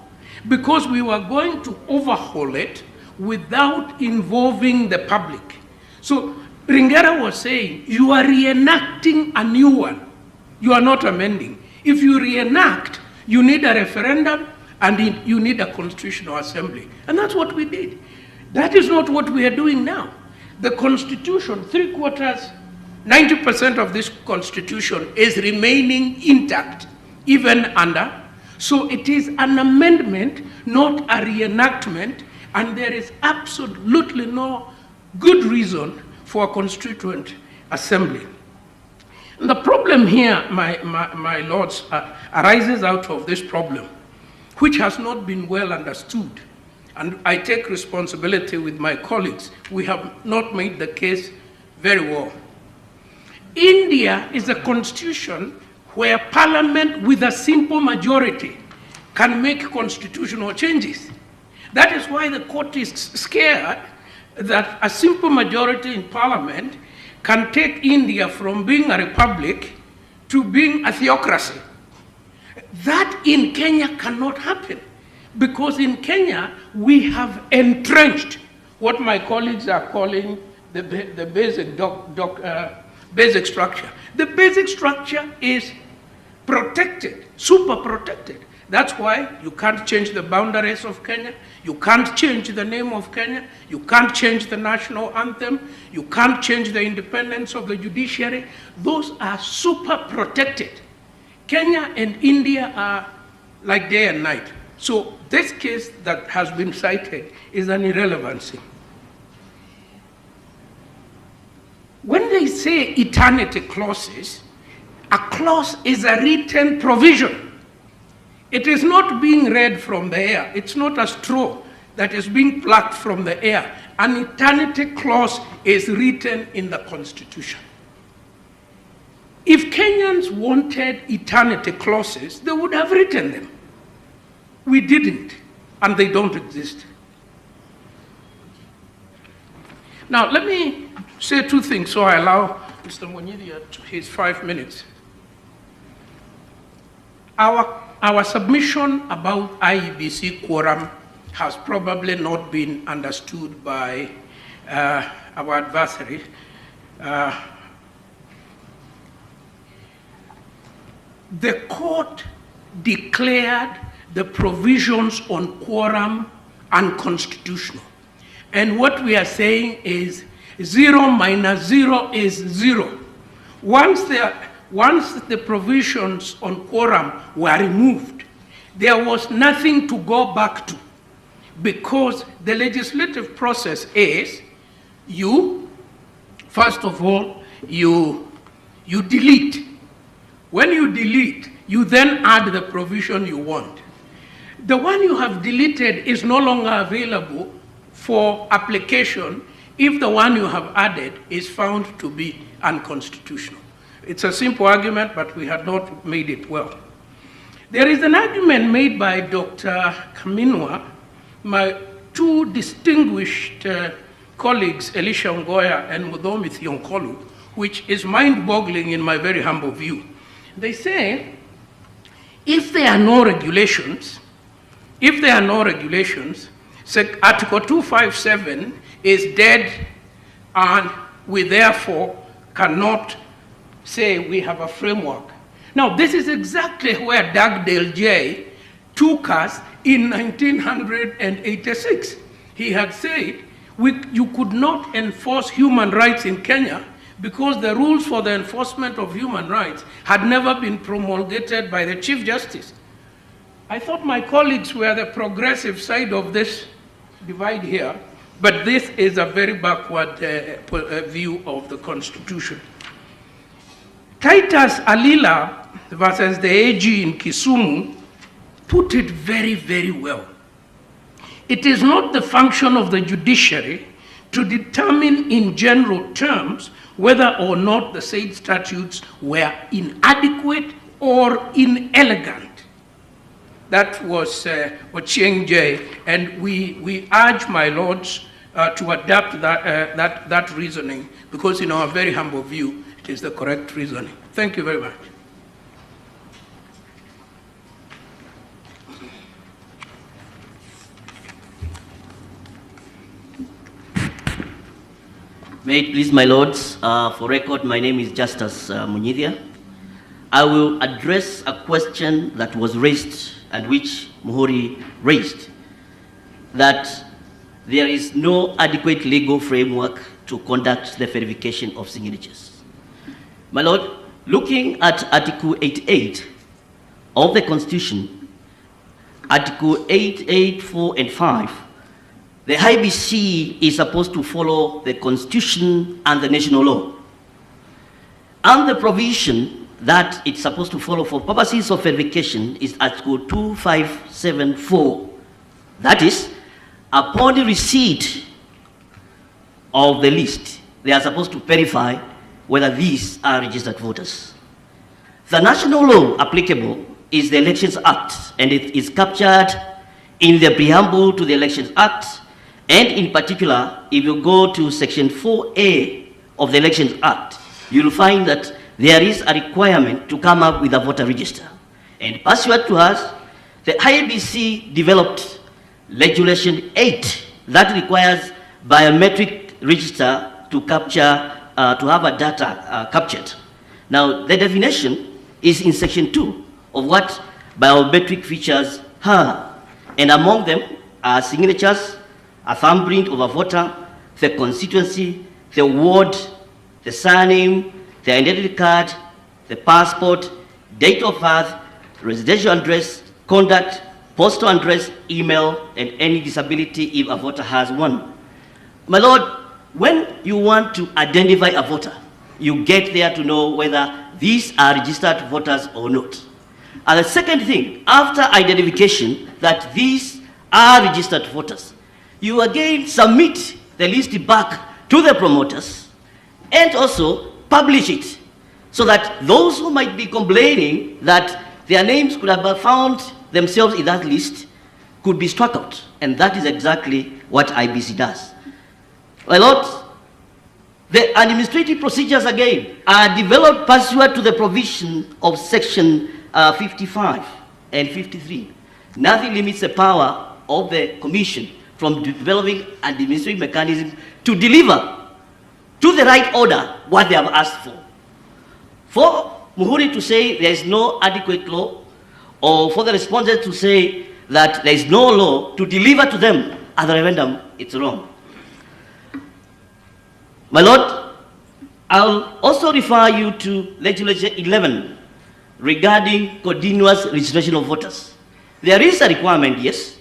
because we were going to overhaul it without involving the public. So Ringera was saying, you are reenacting a new one. You are not amending. If you reenact, you need a referendum and you need a constitutional assembly. And that's what we did. That is not what we are doing now. The Constitution, 90% of this Constitution is remaining intact, even under. So it is an amendment, not a reenactment, and there is absolutely no good reason for a constituent assembly. And the problem here, my lords, arises out of this problem, which has not been well understood. And I take responsibility with my colleagues. We have not made the case very well. India is a constitution where parliament with a simple majority can make constitutional changes. That is why the court is scared that a simple majority in parliament can take India from being a republic to being a theocracy. That in Kenya cannot happen, because in Kenya we have entrenched what my colleagues are calling the basic structure. The basic structure is protected, super protected. That's why you can't change the boundaries of Kenya, you can't change the name of Kenya, you can't change the national anthem, you can't change the independence of the judiciary. Those are super protected. Kenya and India are like day and night. So this case that has been cited is an irrelevancy. When they say eternity clauses, a clause is a written provision. It is not being read from the air. It's not a straw that is being plucked from the air. An eternity clause is written in the Constitution. If Kenyans wanted eternity clauses, they would have written them. We didn't, and they don't exist. Now, let me say two things, so I allow Mr. Mwenyidia his 5 minutes. Our submission about IEBC quorum has probably not been understood by our adversary. The court declared the provisions on quorum unconstitutional. And what we are saying is 0 minus 0 is 0. Once the provisions on quorum were removed, there was nothing to go back to, because the legislative process is first of all, you delete. When you delete, you then add the provision you want. The one you have deleted is no longer available for application if the one you have added is found to be unconstitutional. It's a simple argument, but we had not made it well. There is an argument made by Dr. Kaminwa, my two distinguished colleagues, Elisha Ngoya and Mudomi Thionkolu, which is mind-boggling in my very humble view. They say, if there are no regulations, Article 257 is dead, and we therefore cannot say we have a framework. Now, this is exactly where Dugdale J took us in 1986. He had said you could not enforce human rights in Kenya because the rules for the enforcement of human rights had never been promulgated by the Chief Justice. I thought my colleagues were the progressive side of this divide here, But this is a very backward view of the Constitution. Titus Alila versus the AG in Kisumu put it very, very well. It is not the function of the judiciary to determine in general terms whether or not the said statutes were inadequate or inelegant. That was Ochieng J, and we urge, my lords, to adapt that reasoning, because in our very humble view, it is the correct reasoning. Thank you very much. May it please my lords, for record, my name is Justus Munyithia. I will address a question that was raised and which Muhuri raised, that there is no adequate legal framework to conduct the verification of signatures. My lord, looking at Article 88 of the Constitution, Article 8, 4, and 5, the IEBC is supposed to follow the Constitution and the national law. And the provision that it's supposed to follow for purposes of verification is Article 2574. That is, upon the receipt of the list, they are supposed to verify whether these are registered voters. The national law applicable is the Elections Act, and it is captured in the preamble to the Elections Act. And in particular, if you go to Section 4A of the Elections Act, you'll find that there is a requirement to come up with a voter register. And pursuant to us, the IEBC developed Legislation 8 that requires biometric register to capture, to have a data captured. Now, the definition is in Section 2 of what biometric features are. And among them are signatures, a thumbprint of a voter, the constituency, the ward, the surname, the identity card, the passport, date of birth, residential address, contact, postal address, email, and any disability if a voter has one. My lord, when you want to identify a voter, you get there to know whether these are registered voters or not. And the second thing, after identification that these are registered voters, you again submit the list back to the promoters and also publish it so that those who might be complaining that their names could have found themselves in that list could be struck out. And that is exactly what IEBC does. My lord, the administrative procedures again are developed pursuant to the provision of Section 55 and 53. Nothing limits the power of the Commission from developing an administrative mechanism to deliver to the right order what they have asked for. For Muhuri to say there is no adequate law, or for the respondent to say that there is no law to deliver to them at the referendum, it's wrong. My lord, I'll also refer you to Legislation 11 regarding continuous registration of voters. There is a requirement, yes,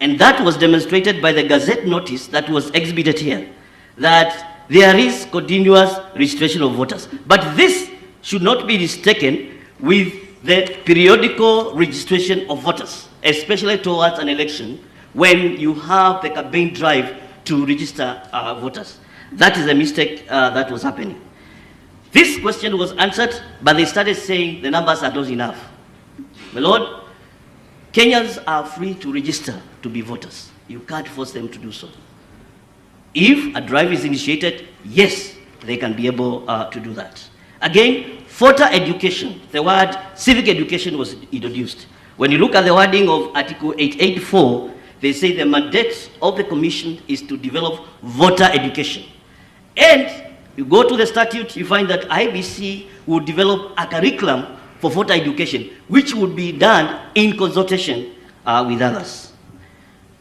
and that was demonstrated by the Gazette notice that was exhibited here, that there is continuous registration of voters. But this should not be mistaken with the periodical registration of voters, especially towards an election when you have the campaign drive to register voters. That is a mistake that was happening. This question was answered, but they started saying the numbers are not enough. My lord, Kenyans are free to register to be voters. You can't force them to do so. If a drive is initiated, yes, they can be able to do that. Again, voter education, the word civic education was introduced. When you look at the wording of Article 884, they say the mandate of the Commission is to develop voter education. And you go to the statute, you find that IEBC will develop a curriculum for voter education, which would be done in consultation with others.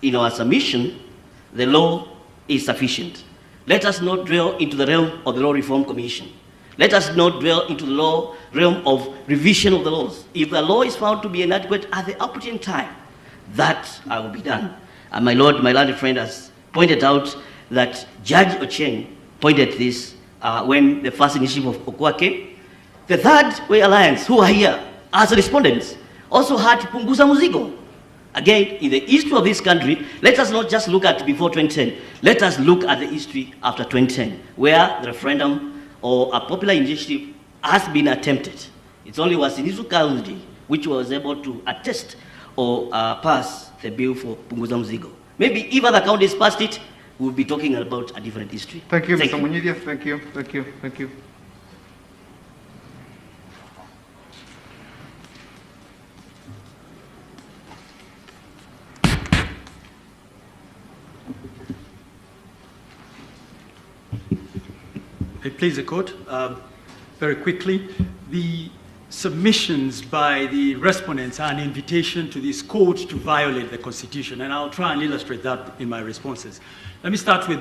In our submission, the law is sufficient. Let us not dwell into the realm of the Law Reform Commission. Let us not dwell into the realm of revision of the laws. If the law is found to be inadequate at the appropriate time, that will be done. And my lord, my learned friend has pointed out that Judge Ochieng pointed this when the first initiative of Okoa came. The Third Way Alliance, who are here as respondents, also had Punguza Muzigo. Again, in the history of this country, let us not just look at before 2010, let us look at the history after 2010, where the referendum or a popular initiative has been attempted. It's only Wasinisu County which was able to attest or pass the bill for Punguza Muzigo. Maybe if other counties passed it, we'll be talking about a different history. Thank you, Mr. Munyidia. Thank you, thank you, thank you. Please, the court. Very quickly, the submissions by the respondents are an invitation to this court to violate the Constitution, and I'll try and illustrate that in my responses. Let me start with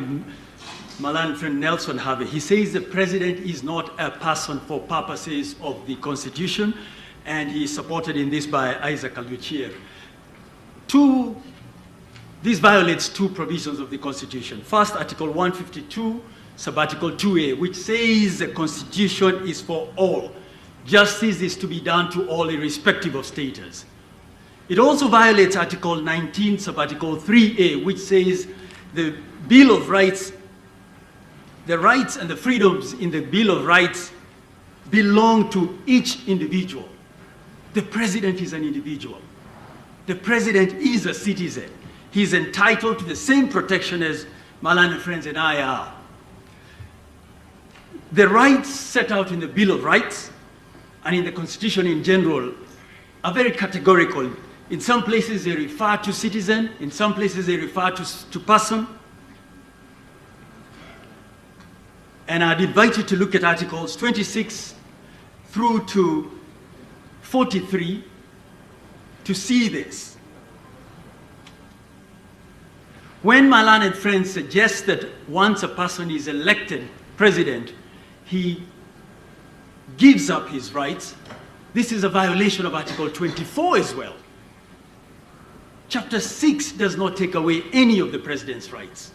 my learned friend Nelson Harvey. He says the president is not a person for purposes of the Constitution, and he is supported in this by Isaac Aluchier. This violates two provisions of the Constitution. First, Article 152, Subarticle 2A, which says the Constitution is for all. Justice is to be done to all irrespective of status. It also violates Article 19, Subarticle 3A, which says the Bill of Rights, the rights and the freedoms in the Bill of Rights belong to each individual. The president is an individual. The president is a citizen. He's entitled to the same protection as Malana friends and I are. The rights set out in the Bill of Rights and in the Constitution in general are very categorical. In some places they refer to citizen, in some places they refer to person. And I'd invite you to look at Articles 26 through to 43 to see this. When my learned friend suggests that once a person is elected president, he gives up his rights, this is a violation of Article 24 as well. Chapter 6 does not take away any of the president's rights.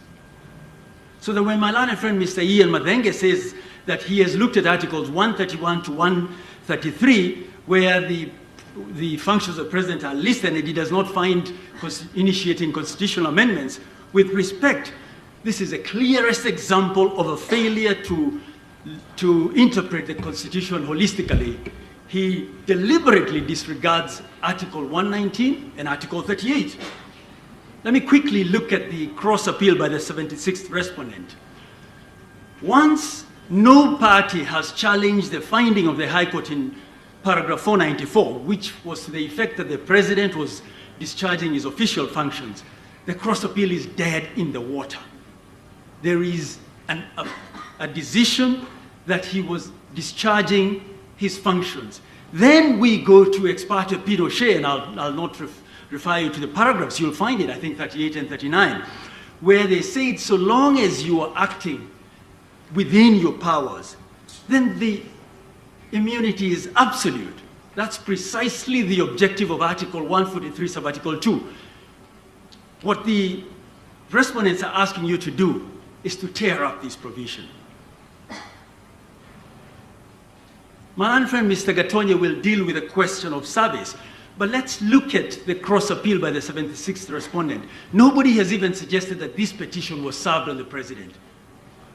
So that when my learned friend Mr. Ian Madenge says that he has looked at Articles 131 to 133, where the functions of the president are listed and he does not find initiating constitutional amendments, with respect, this is the clearest example of a failure to interpret the Constitution holistically. He deliberately disregards Article 119 and Article 38. Let me quickly look at the cross appeal by the 76th respondent. Once no party has challenged the finding of the High Court in paragraph 494, which was to the effect that the president was discharging his official functions, the cross appeal is dead in the water. There is a decision that he was discharging his functions. Then we go to ex parte Pinochet, and I'll not refer you to the paragraphs, you'll find it, I think 38 and 39, where they say so long as you are acting within your powers, then the immunity is absolute. That's precisely the objective of Article 143, Subarticle 2. What the respondents are asking you to do is to tear up this provision. My own friend Mr. Gatonya will deal with the question of service, but let's look at the cross appeal by the 76th respondent. Nobody has even suggested that this petition was served on the president.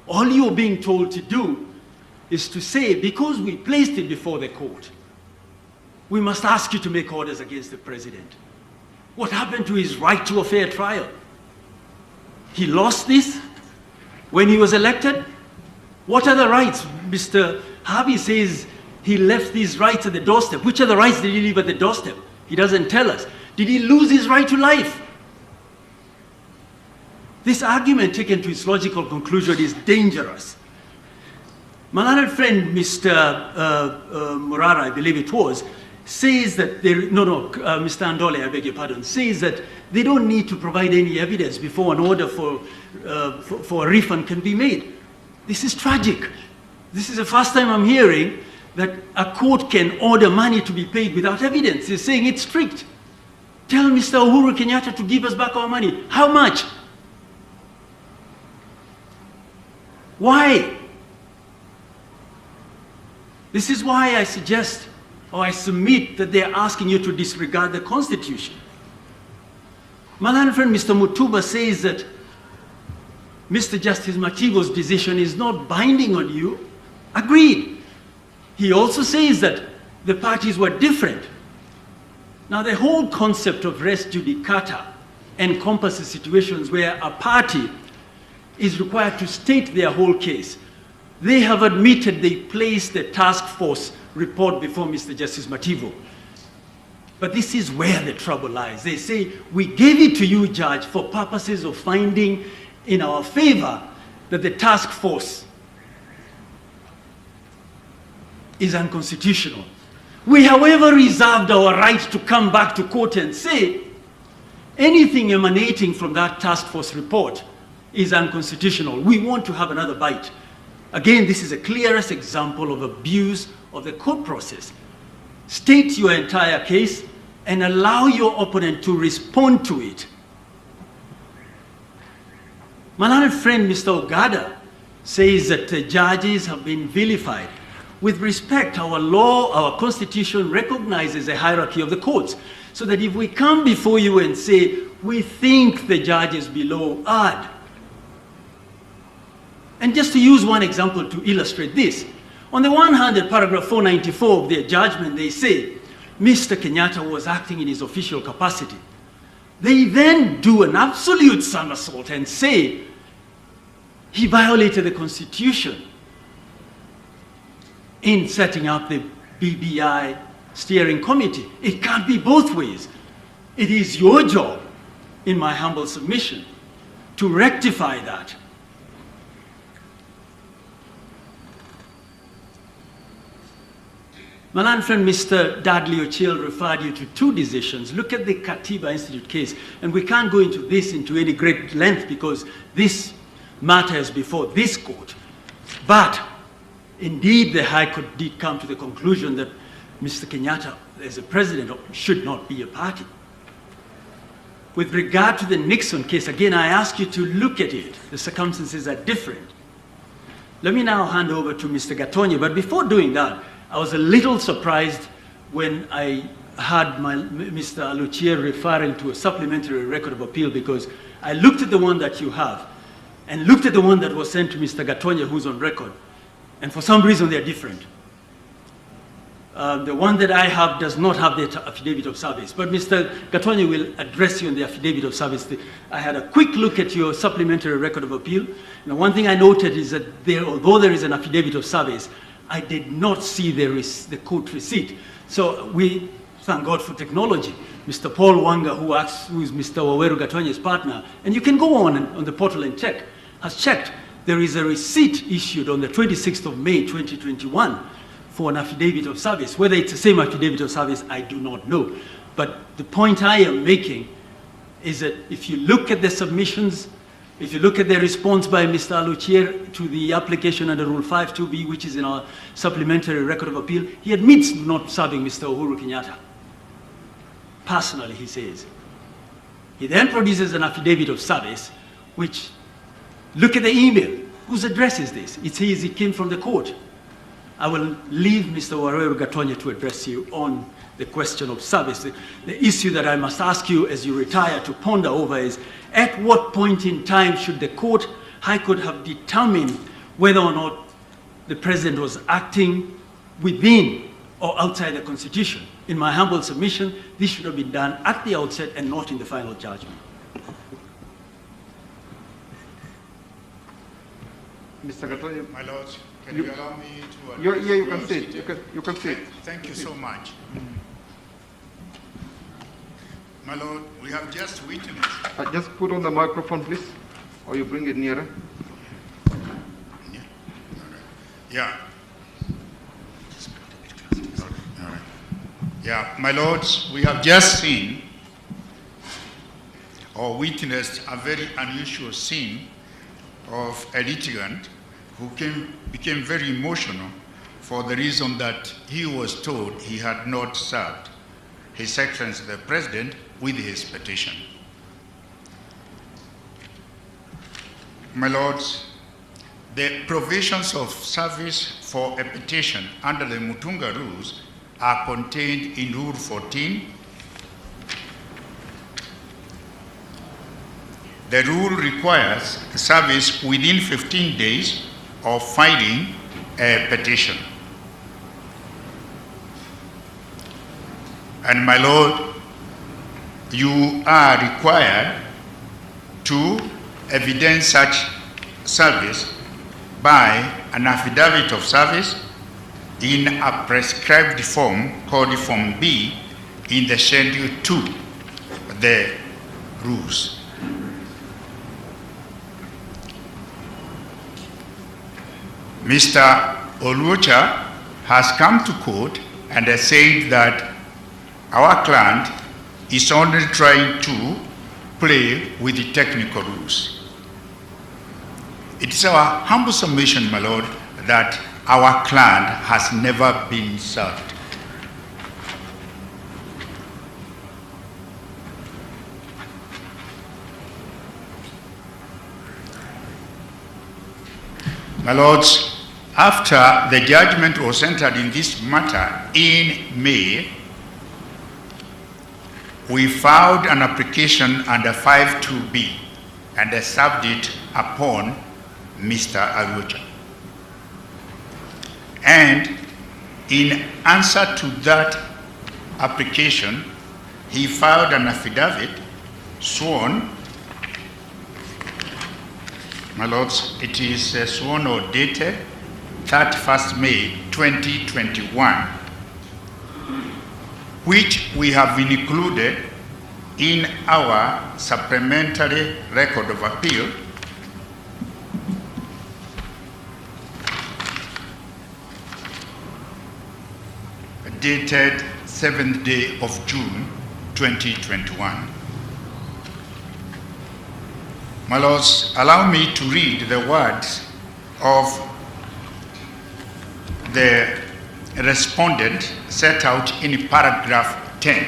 All you're being told to do is to say, because we placed it before the court, we must ask you to make orders against the president. What happened to his right to a fair trial? He lost this when he was elected? What are the rights? Mr. Harvey says he left these rights at the doorstep. Which other rights did he leave at the doorstep? He doesn't tell us. Did he lose his right to life? This argument, taken to its logical conclusion, is dangerous. My learned friend, Mr. Murara, I believe it was, says that Mr. Andole, I beg your pardon, says that they don't need to provide any evidence before an order for a refund can be made. This is tragic. This is the first time I'm hearing that a court can order money to be paid without evidence. They're saying it's strict. Tell Mr. Uhuru Kenyatta to give us back our money. How much? Why? This is why I suggest, or I submit, that they're asking you to disregard the Constitution. My learned friend Mr. Mutuba says that Mr. Justice Mativo's decision is not binding on you. Agreed. He also says that the parties were different. Now, the whole concept of res judicata encompasses situations where a party is required to state their whole case. They have admitted they placed the task force report before Mr. Justice Mativo. But this is where the trouble lies. They say, we gave it to you, Judge, for purposes of finding in our favor that the task force is unconstitutional. We, however, reserved our right to come back to court and say anything emanating from that task force report is unconstitutional. We want to have another bite. Again, this is the clearest example of abuse of the court process. State your entire case and allow your opponent to respond to it. My learned friend, Mr. Ogada, says that the judges have been vilified. With respect, our law, our constitution recognizes a hierarchy of the courts, so that if we come before you and say, we think the judges below erred. And just to use one example to illustrate this, on the one hand, in paragraph 494 of their judgment, they say, Mr. Kenyatta was acting in his official capacity. They then do an absolute somersault and say he violated the Constitution in setting up the BBI steering committee. It can't be both ways. It is your job, in my humble submission, to rectify that. My learned friend Mr. Dudley Ochiel referred you to two decisions. Look at the Katiba Institute case, and we can't go into this into any great length because this matter is before this court. But indeed, the High Court did come to the conclusion that Mr. Kenyatta, as a president, should not be a party. With regard to the Nixon case, again, I ask you to look at it. The circumstances are different. Let me now hand over to Mr. Gatonye, but before doing that, I was a little surprised when I heard Mr. Aluchier referring to a supplementary record of appeal, because I looked at the one that you have and looked at the one that was sent to Mr. Gatonye, who's on record, and for some reason they're different. The one that I have does not have the affidavit of service, but Mr. Gatonye will address you on the affidavit of service. I had a quick look at your supplementary record of appeal, and one thing I noted is that although there is an affidavit of service, I did not see the court receipt. So we thank God for technology. Mr. Paul Wanga, who is Mr. Waweru Gatonye's partner, and you can go on the portal and check, has checked. There is a receipt issued on the 26th of May, 2021 for an affidavit of service. Whether it's the same affidavit of service, I do not know. But the point I am making is that if you look at the submissions, if you look at the response by Mr. Aluchier to the application under Rule 52B, which is in our supplementary record of appeal, he admits not serving Mr. Uhuru Kenyatta. Personally, he says. He then produces an affidavit of service, which, look at the email. Whose address is this? It says it came from the court. I will leave Mr. Waweru Gatonye to address you on the question of service. The issue that I must ask you as you retire to ponder over is, at what point in time should the court, High Court, have determined whether or not the president was acting within or outside the Constitution? In my humble submission, this should have been done at the outset and not in the final judgment. Mr. Gatonye. My Lord, can you allow me to address? Yeah, you can sit. You can sit. Thank you so much. My Lord, we have just witnessed. Just put on the microphone, please, or you bring it nearer. Yeah. All right. Yeah, my lords, we have just seen or witnessed a very unusual scene of a litigant who became very emotional for the reason that he was told he had not served His Excellency the President with his petition. My lords, the provisions of service for a petition under the Mutunga rules are contained in Rule 14. The rule requires service within 15 days of filing a petition. And my Lord, you are required to evidence such service by an affidavit of service in a prescribed form called Form B in the Schedule 2, the rules. Mr. Oluocha has come to court and has said that our client is only trying to play with the technical rules. It is our humble submission, my Lord, that our client has never been served. My Lords, after the judgment was entered in this matter in May, we filed an application under 52B and served it upon Mr. Oluocha. And in answer to that application, he filed an affidavit sworn. My Lords, it is sworn or dated 31st May 2021, which we have included in our supplementary record of appeal, dated 7th day of June 2021. My Lords, allow me to read the words of the respondent set out in paragraph 10.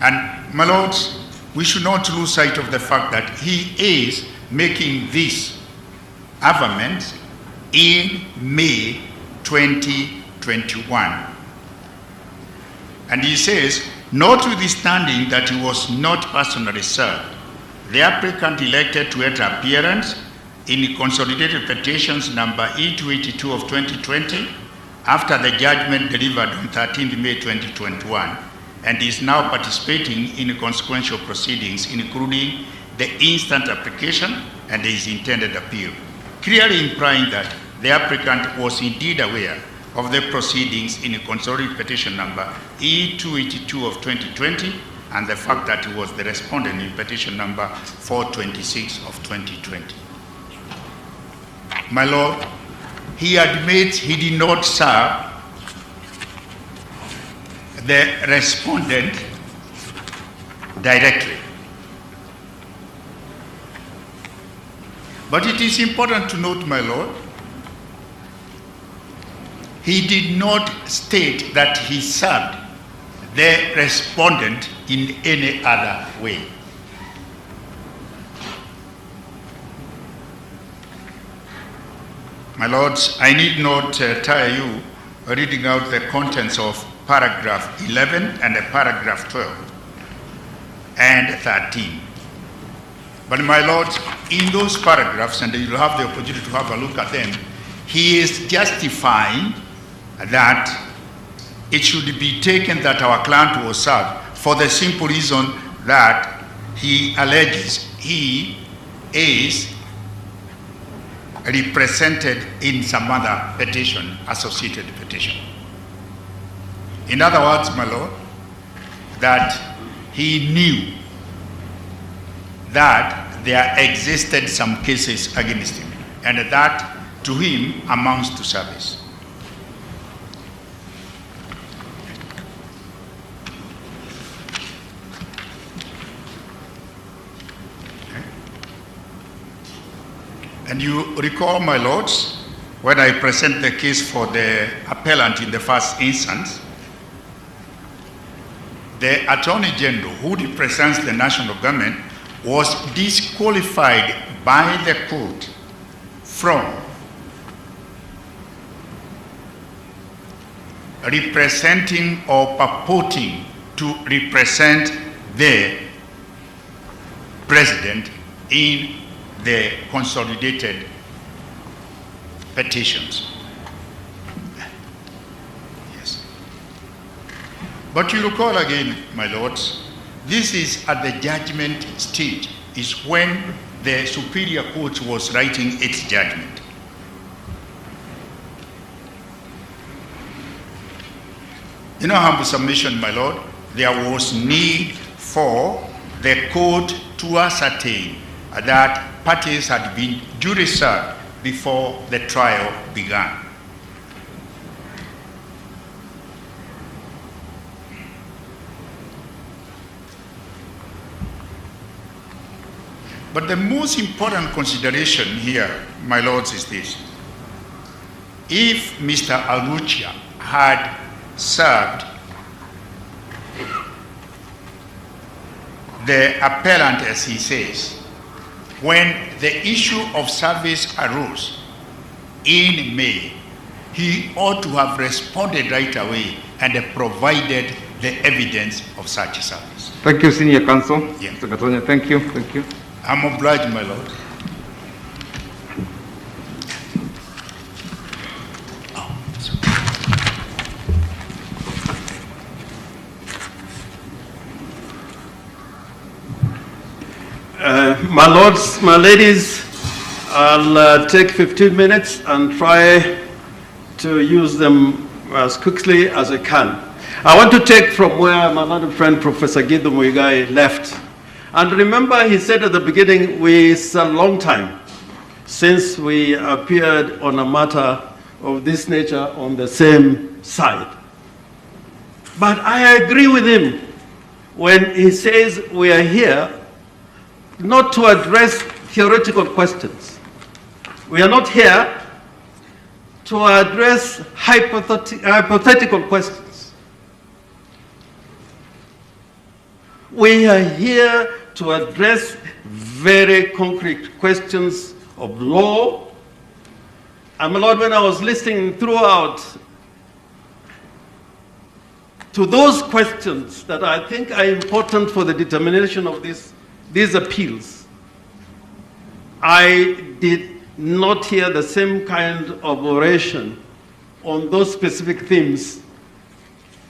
And my Lords, we should not lose sight of the fact that he is making this averment in May 2021. And he says, notwithstanding that he was not personally served, the applicant elected to enter appearance in consolidated petitions number E282 of 2020 after the judgment delivered on 13th May 2021 and is now participating in consequential proceedings, including the instant application and his intended appeal, clearly implying that the applicant was indeed aware of the proceedings in consolidated petition number E282 of 2020 and the fact that he was the respondent in petition number 426 of 2020. My Lord, he admits he did not serve the respondent directly. But it is important to note, my Lord, he did not state that he served the respondent in any other way. My Lords, I need not tire you reading out the contents of paragraph 11 and paragraph 12 and 13. But my Lords, in those paragraphs, and you'll have the opportunity to have a look at them, he is justifying that it should be taken that our client was served for the simple reason that he alleges he is represented in some other petition, associated petition. In other words, my Lord, that he knew that there existed some cases against him, and that to him amounts to service. And you recall, my Lords, when I present the case for the appellant in the first instance, the Attorney General who represents the national government was disqualified by the court from representing or purporting to represent the president in the consolidated petitions. Yes. But you recall again, my lords, this is at the judgment stage, is when the Superior Court was writing its judgment. In our humble submission, my lord, there was need for the court to ascertain that parties had been duly served before the trial began. But the most important consideration here, my lords, is this. If Mr. Alucha had served the appellant, as he says, when the issue of service arose in May, he ought to have responded right away and provided the evidence of such service. Thank you, Senior Counsel. Yeah. Mr. Katonya, thank you. Thank you. I'm obliged, my lord. My lords, my ladies, I'll take 15 minutes and try to use them as quickly as I can. I want to take from where my other friend, Professor Gideon Muigai, left. And remember, he said at the beginning, it's a long time since we appeared on a matter of this nature on the same side. But I agree with him when he says we are here not to address theoretical questions. We are not here to address hypothetical questions. We are here to address very concrete questions of law. And my Lord, when I was listening throughout to those questions that I think are important for the determination of these appeals, I did not hear the same kind of oration on those specific themes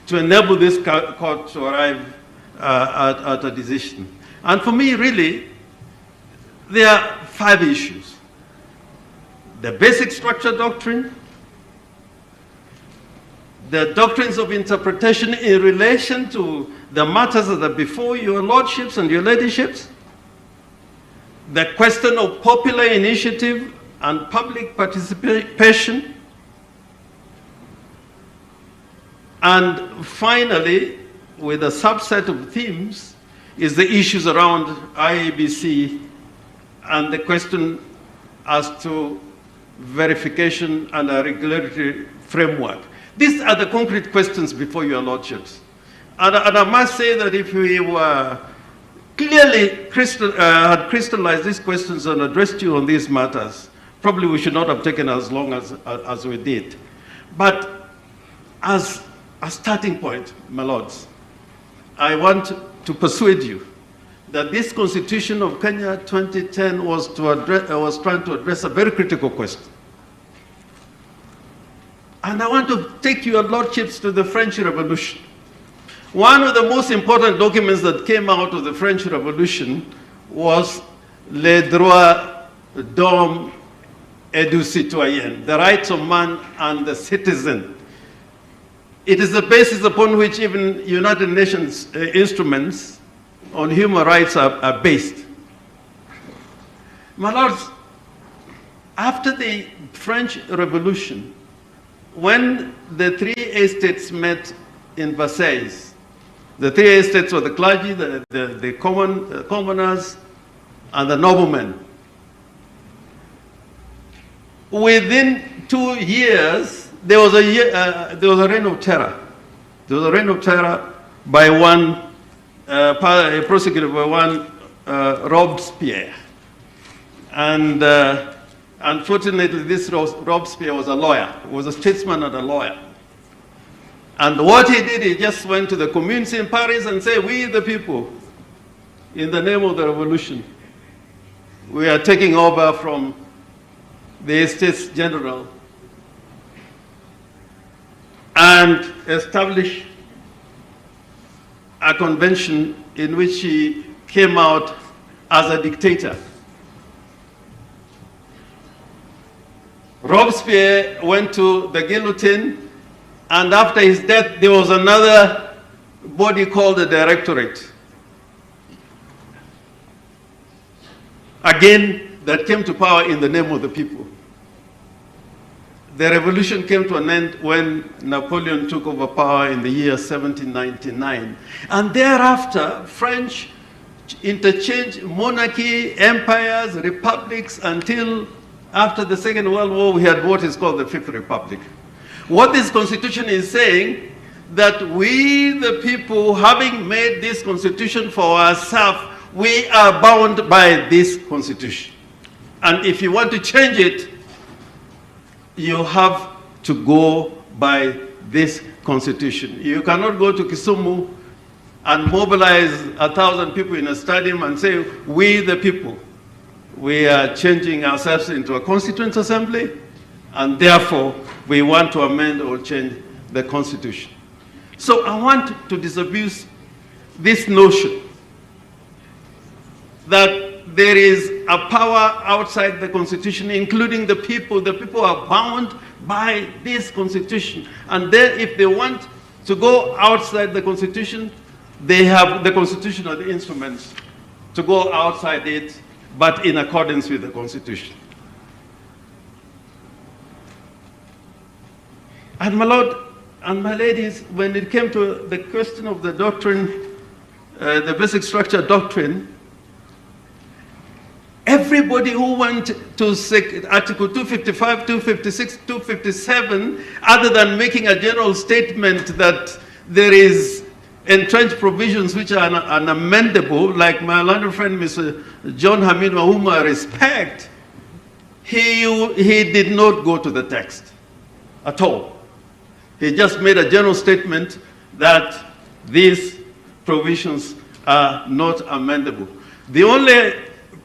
to enable this court to arrive at a decision. And for me, really, there are 5 issues. The basic structure doctrine, the doctrines of interpretation in relation to the matters that are before your lordships and your ladyships, the question of popular initiative and public participation, and finally, with a subset of themes, is the issues around IEBC and the question as to verification and a regulatory framework. These are the concrete questions before your lordships. And I must say that if we were clearly had crystallized these questions and addressed you on these matters, probably we should not have taken as long as we did. But as a starting point, my lords, I want to persuade you that this Constitution of Kenya 2010 was trying to address a very critical question. And I want to take your lordships to the French Revolution. One of the most important documents that came out of the French Revolution was Les droits d'homme et du citoyen, the rights of man and the citizen. It is the basis upon which even United Nations instruments on human rights are based. My lords, after the French Revolution, when the 3 estates met in Versailles, the 3 estates were the clergy, the commoners, and the noblemen. Within 2 years, there was a reign of terror. There was a reign of terror by one, prosecuted by one Robespierre. And unfortunately, this Robespierre was a lawyer. He was a statesman and a lawyer. And what he did, he just went to the community in Paris and said, we the people, in the name of the revolution, we are taking over from the Estates General and establish a convention in which he came out as a dictator. Robespierre went to the guillotine, and after his death, there was another body called the Directorate. Again, that came to power in the name of the people. The revolution came to an end when Napoleon took over power in the year 1799. And thereafter, French interchanged monarchy, empires, republics, until after the Second World War, we had what is called the Fifth Republic. What this constitution is saying, that we, the people, having made this constitution for ourselves, we are bound by this constitution. And if you want to change it, you have to go by this constitution. You cannot go to Kisumu and mobilize 1,000 people in a stadium and say, we the people, we are changing ourselves into a constituent assembly, and therefore we want to amend or change the constitution. So I want to disabuse this notion that there is a power outside the constitution, including the people. The people are bound by this constitution. And then if they want to go outside the constitution, they have the constitution or the instruments to go outside it, but in accordance with the constitution. And my lord and my ladies, when it came to the question of the doctrine, the basic structure doctrine, everybody who went to Article 255, 256, 257, other than making a general statement that there is entrenched provisions which are unamendable, like my learned friend, Mr. John Hamid, whom I respect, he did not go to the text at all. He just made a general statement that these provisions are not amendable. The only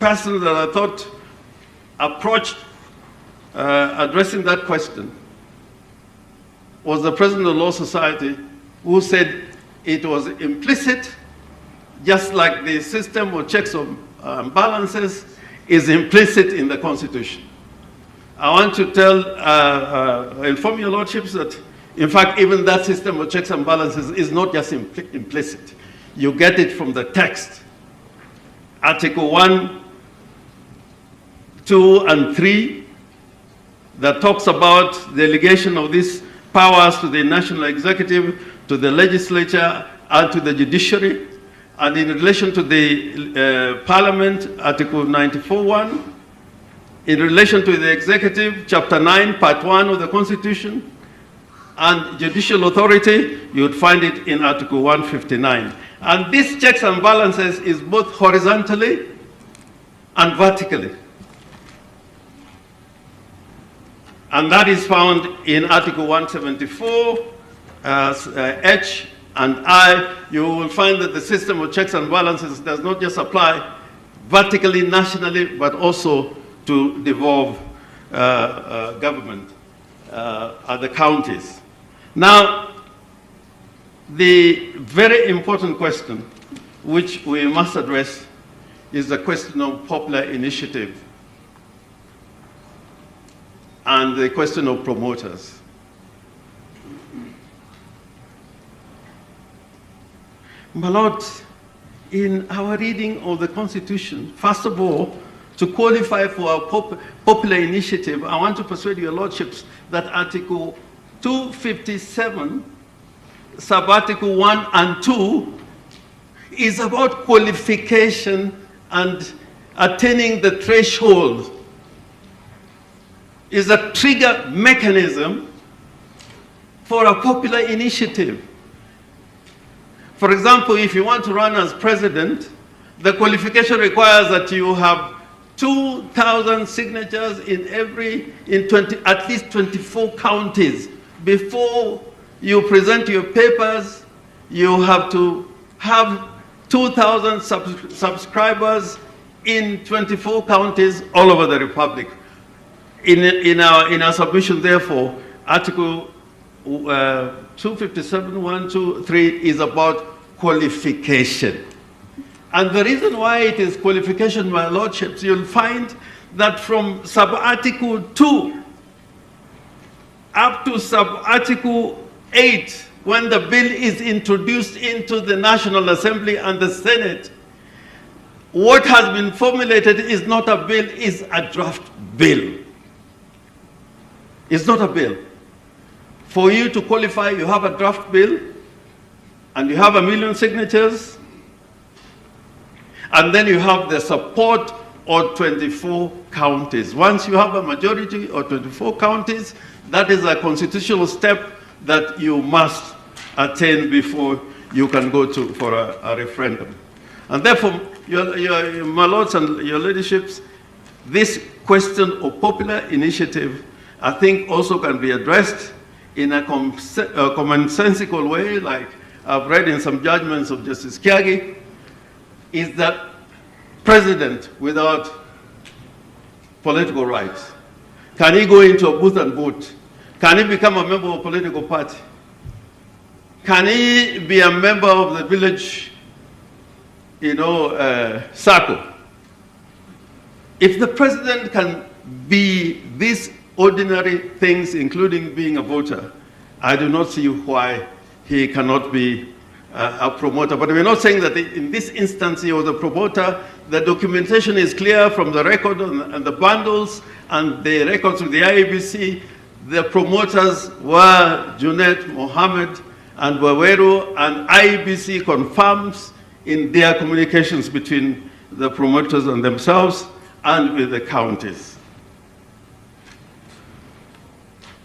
person that I thought approached addressing that question was the President of the Law Society, who said it was implicit, just like the system of checks and balances is implicit in the Constitution. I want to inform your lordships that, in fact, even that system of checks and balances is not just implicit. You get it from the text. Article 1, 2, and 3, that talks about the delegation of these powers to the national executive, to the legislature, and to the judiciary. And in relation to the Parliament, Article 94(1), in relation to the executive, Chapter 9, Part 1 of the Constitution, and judicial authority, you would find it in Article 159. And this checks and balances is both horizontally and vertically. And that is found in Article 174, H and I. You will find that the system of checks and balances does not just apply vertically, nationally, but also to devolve government at the counties. Now, the very important question which we must address is the question of popular initiative and the question of promoters. My lord, in our reading of the Constitution, first of all, to qualify for our popular initiative, I want to persuade your lordships that Article 257, sub-article 1 and 2, is about qualification and attaining the threshold. Is a trigger mechanism for a popular initiative. For example, if you want to run as president, the qualification requires that you have 2,000 signatures in at least 24 counties before You present your papers, you have to have 2,000 subscribers in 24 counties all over the Republic. In our submission, therefore, Article 257, 1, 2, 3 is about qualification. And the reason why it is qualification, my lordships, you'll find that from sub-article 2 up to sub-article 8, when the bill is introduced into the National Assembly and the Senate, what has been formulated is not a bill, is a draft bill. It's not a bill. For you to qualify, you have a draft bill, and you have 1 million signatures, and then you have the support of 24 counties. Once you have a majority of 24 counties, that is a constitutional step that you must attain before you can go for a referendum. And therefore, my lords and your ladyship, this question of popular initiative, I think also can be addressed in a commonsensical way, like I've read in some judgments of Justice Kiagi, is that president without political rights, can he go into a booth and vote? Can he become a member of a political party? Can he be a member of the village, circle? If the president can be these ordinary things, including being a voter, I do not see why he cannot be a promoter. But we're not saying that in this instance he was a promoter. The documentation is clear from the record and the bundles and the records of the IEBC. The promoters were Junet, Mohammed, and Waweru, and IEBC confirms in their communications between the promoters and themselves and with the counties.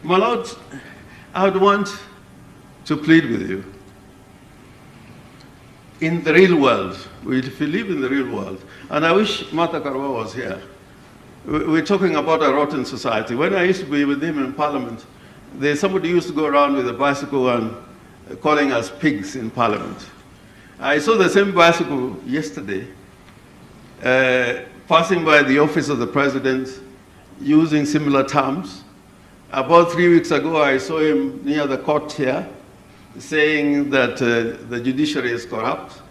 My lords, I would want to plead with you. In the real world, if we live in the real world, and I wish Martha Karwa was here. We're talking about a rotten society. When I used to be with him in Parliament, somebody used to go around with a bicycle and calling us pigs in Parliament. I saw the same bicycle yesterday, passing by the office of the president, using similar terms. About 3 weeks ago, I saw him near the court here, saying that the judiciary is corrupt.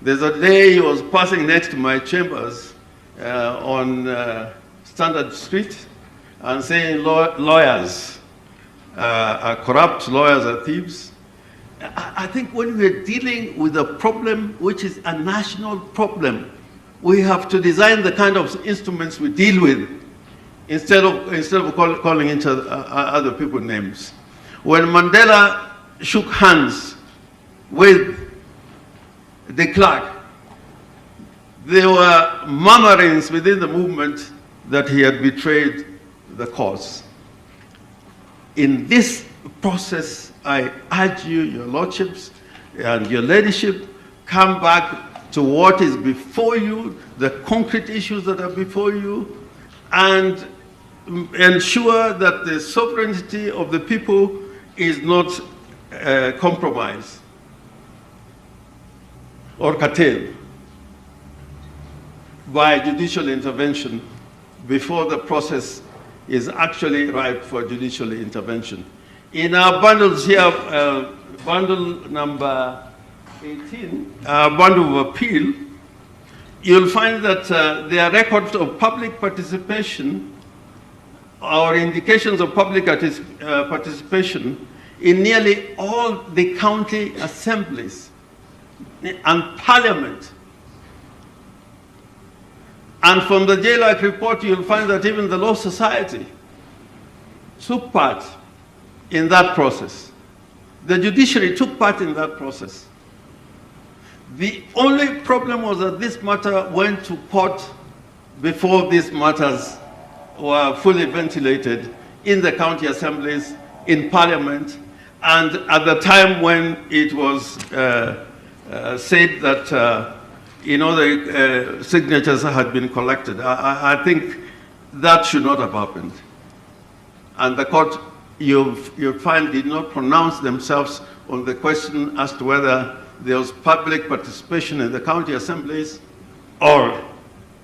There's a day he was passing next to my chambers on Standard Street and saying lawyers are corrupt, lawyers are thieves. I think when we're dealing with a problem which is a national problem, we have to design the kind of instruments we deal with instead of calling each other people names. When Mandela shook hands with de Klerk, there were murmurings within the movement that he had betrayed the cause. In this process, I urge you, your lordships and your ladyship, come back to what is before you, the concrete issues that are before you, and ensure that the sovereignty of the people is not compromised or curtailed by judicial intervention before the process is actually ripe for judicial intervention. In our bundles here, bundle number 18, bundle of appeal, you'll find that there are records of public participation or indications of public participation in nearly all the county assemblies and parliament. And from the JLAC report, you'll find that even the Law Society took part in that process. The judiciary took part in that process. The only problem was that this matter went to court before these matters were fully ventilated in the county assemblies, in parliament, and at the time when it was said that the signatures had been collected. I think that should not have happened. And the court you find did not pronounce themselves on the question as to whether there was public participation in the county assemblies or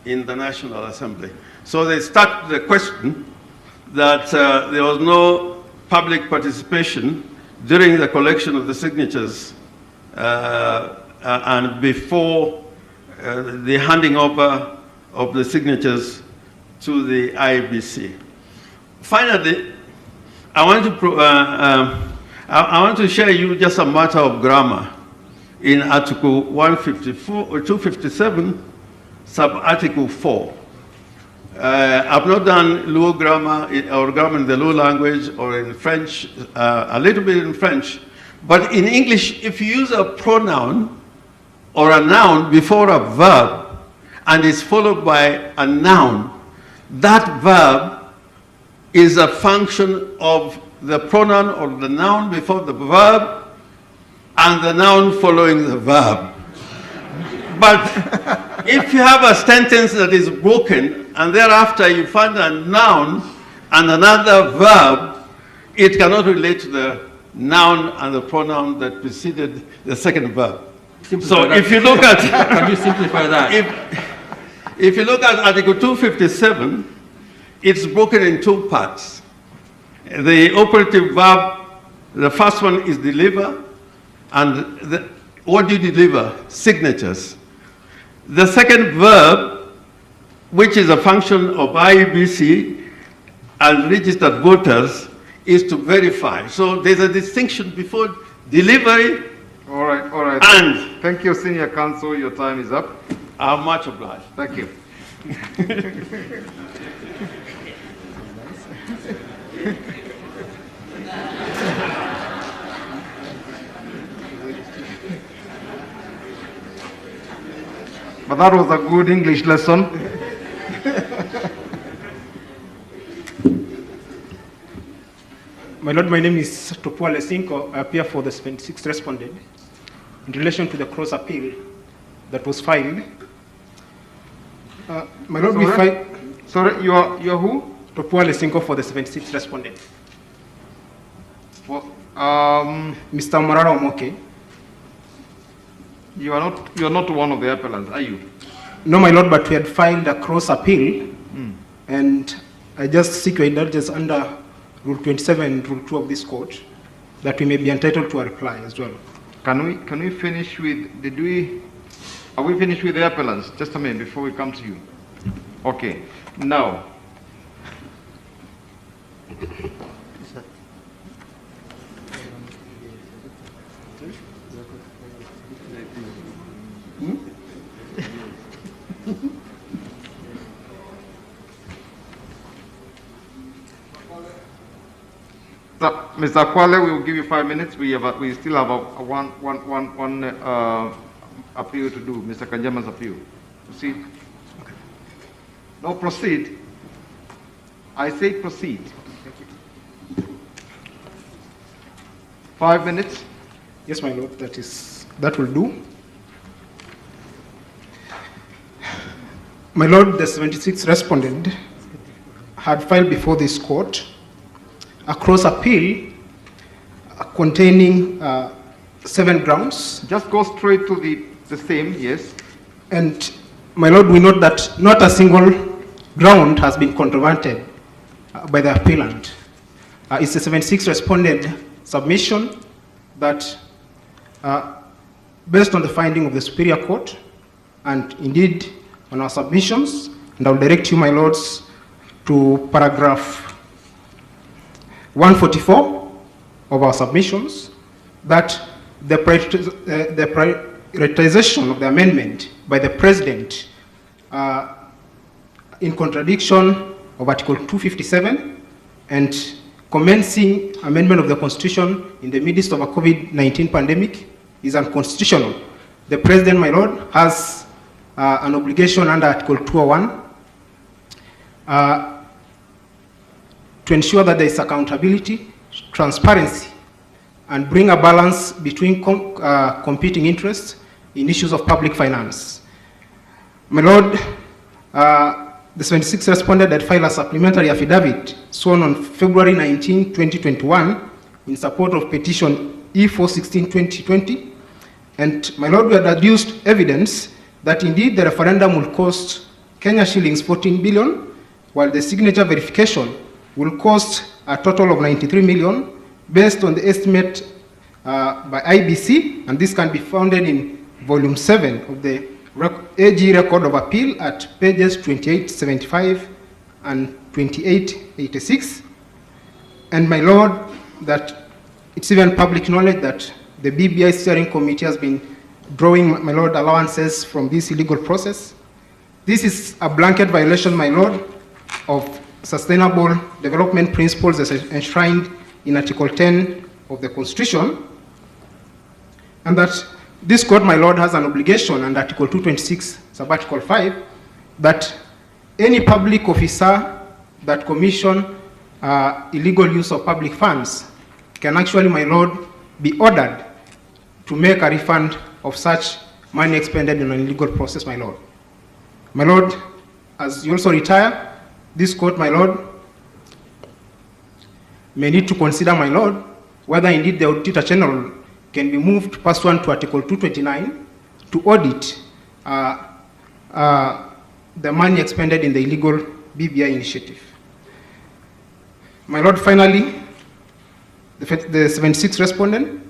in the National Assembly. So they started the question that there was no public participation during the collection of the signatures and before the handing over of the signatures to the IEBC. Finally, I want to share you just a matter of grammar in Article 154 or 257, sub-Article 4. I've not done Luo grammar or grammar in the Luo language or in French, a little bit in French, but in English, if you use a pronoun or a noun before a verb and it's followed by a noun, that verb is a function of the pronoun or the noun before the verb and the noun following the verb. But if you have a sentence that is broken and thereafter you find a noun and another verb, it cannot relate to the noun and the pronoun that preceded the second verb. So if you look at can you simplify that? If you look at Article 257, it's broken in two parts. The operative verb, the first one is deliver, and what do you deliver? Signatures. The second verb, which is a function of IEBC and registered voters, is to verify. So there's a distinction before delivery. All right, all right. And thank you, Senior Counsel. Your time is up. I'm much obliged. Thank you. But that was a good English lesson. My Lord, my name is Topua Lesinko. I appear for the 76th respondent in relation to the cross appeal that was filed. My Lord, we filed... Sorry, you are who? Topua Lesinko for the 76th respondent. Well, Mr. Marara Omoke. You are not one of the appellants, are you? No, my Lord, but we had filed a cross appeal, and I just seek your indulgence under Rule 27 and Rule 2 of this court that we may be entitled to a reply as well. Can we finish with, are we finished with the appellants? Just a minute before we come to you. Okay, now. Mr. Kwale, we will give you 5 minutes. We still have one appeal to do, Mr. Kanjama's appeal. Proceed. Okay. No, proceed. I say proceed. Thank you. 5 minutes. Yes, my Lord, that will do. My Lord, the 76th respondent had filed before this court a cross appeal containing 7 grounds. Just go straight to the same, yes. And my Lord, we note that not a single ground has been controverted by the appellant. It's the 76th respondent submission that based on the finding of the Superior Court and indeed on our submissions, and I'll direct you, my Lords, to paragraph 144 of our submissions, that the prioritization of the amendment by the President in contradiction of Article 257 and commencing amendment of the Constitution in the midst of a COVID-19 pandemic is unconstitutional. The President, my Lord, has an obligation under Article 201 to ensure that there is accountability, transparency, and bring a balance between competing interests in issues of public finance. My Lord, the 76 respondent that filed a supplementary affidavit sworn on February 19, 2021 in support of petition E416-2020. And my lord, we had adduced evidence that indeed the referendum will cost Kenya shillings 14 billion, while the signature verification will cost a total of 93 million based on the estimate by IEBC, and this can be founded in volume 7 of the AG Record of Appeal at pages 2875 and 2886. And my lord, that it's even public knowledge that the BBI steering committee has been drawing, my lord, allowances from this illegal process. This is a blanket violation, my lord, of sustainable development principles as enshrined in Article 10 of the Constitution, and that this court, my lord, has an obligation under Article 226, sub-Article 5, that any public officer that commission illegal use of public funds can actually, my lord, be ordered to make a refund of such money expended in an illegal process, my lord. My lord, as you also retire, this court, my lord, may need to consider, my lord, whether indeed the Auditor General can be moved pursuant to Article 229 to audit the money expended in the illegal BBI initiative. My lord, finally, the 76 respondent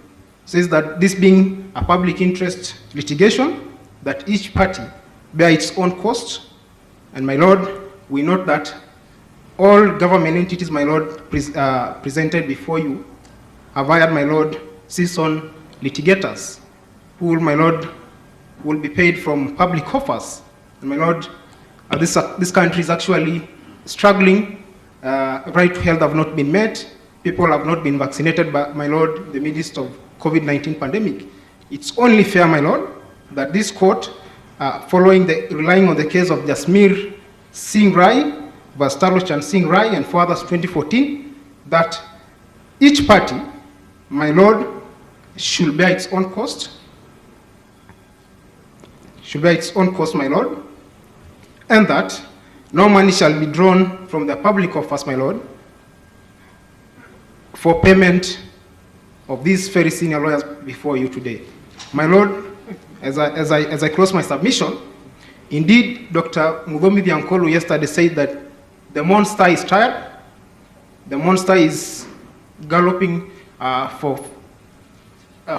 says that this being a public interest litigation, that each party bear its own cost, and my lord, we note that all government entities, my lord, presented before you have hired, my lord, seasoned litigators who will, my lord, will be paid from public coffers. And my lord, this country is actually struggling. Right to health have not been met. People have not been vaccinated, by, my lord, in the midst of COVID-19 pandemic. It's only fair, my lord, that this court, relying on the case of Jasmeer Singh Rai versus Tarlochan Singh Rai and for others 2014, that each party, my lord, should bear its own cost. Should bear its own cost, my lord, and that no money shall be drawn from the public coffers, my lord, for payment of these very senior lawyers before you today. My lord, as I close my submission, indeed, Dr. Mugomi Diankolu yesterday said that the monster is tired, the monster is galloping for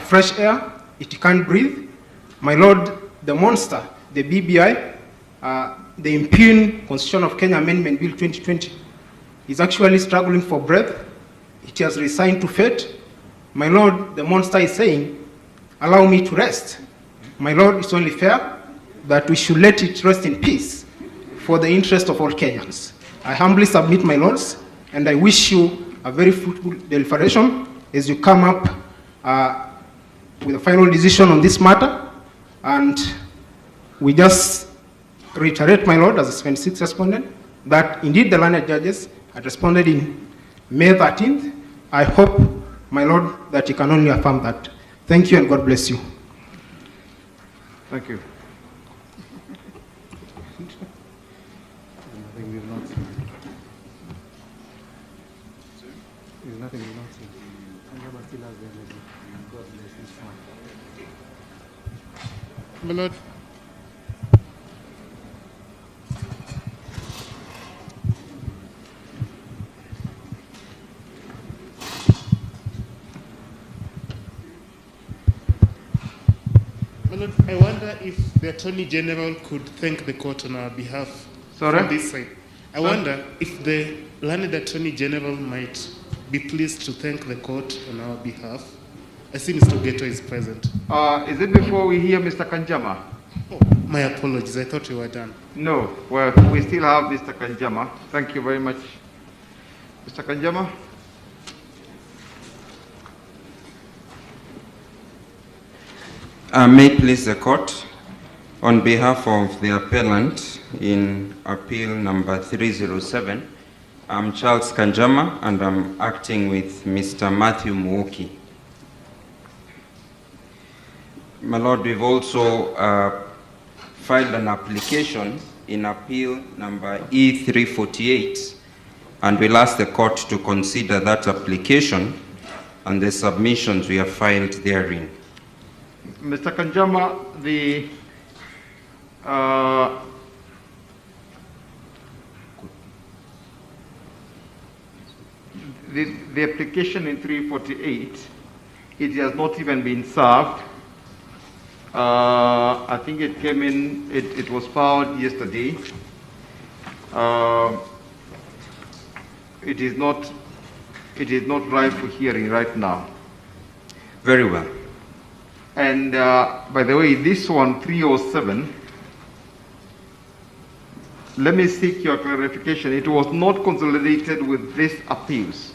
fresh air, it can't breathe. My lord, the monster, the BBI, the impugn Constitution of Kenya Amendment Bill 2020, is actually struggling for breath. It has resigned to fate. My lord, the monster is saying, allow me to rest. My lord, it's only fair that we should let it rest in peace for the interest of all Kenyans. I humbly submit, my lords, and I wish you a very fruitful deliberation as you come up with a final decision on this matter. And we just reiterate, my lord, as a 76 respondent, that indeed the learned judges had responded in May 13th. I hope, my lord, that you can only affirm that. Thank you and God bless you. Thank you. My lord. My lord, I wonder if the Attorney General could thank the court on our behalf. Sorry? From this side. I wonder if the learned Attorney General might be pleased to thank the court on our behalf. I see Mr. Geto is present. Is it before we hear Mr. Kanjama? Oh, my apologies. I thought we were done. No. Well, we still have Mr. Kanjama. Thank you very much. Mr. Kanjama? May it please the court, on behalf of the appellant in appeal number 307, I'm Charles Kanjama and I'm acting with Mr. Matthew Muoki. My lord, we've also filed an application in appeal number E348, and we'll ask the court to consider that application and the submissions we have filed therein. Mr. Kanjama, the application in 348, it has not even been served. I think it came in, it was filed yesterday. It is not ripe for hearing right now. Very well. And by the way, this one, 307, let me seek your clarification. It was not consolidated with these appeals.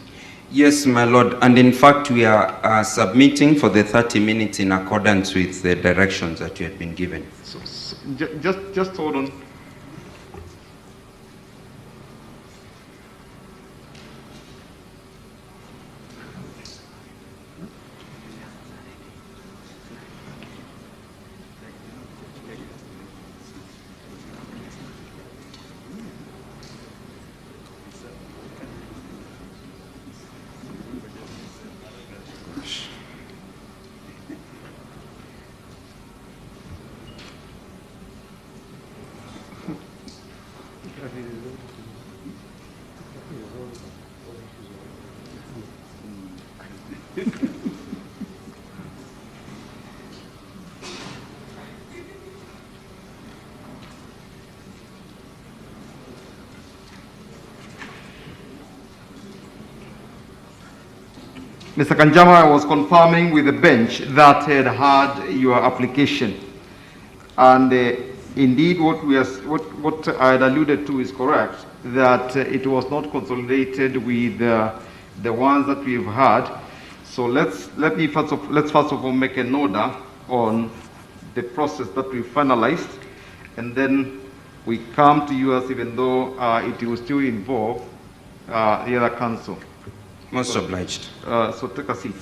Yes, my lord, and in fact we are submitting for the 30 minutes in accordance with the directions that you had been given. So just hold on. Mr. Kanjama, I was confirming with the bench that had your application, and indeed what I had alluded to is correct, that it was not consolidated with the ones that we've had. So let's first of all make an order on the process that we finalized, and then we come to you, as even though it will still involve the other council. Most obliged. So take a seat.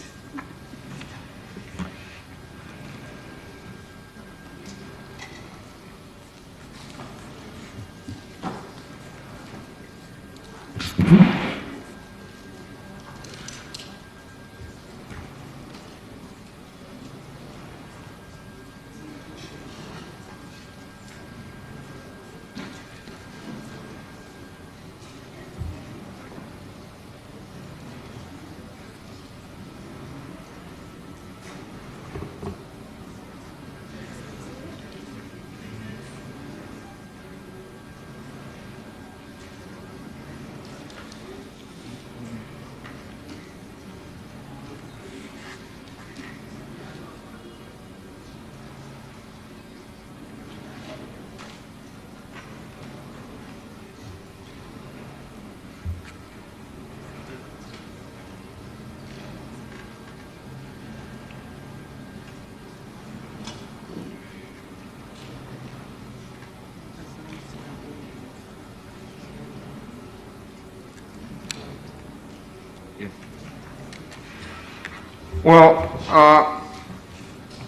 Well,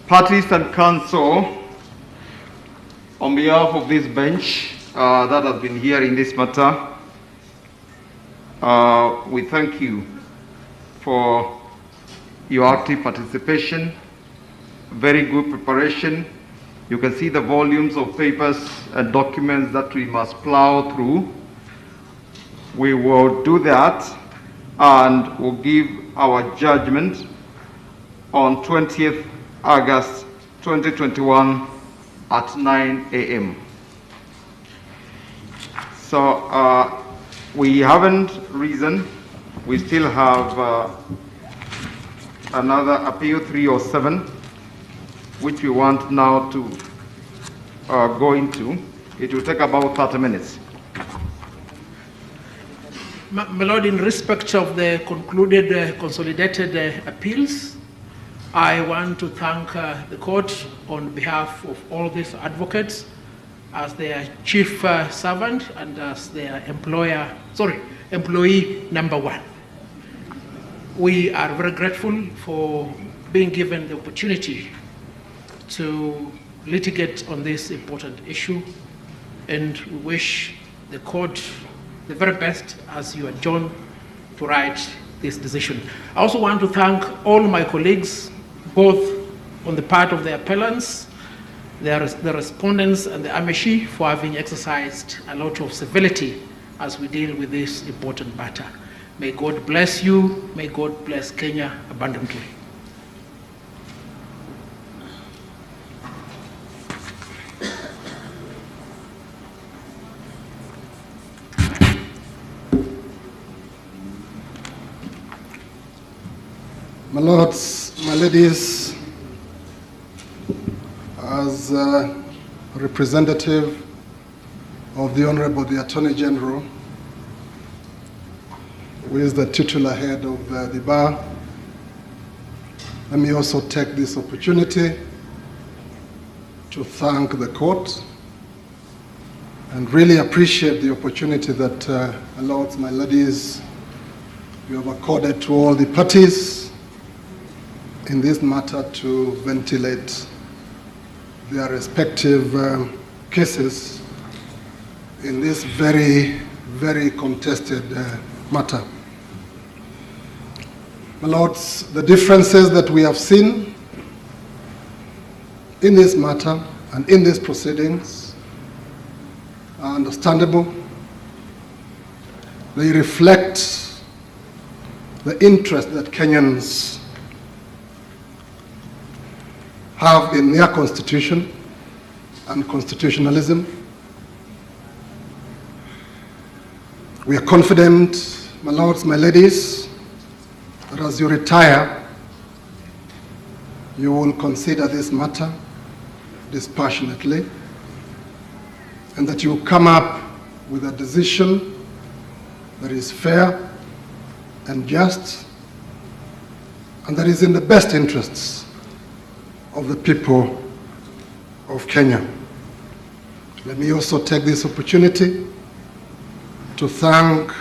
parties and counsel, on behalf of this bench that has been hearing this matter, we thank you for your active participation, very good preparation. You can see the volumes of papers and documents that we must plow through. We will do that, and we'll give our judgment on 20th August 2021 at 9 a.m. So we haven't risen. We still have another appeal 307, which we want now to go into. It will take about 30 minutes. My Lord, in respect of the concluded consolidated appeals, I want to thank the court on behalf of all these advocates as their chief servant and as their employee number one. We are very grateful for being given the opportunity to litigate on this important issue. and we wish the court the very best as you adjourn to write this decision. I also want to thank all my colleagues, both on the part of the appellants, the respondents, and the amici for having exercised a lot of civility as we deal with this important matter. May God bless you. May God bless Kenya abundantly. My lords, my ladies, as a representative of the Honorable the Attorney General, who is the titular head of the bar, let me also take this opportunity to thank the court and really appreciate the opportunity that, my lords, my ladies, you have accorded to all the parties in this matter to ventilate their respective cases in this very, very contested matter. My lords, the differences that we have seen in this matter and in these proceedings are understandable. They reflect the interest that Kenyans have in their constitution and constitutionalism. We are confident, my lords, my ladies, that as you retire, you will consider this matter dispassionately, and that you will come up with a decision that is fair and just, and that is in the best interests of the people of Kenya. Let me also take this opportunity to thank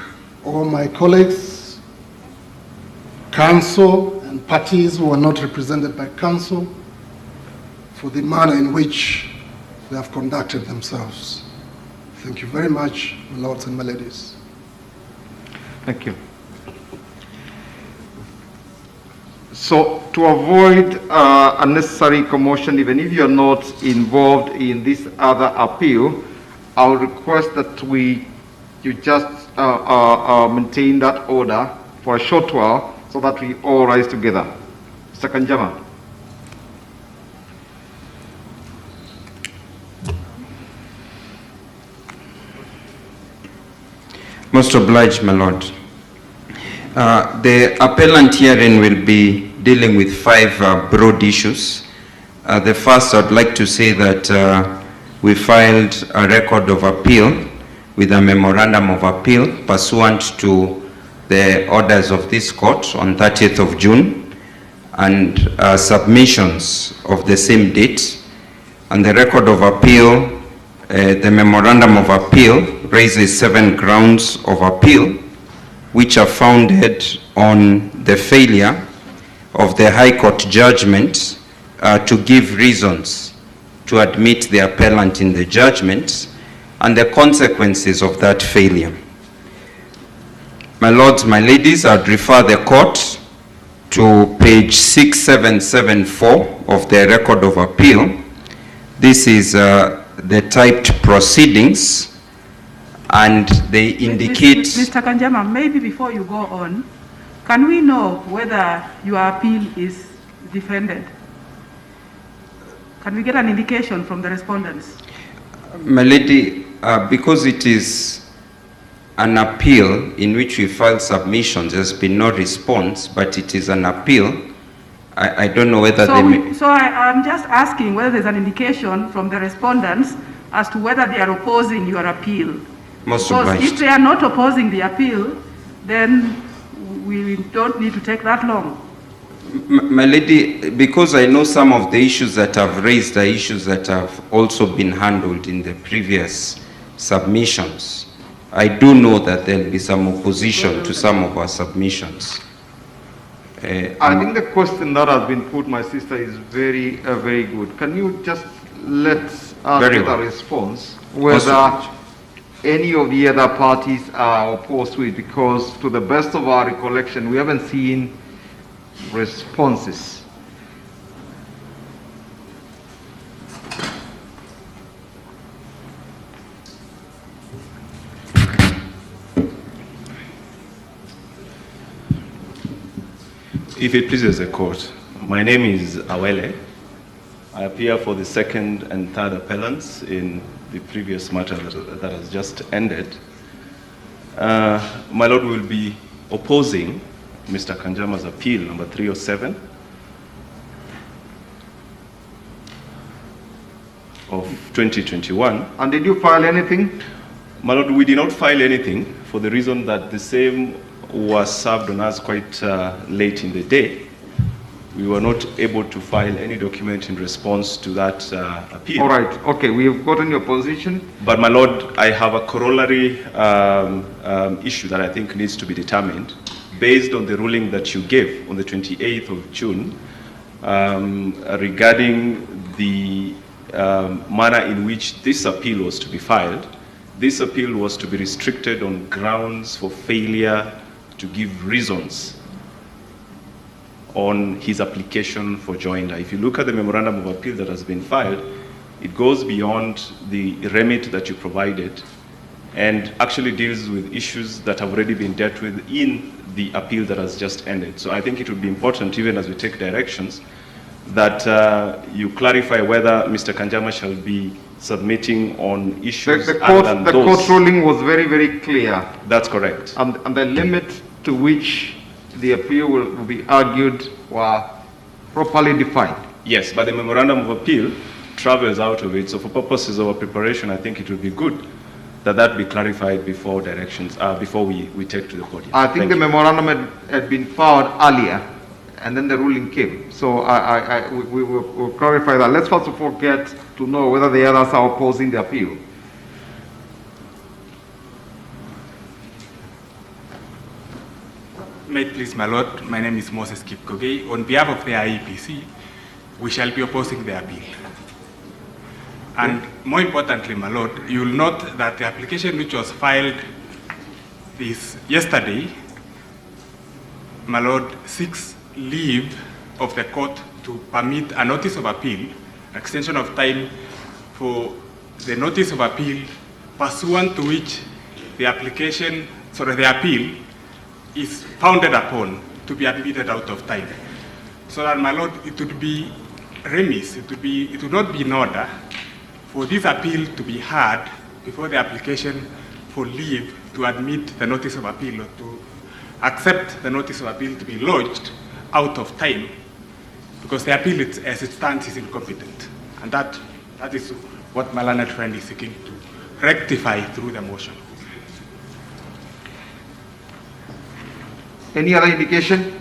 all my colleagues, counsel, and parties who are not represented by counsel for the manner in which they have conducted themselves. Thank you very much, my lords and my ladies. Thank you. So to avoid unnecessary commotion, even if you are not involved in this other appeal, I'll request that you just maintain that order for a short while so that we all rise together. Mr. Kanjama. Most obliged, my lord. The appellant hearing will be dealing with 5 broad issues. The first, I'd like to say that we filed a record of appeal with a memorandum of appeal pursuant to the orders of this court on 30th of June and submissions of the same date. And the record of appeal, the memorandum of appeal raises 7 grounds of appeal which are founded on the failure of the High Court judgment to give reasons to admit the appellant in the judgment and the consequences of that failure. My lords, my ladies, I'd refer the court to page 6774 of the record of appeal. This is the typed proceedings, and they indicate... Mr. Kanjama, maybe before you go on, can we know whether your appeal is defended? Can we get an indication from the respondents? My lady, because it is an appeal in which we filed submissions, there's been no response, but it is an appeal. I don't know whether I'm just asking whether there's an indication from the respondents as to whether they are opposing your appeal. Most because obliged. if they are not opposing the appeal, then we don't need to take that long. My lady, because I know some of the issues that I've raised are issues that have also been handled in the previous submissions, I do know that there will be some opposition to some of our submissions. I think the question that has been put, my sister, is very, very good. Can you just let us get a response whether any of the other parties are opposed to it, because to the best of our recollection, we haven't seen responses. If it pleases the court, my name is Awele. I appear for the second and third appellants in the previous matter that has just ended. My Lord will be opposing Mr. Kanjama's appeal number 307 of 2021. And did you file anything? My Lord, we did not file anything for the reason that the same was served on us quite late in the day. We were not able to file any document in response to that appeal. All right, okay, we have gotten your position. But my Lord, I have a corollary issue that I think needs to be determined based on the ruling that you gave on the 28th of June regarding the manner in which this appeal was to be filed. This appeal was to be restricted on grounds for failure to give reasons on his application for joinder. If you look at the memorandum of appeal that has been filed, it goes beyond the remit that you provided and actually deals with issues that have already been dealt with in the appeal that has just ended. So I think it would be important, even as we take directions, that you clarify whether Mr. Kanjama shall be submitting on issues The other than those. court ruling was very, very clear. That's correct. And the limit to which the appeal will be argued were properly defined. Yes, but the memorandum of appeal travels out of it. So for purposes of our preparation, I think it would be good that that be clarified before directions, before we take to the podium. I think the memorandum had been filed earlier, and then the ruling came. So we will clarify that. Let's first of all get to know whether the others are opposing the appeal. May it please my Lord, my name is Moses Kipkogei. On behalf of the IEBC, we shall be opposing the appeal. And more importantly, my Lord, you will note that the application which was filed this yesterday, my Lord, seeks leave of the court to permit a notice of appeal, extension of time for the notice of appeal pursuant to which the appeal is founded upon to be admitted out of time. So that, my Lord, it would be remiss, it would not be in order for this appeal to be heard before the application for leave to admit the notice of appeal or to accept the notice of appeal to be lodged out of time, because the appeal as it stands is incompetent. And that is what my learned friend is seeking to rectify through the motion. Any other indication?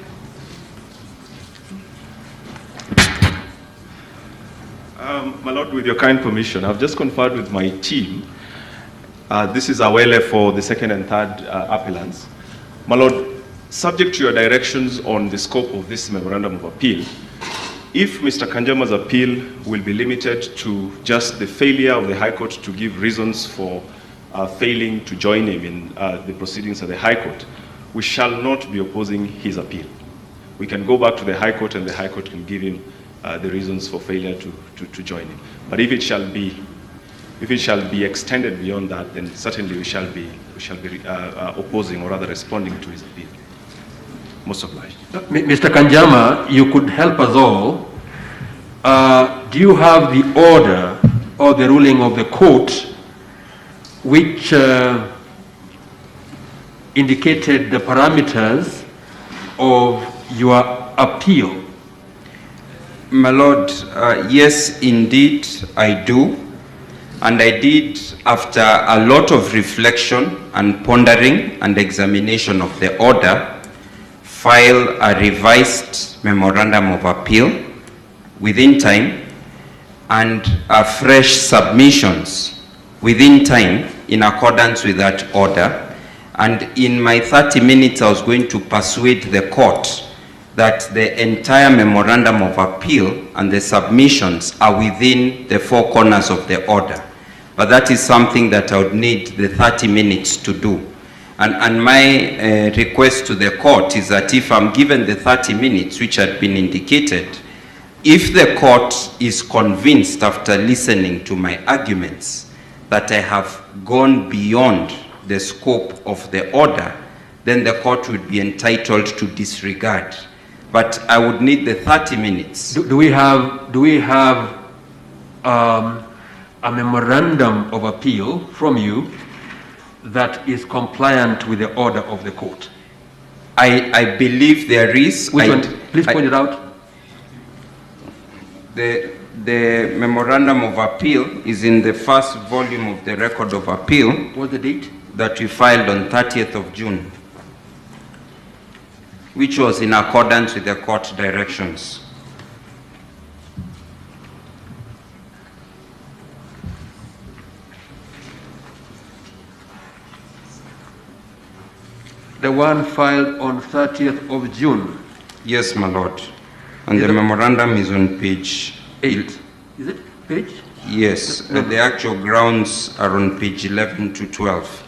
My Lord, with your kind permission, I've just conferred with my team. This is Awele for the second and third appellants. My Lord, subject to your directions on the scope of this memorandum of appeal, if Mr. Kanjama's appeal will be limited to just the failure of the High Court to give reasons for failing to join him in the proceedings of the High Court, we shall not be opposing his appeal. We can go back to the High Court and the High Court can give him the reasons for failure to join him. But if it shall be extended beyond that, then certainly we shall be opposing or rather responding to his appeal. Most obliged. Mr. Kanjama, you could help us all. Do you have the order or the ruling of the court which indicated the parameters of your appeal? My Lord, yes, indeed, I do. And I did, after a lot of reflection and pondering and examination of the order, file a revised memorandum of appeal within time and fresh submissions within time in accordance with that order. And in my 30 minutes, I was going to persuade the court that the entire memorandum of appeal and the submissions are within the four corners of the order. but that is something that I would need the 30 minutes to do. And my request to the court is that if I'm given the 30 minutes, which had been indicated, if the court is convinced after listening to my arguments that I have gone beyond the scope of the order, then the court would be entitled to disregard. But I would need the 30 minutes. Do we have a memorandum of appeal from you that is compliant with the order of the court? I believe there is. Which one? Please point it out. The memorandum of appeal is in the first volume of the record of appeal. What's the date? That we filed on 30th of June, which was in accordance with the court directions. The one filed on 30th of June? Yes, my lord. And the memorandum is on page 8. Is it page? Yes, No. the actual grounds are on page 11 to 12.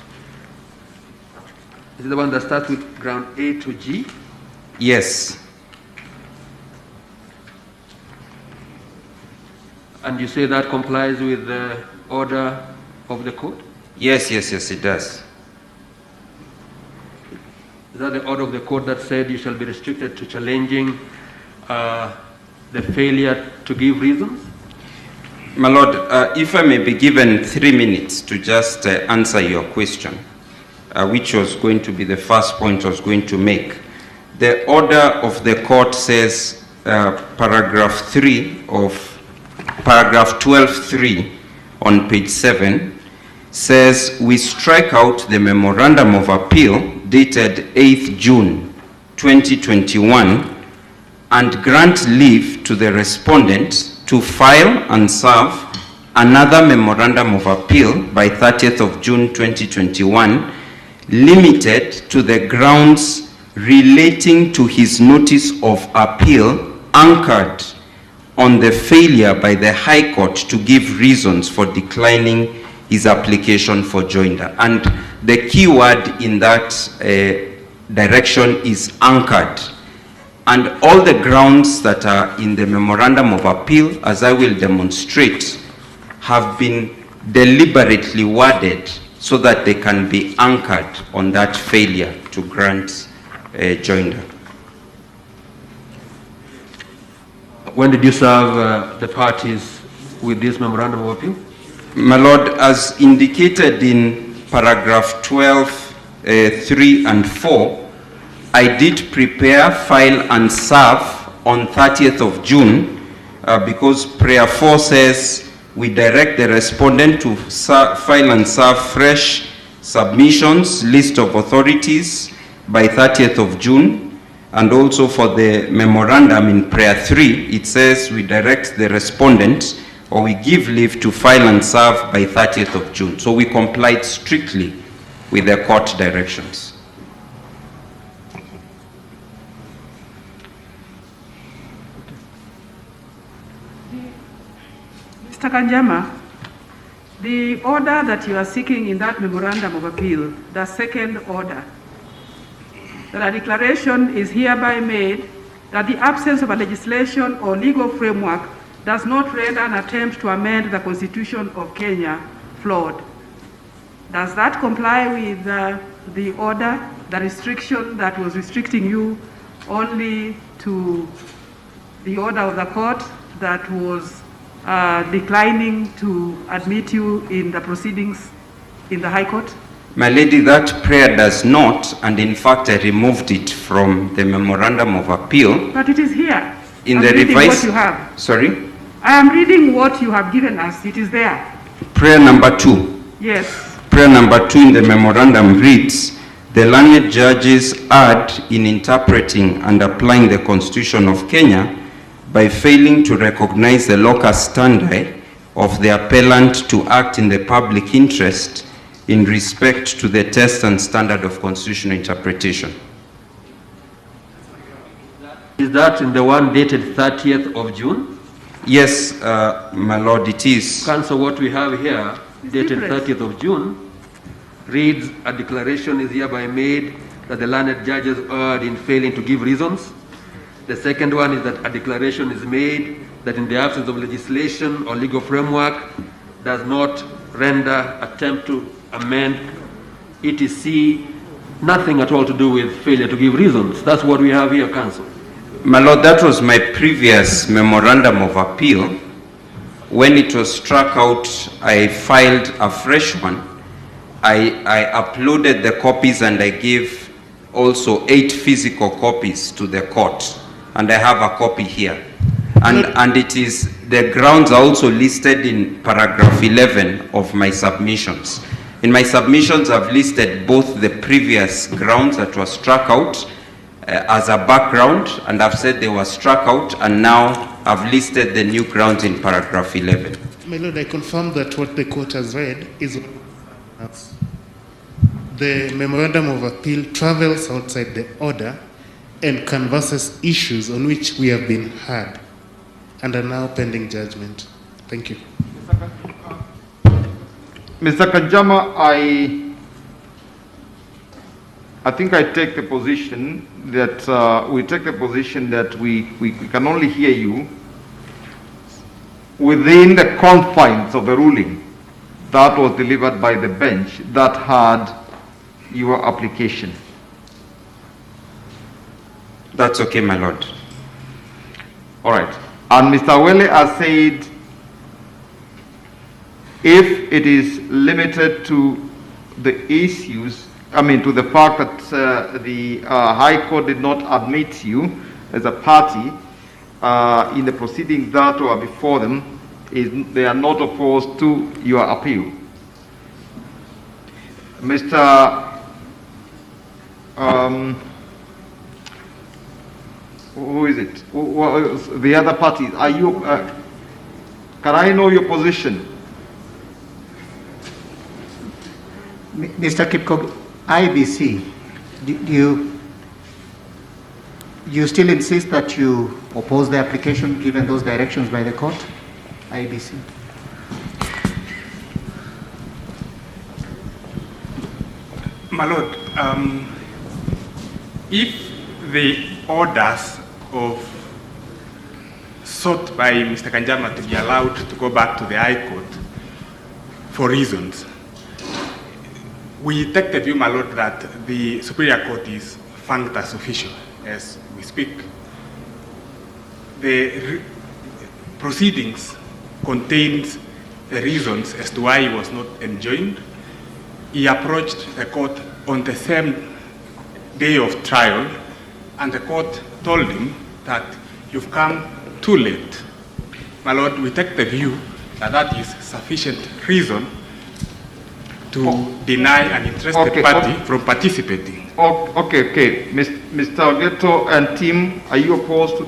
Is it the one that starts with ground A to G? Yes. And you say that complies with the order of the court? Yes, it does. Is that the order of the court that said you shall be restricted to challenging the failure to give reasons? My lord, if I may be given 3 minutes to just answer your question, which was going to be the first point I was going to make. The order of the court says, paragraph 12.3 on page 7 says, we strike out the memorandum of appeal dated 8th June 2021 and grant leave to the respondent to file and serve another memorandum of appeal by 30th of June 2021 limited to the grounds relating to his notice of appeal anchored on the failure by the High Court to give reasons for declining his application for joinder. And the key word in that direction is anchored. And all the grounds that are in the memorandum of appeal, as I will demonstrate, have been deliberately worded so that they can be anchored on that failure to grant joinder. When did you serve the parties with this memorandum of appeal? My lord, as indicated in paragraph 12.3 and 4, I did prepare, file and serve on 30th of June because prayer 4 says we direct the respondent to file and serve fresh submissions, list of authorities by 30th of June. And also for the memorandum in prayer 3, it says we direct the respondent or we give leave to file and serve by 30th of June. So we complied strictly with the court directions. Mr. Kanjama, the order that you are seeking in that memorandum of appeal, the second order, that a declaration is hereby made that the absence of a legislation or legal framework does not render an attempt to amend the Constitution of Kenya flawed. Does that comply with the order, the restriction that was restricting you only to the order of the court that was declining to admit you in the proceedings in the High Court? My lady, that prayer does not, and in fact I removed it from the memorandum of appeal. But it is here. In I'm the reading revised, what you have. Sorry? I am reading what you have given us. It is there. Prayer number 2. Yes. Prayer number 2 in the memorandum reads, the learned judges erred in interpreting and applying the Constitution of Kenya by failing to recognize the locus standi of the appellant to act in the public interest in respect to the test and standard of constitutional interpretation. Is that in the one dated 30th of June? Yes, my lord, it is. Counsel, what we have here dated 30th of June, reads, a declaration is hereby made that the learned judges erred in failing to give reasons. The second one is that a declaration is made that in the absence of legislation or legal framework does not render attempt to amend etc. nothing at all to do with failure to give reasons. That's what we have here, Counsel. My Lord, that was my previous memorandum of appeal. When it was struck out, I filed a fresh one. I uploaded the copies and I gave also 8 physical copies to the court. And I have a copy here. And it is, the grounds are also listed in paragraph 11 of my submissions. In my submissions, I've listed both the previous grounds that were struck out as a background, and I've said they were struck out, and now I've listed the new grounds in paragraph 11. My Lord, I confirm that what the court has read is the memorandum of appeal travels outside the order and canvasses issues on which we have been heard and are now pending judgment. Thank you. Mr. Kanjama, I think I take the position that we can only hear you within the confines of the ruling that was delivered by the bench that had your application. That's okay, my Lord. All right. And Mr. Wele has said if it is limited to the issues, to the fact that the High Court did not admit you as a party in the proceedings that were before them, they are not opposed to your appeal. Mr. Who is it? The other party. Are you? Can I know your position? Mr. Kipkogi, IEBC, do you still insist that you oppose the application given those directions by the court? IEBC. My Lord, if the orders sought by Mr. Kanjama to be allowed to go back to the High Court for reasons, we take the view, my Lord, that the Superior Court is functus official as we speak. The proceedings contains the reasons as to why he was not enjoined. He approached the court on the same day of trial, and the court told him that you've come too late. My Lord, we take the view that that is sufficient reason to deny an interested party from participating. Okay. Mr. Ogeto and team, are you opposed to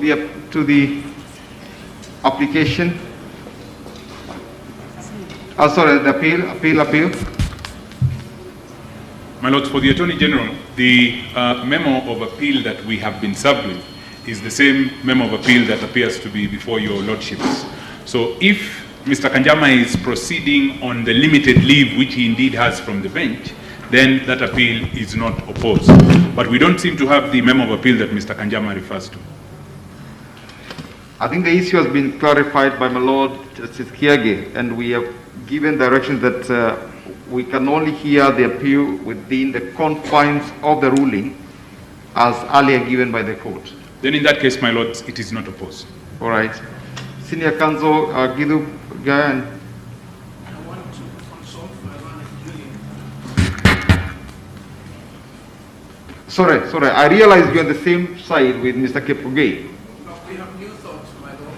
the application? Sorry, the appeal. My Lord, for the Attorney General, the memo of appeal that we have been served with is the same memo of appeal that appears to be before your Lordships. So if Mr. Kanjama is proceeding on the limited leave which he indeed has from the bench, then that appeal is not opposed. But we don't seem to have the memo of appeal that Mr. Kanjama refers to. I think the issue has been clarified by my Lord Justice Kiage, and we have given directions that we can only hear the appeal within the confines of the ruling as earlier given by the court. Then in that case, my Lord, it is not opposed. All right. Senior Counsel Gidu Gayan. I want to consult Sorry. I realize you're on the same side with Mr. Kipkogi. We have new thoughts, my lord.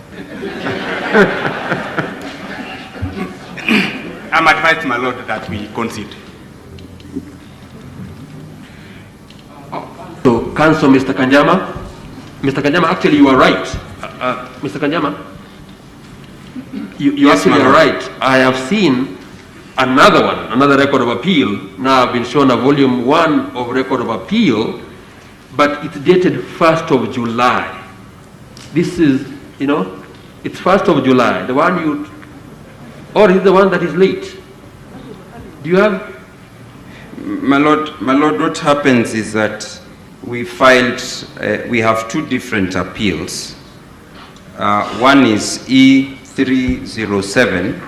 I'm advised, my Lord, that we concede. So, Counsel Mr. Kanjama. Mr. Kanjama, actually you are right. Mr. Kanjama, you yes, actually are right. I have seen another record of appeal. Now I've been shown a volume 1 of record of appeal, but it's dated 1st of July. This is, it's 1st of July. The one or is the one that is late? Do you have? My Lord, what happens is that we filed, we have two different appeals. One is E307,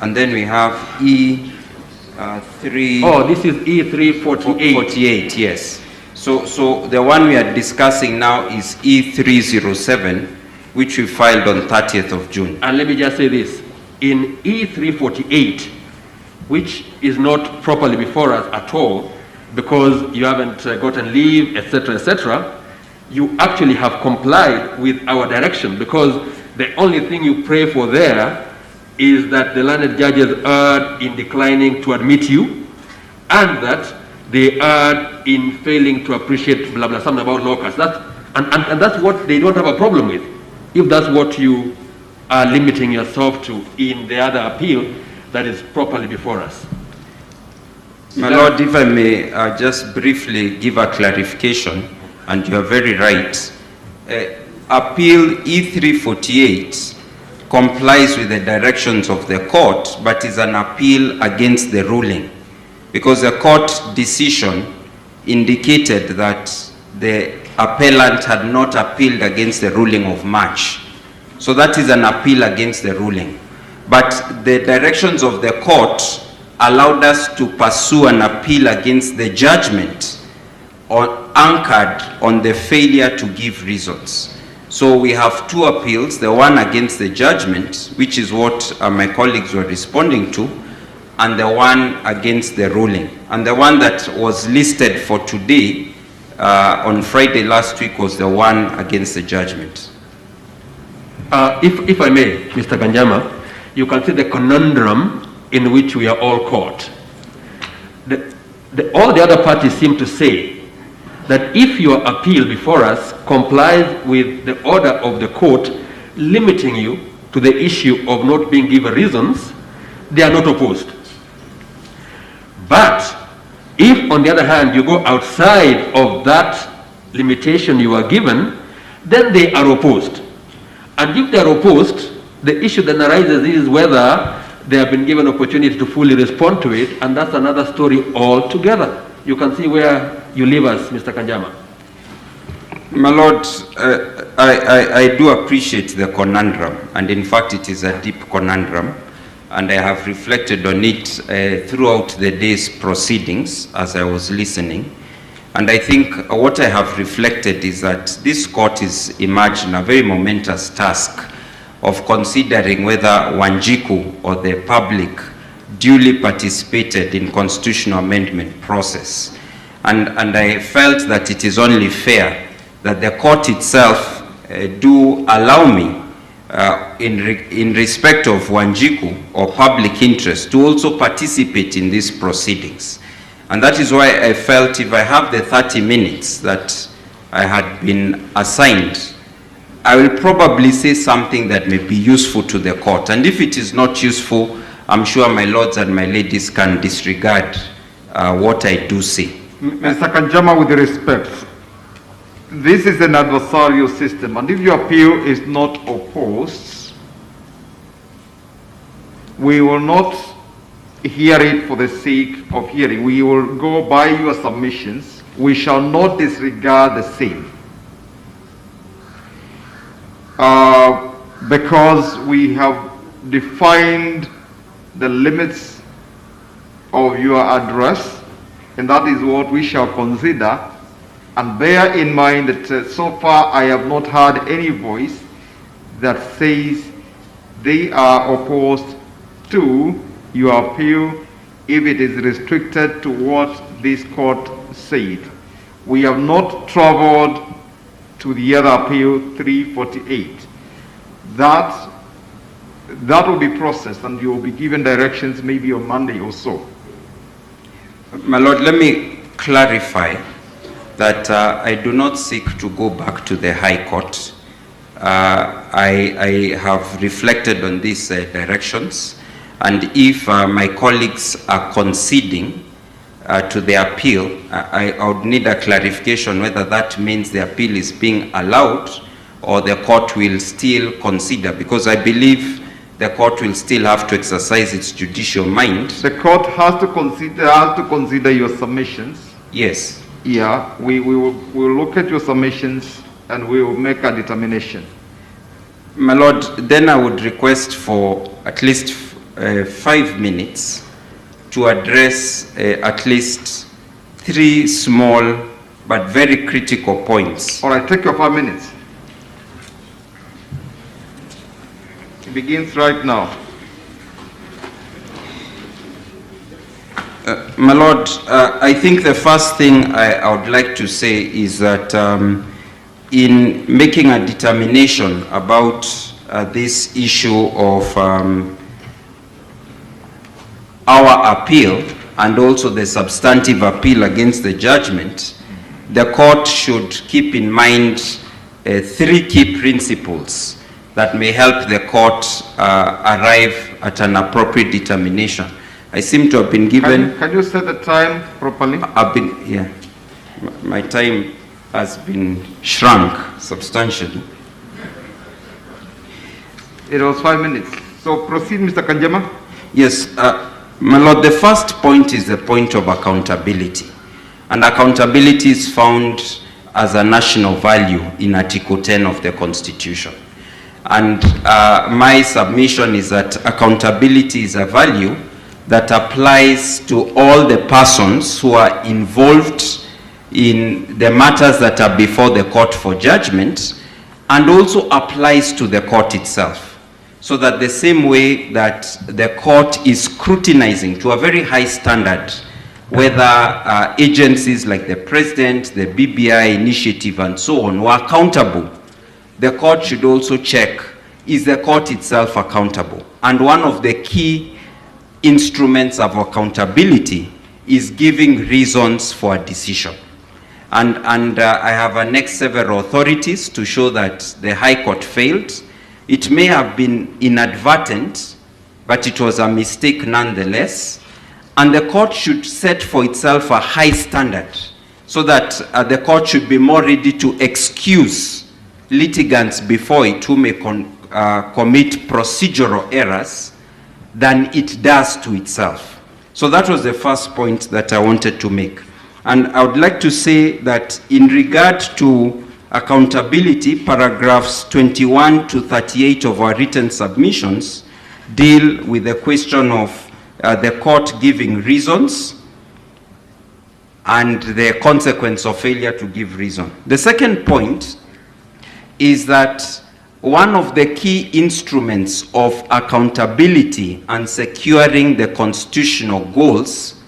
and then we have E3... Oh, this is E348. 48, yes. So the one we are discussing now is E307, which we filed on 30th of June. And let me just say this. In E348, which is not properly before us at all, because you haven't gotten leave, etc., you actually have complied with our direction, because the only thing you pray for there is that the learned judges erred in declining to admit you, and that they erred in failing to appreciate blah blah, something about locus. And that's what they don't have a problem with, if that's what you are limiting yourself to in the other appeal that is properly before us. My Lord, if I may just briefly give a clarification, and you are very right. Appeal E348 complies with the directions of the court, but is an appeal against the ruling, because the court decision indicated that the appellant had not appealed against the ruling of March. So that is an appeal against the ruling. But the directions of the court allowed us to pursue an appeal against the judgment anchored on the failure to give reasons. So we have two appeals, the one against the judgment, which is what my colleagues were responding to, and the one against the ruling. And the one that was listed for today, on Friday last week, was the one against the judgment. If I may, Mr. Kanjama, you can see the conundrum in which we are all caught. All the other parties seem to say that if your appeal before us complies with the order of the court limiting you to the issue of not being given reasons, they are not opposed. But if, on the other hand, you go outside of that limitation you are given, then they are opposed. And if they are opposed, the issue then arises is whether they have been given opportunity to fully respond to it, and that's another story altogether. You can see where you leave us, Mr. Kanjama. My Lord, I do appreciate the conundrum, and in fact it is a deep conundrum, and I have reflected on it throughout the day's proceedings as I was listening. And I think what I have reflected is that this court is emerged in a very momentous task of considering whether Wanjiku or the public duly participated in constitutional amendment process. And I felt that it is only fair that the court itself do allow me, in respect of Wanjiku or public interest, to also participate in these proceedings. And that is why I felt if I have the 30 minutes that I had been assigned, I will probably say something that may be useful to the court. And if it is not useful, I'm sure my lords and my ladies can disregard what I do say. Mr. Kanjama, with respect, this is an adversarial system, and if your appeal is not opposed, we will not hear it for the sake of hearing. We will go by your submissions. We shall not disregard the same. Because we have defined the limits of your address, and that is what we shall consider. And bear in mind that so far I have not heard any voice that says they are opposed to your appeal if it is restricted to what this court said. We have not traveled to the other appeal, 348. That will be processed, and you will be given directions maybe on Monday or so. My Lord, let me clarify that I do not seek to go back to the High Court. I have reflected on these directions, and if my colleagues are conceding to the appeal, I would need a clarification whether that means the appeal is being allowed or the court will still consider, because I believe the court will still have to exercise its judicial mind. The court has to consider your submissions. Yes. Yeah, we will look at your submissions and we will make a determination. My Lord, then I would request for at least 5 minutes to address at least 3 small but very critical points. All right, take your 5 minutes. It begins right now. My Lord, I think the first thing I would like to say is that in making a determination about this issue of our appeal and also the substantive appeal against the judgment, the court should keep in mind 3 key principles that may help the court arrive at an appropriate determination. I seem to have been given... Can you set the time properly? Yeah. My time has been shrunk substantially. It was 5 minutes. So proceed, Mr. Kanjama. Yes, my Lord, the first point is the point of accountability. And accountability is found as a national value in Article 10 of the Constitution. And my submission is that accountability is a value that applies to all the persons who are involved in the matters that are before the court for judgment, and also applies to the court itself. So that the same way that the court is scrutinizing to a very high standard whether agencies like the President, the BBI initiative and so on were accountable, the court should also check, is the court itself accountable? And one of the key instruments of accountability is giving reasons for a decision. And I have annexed several authorities to show that the High Court failed. It may have been inadvertent, but it was a mistake nonetheless. And the court should set for itself a high standard so that the court should be more ready to excuse litigants before it who may commit procedural errors than it does to itself. So that was the first point that I wanted to make. And I would like to say that in regard to accountability, paragraphs 21 to 38 of our written submissions deal with the question of the court giving reasons and the consequence of failure to give reason. The second point is that one of the key instruments of accountability and securing the constitutional goals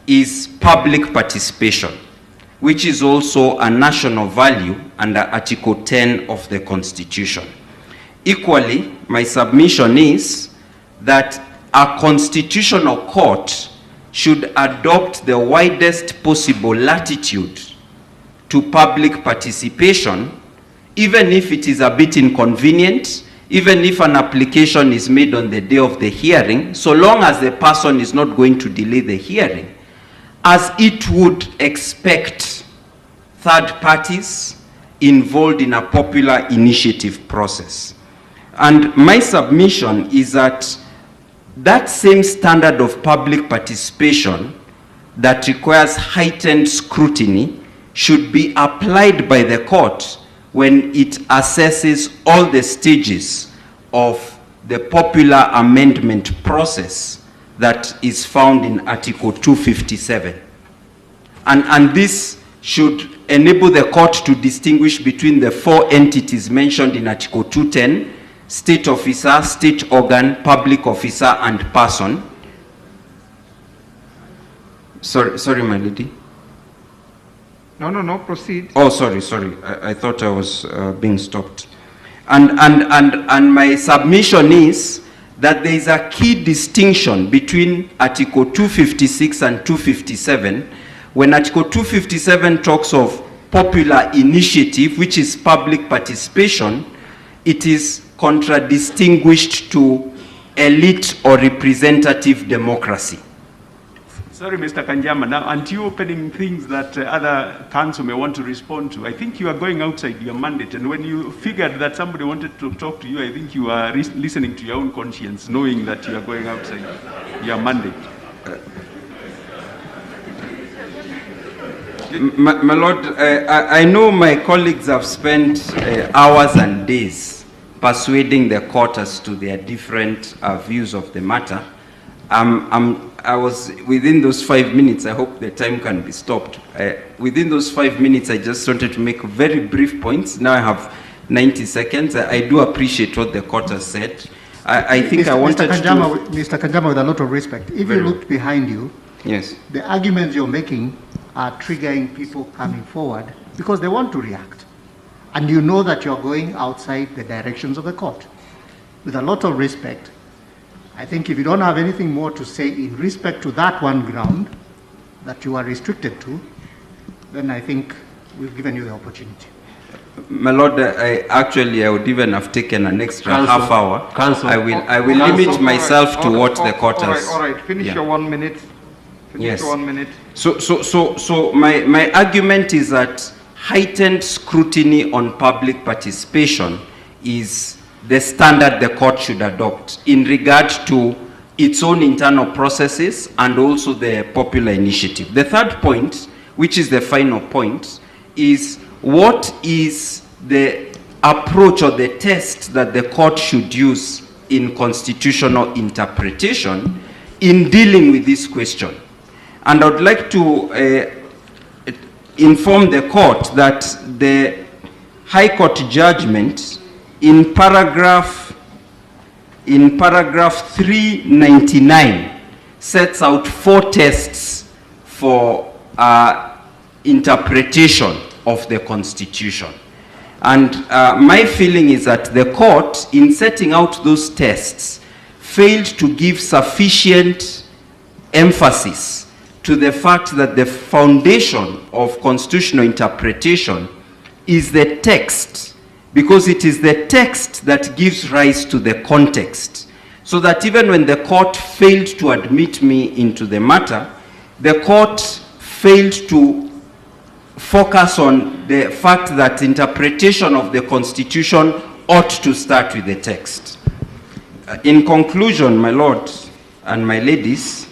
is public participation, which is also a national value under Article 10 of the Constitution. Equally, my submission is that a constitutional court should adopt the widest possible latitude to public participation, even if it is a bit inconvenient, even if an application is made on the day of the hearing, so long as the person is not going to delay the hearing, as it would expect third parties involved in a popular initiative process. And my submission is that that same standard of public participation that requires heightened scrutiny should be applied by the court when it assesses all the stages of the popular amendment process that is found in Article 257. And this should enable the court to distinguish between the 4 entities mentioned in Article 210, state officer, state organ, public officer, and person. Sorry, my lady. No, proceed. Oh, sorry. I thought I was being stopped. And my submission is that there is a key distinction between Article 256 and 257. When Article 257 talks of popular initiative, which is public participation, it is contradistinguished to elite or representative democracy. Sorry, Mr. Kanjama. Now, aren't you opening things that other council may want to respond to? I think you are going outside your mandate. And when you figured that somebody wanted to talk to you, I think you are listening to your own conscience, knowing that you are going outside your mandate. My Lord, I know my colleagues have spent hours and days persuading the court as to their different views of the matter. I was within those 5 minutes. I hope the time can be stopped. Within those 5 minutes, I just wanted to make very brief points. Now I have 90 seconds. I do appreciate what the court has said. I think I wanted Mr. Kanjama, with a lot of respect, if you looked behind you, yes, the arguments you're making are triggering people coming forward because they want to react. And you know that you're going outside the directions of the court. With a lot of respect, I think if you don't have anything more to say in respect to that one ground that you are restricted to, then I think we've given you the opportunity. My Lord, I would even have taken an extra half hour. Counsel. I will limit myself to what the court has. All right, finish your 1 minute. Yes. Your 1 minute. So my argument is that heightened scrutiny on public participation is the standard the court should adopt in regard to its own internal processes and also the popular initiative. The third point, which is the final point, is what is the approach or the test that the court should use in constitutional interpretation in dealing with this question. And I would like to inform the court that the High Court judgment in paragraph 399 sets out 4 tests for interpretation of the Constitution. And my feeling is that the court, in setting out those tests, failed to give sufficient emphasis to the fact that the foundation of constitutional interpretation is the text, because it is the text that gives rise to the context. So that even when the court failed to admit me into the matter, the court failed to focus on the fact that interpretation of the Constitution ought to start with the text. In conclusion, my Lord and my ladies,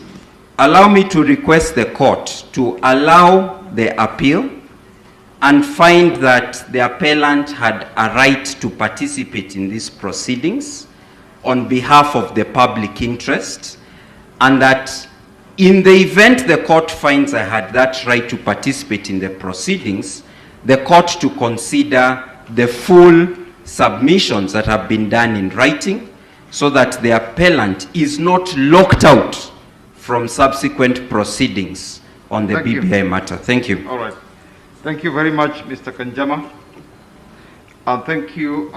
allow me to request the court to allow the appeal and find that the appellant had a right to participate in these proceedings on behalf of the public interest, and that in the event the court finds I had that right to participate in the proceedings, the court to consider the full submissions that have been done in writing so that the appellant is not locked out from subsequent proceedings on the BBI matter. Thank you. All right. Thank you very much, Mr. Kanjama. And thank you,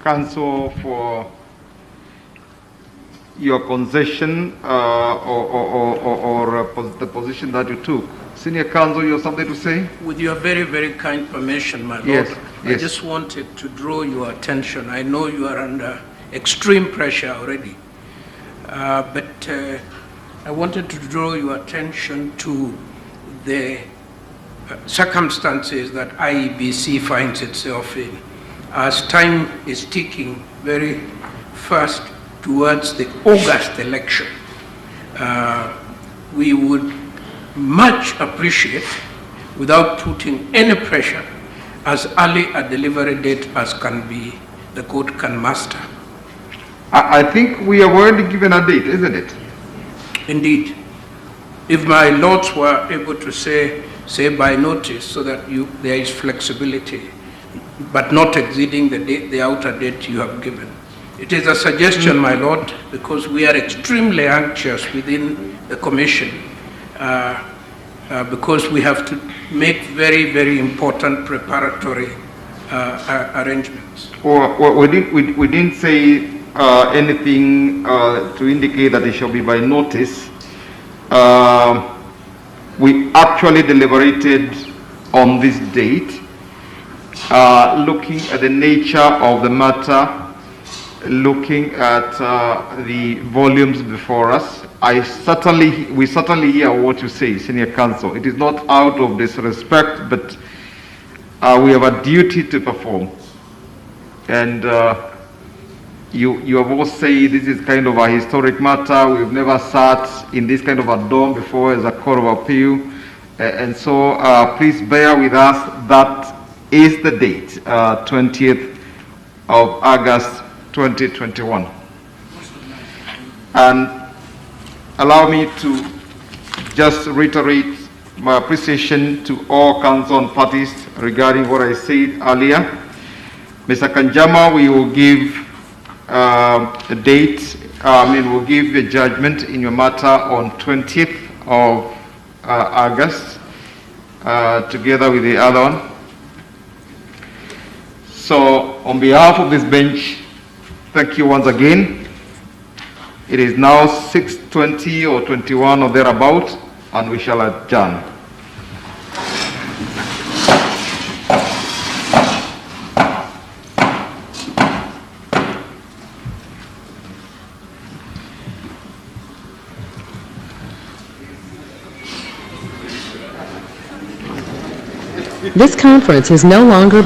Counsel, for your concession or the position that you took. Senior Counsel, you have something to say? With your very, very kind permission, my Lord, yes. I just wanted to draw your attention. I know you are under extreme pressure already, but I wanted to draw your attention to the circumstances that IEBC finds itself in. As time is ticking very fast towards the August election, we would much appreciate, without putting any pressure, as early a delivery date as can be, the court can master. I think we have already given a date, isn't it? Indeed. If my lords were able to say by notice, so that there is flexibility, but not exceeding the outer date you have given. It is a suggestion, my lord, because we are extremely anxious within the commission, because we have to make very, very important preparatory arrangements. We didn't say anything to indicate that it shall be by notice. We actually deliberated on this date, looking at the nature of the matter looking at the volumes before us. We certainly hear what you say, Senior Counsel. It is not out of disrespect, but we have a duty to perform. And you have all said this is kind of a historic matter. We've never sat in this kind of a dome before as a court of appeal. And so please bear with us. That is the date, 20th of August 2021. And allow me to just reiterate my appreciation to all counsel and parties regarding what I said earlier. Mr. Kanjama, we will give a date, we'll give the judgment in your matter on 20th of August, together with the other one. So, on behalf of this bench, thank you once again. It is now 6:20 or 21 or thereabout, and we shall adjourn. This conference is no longer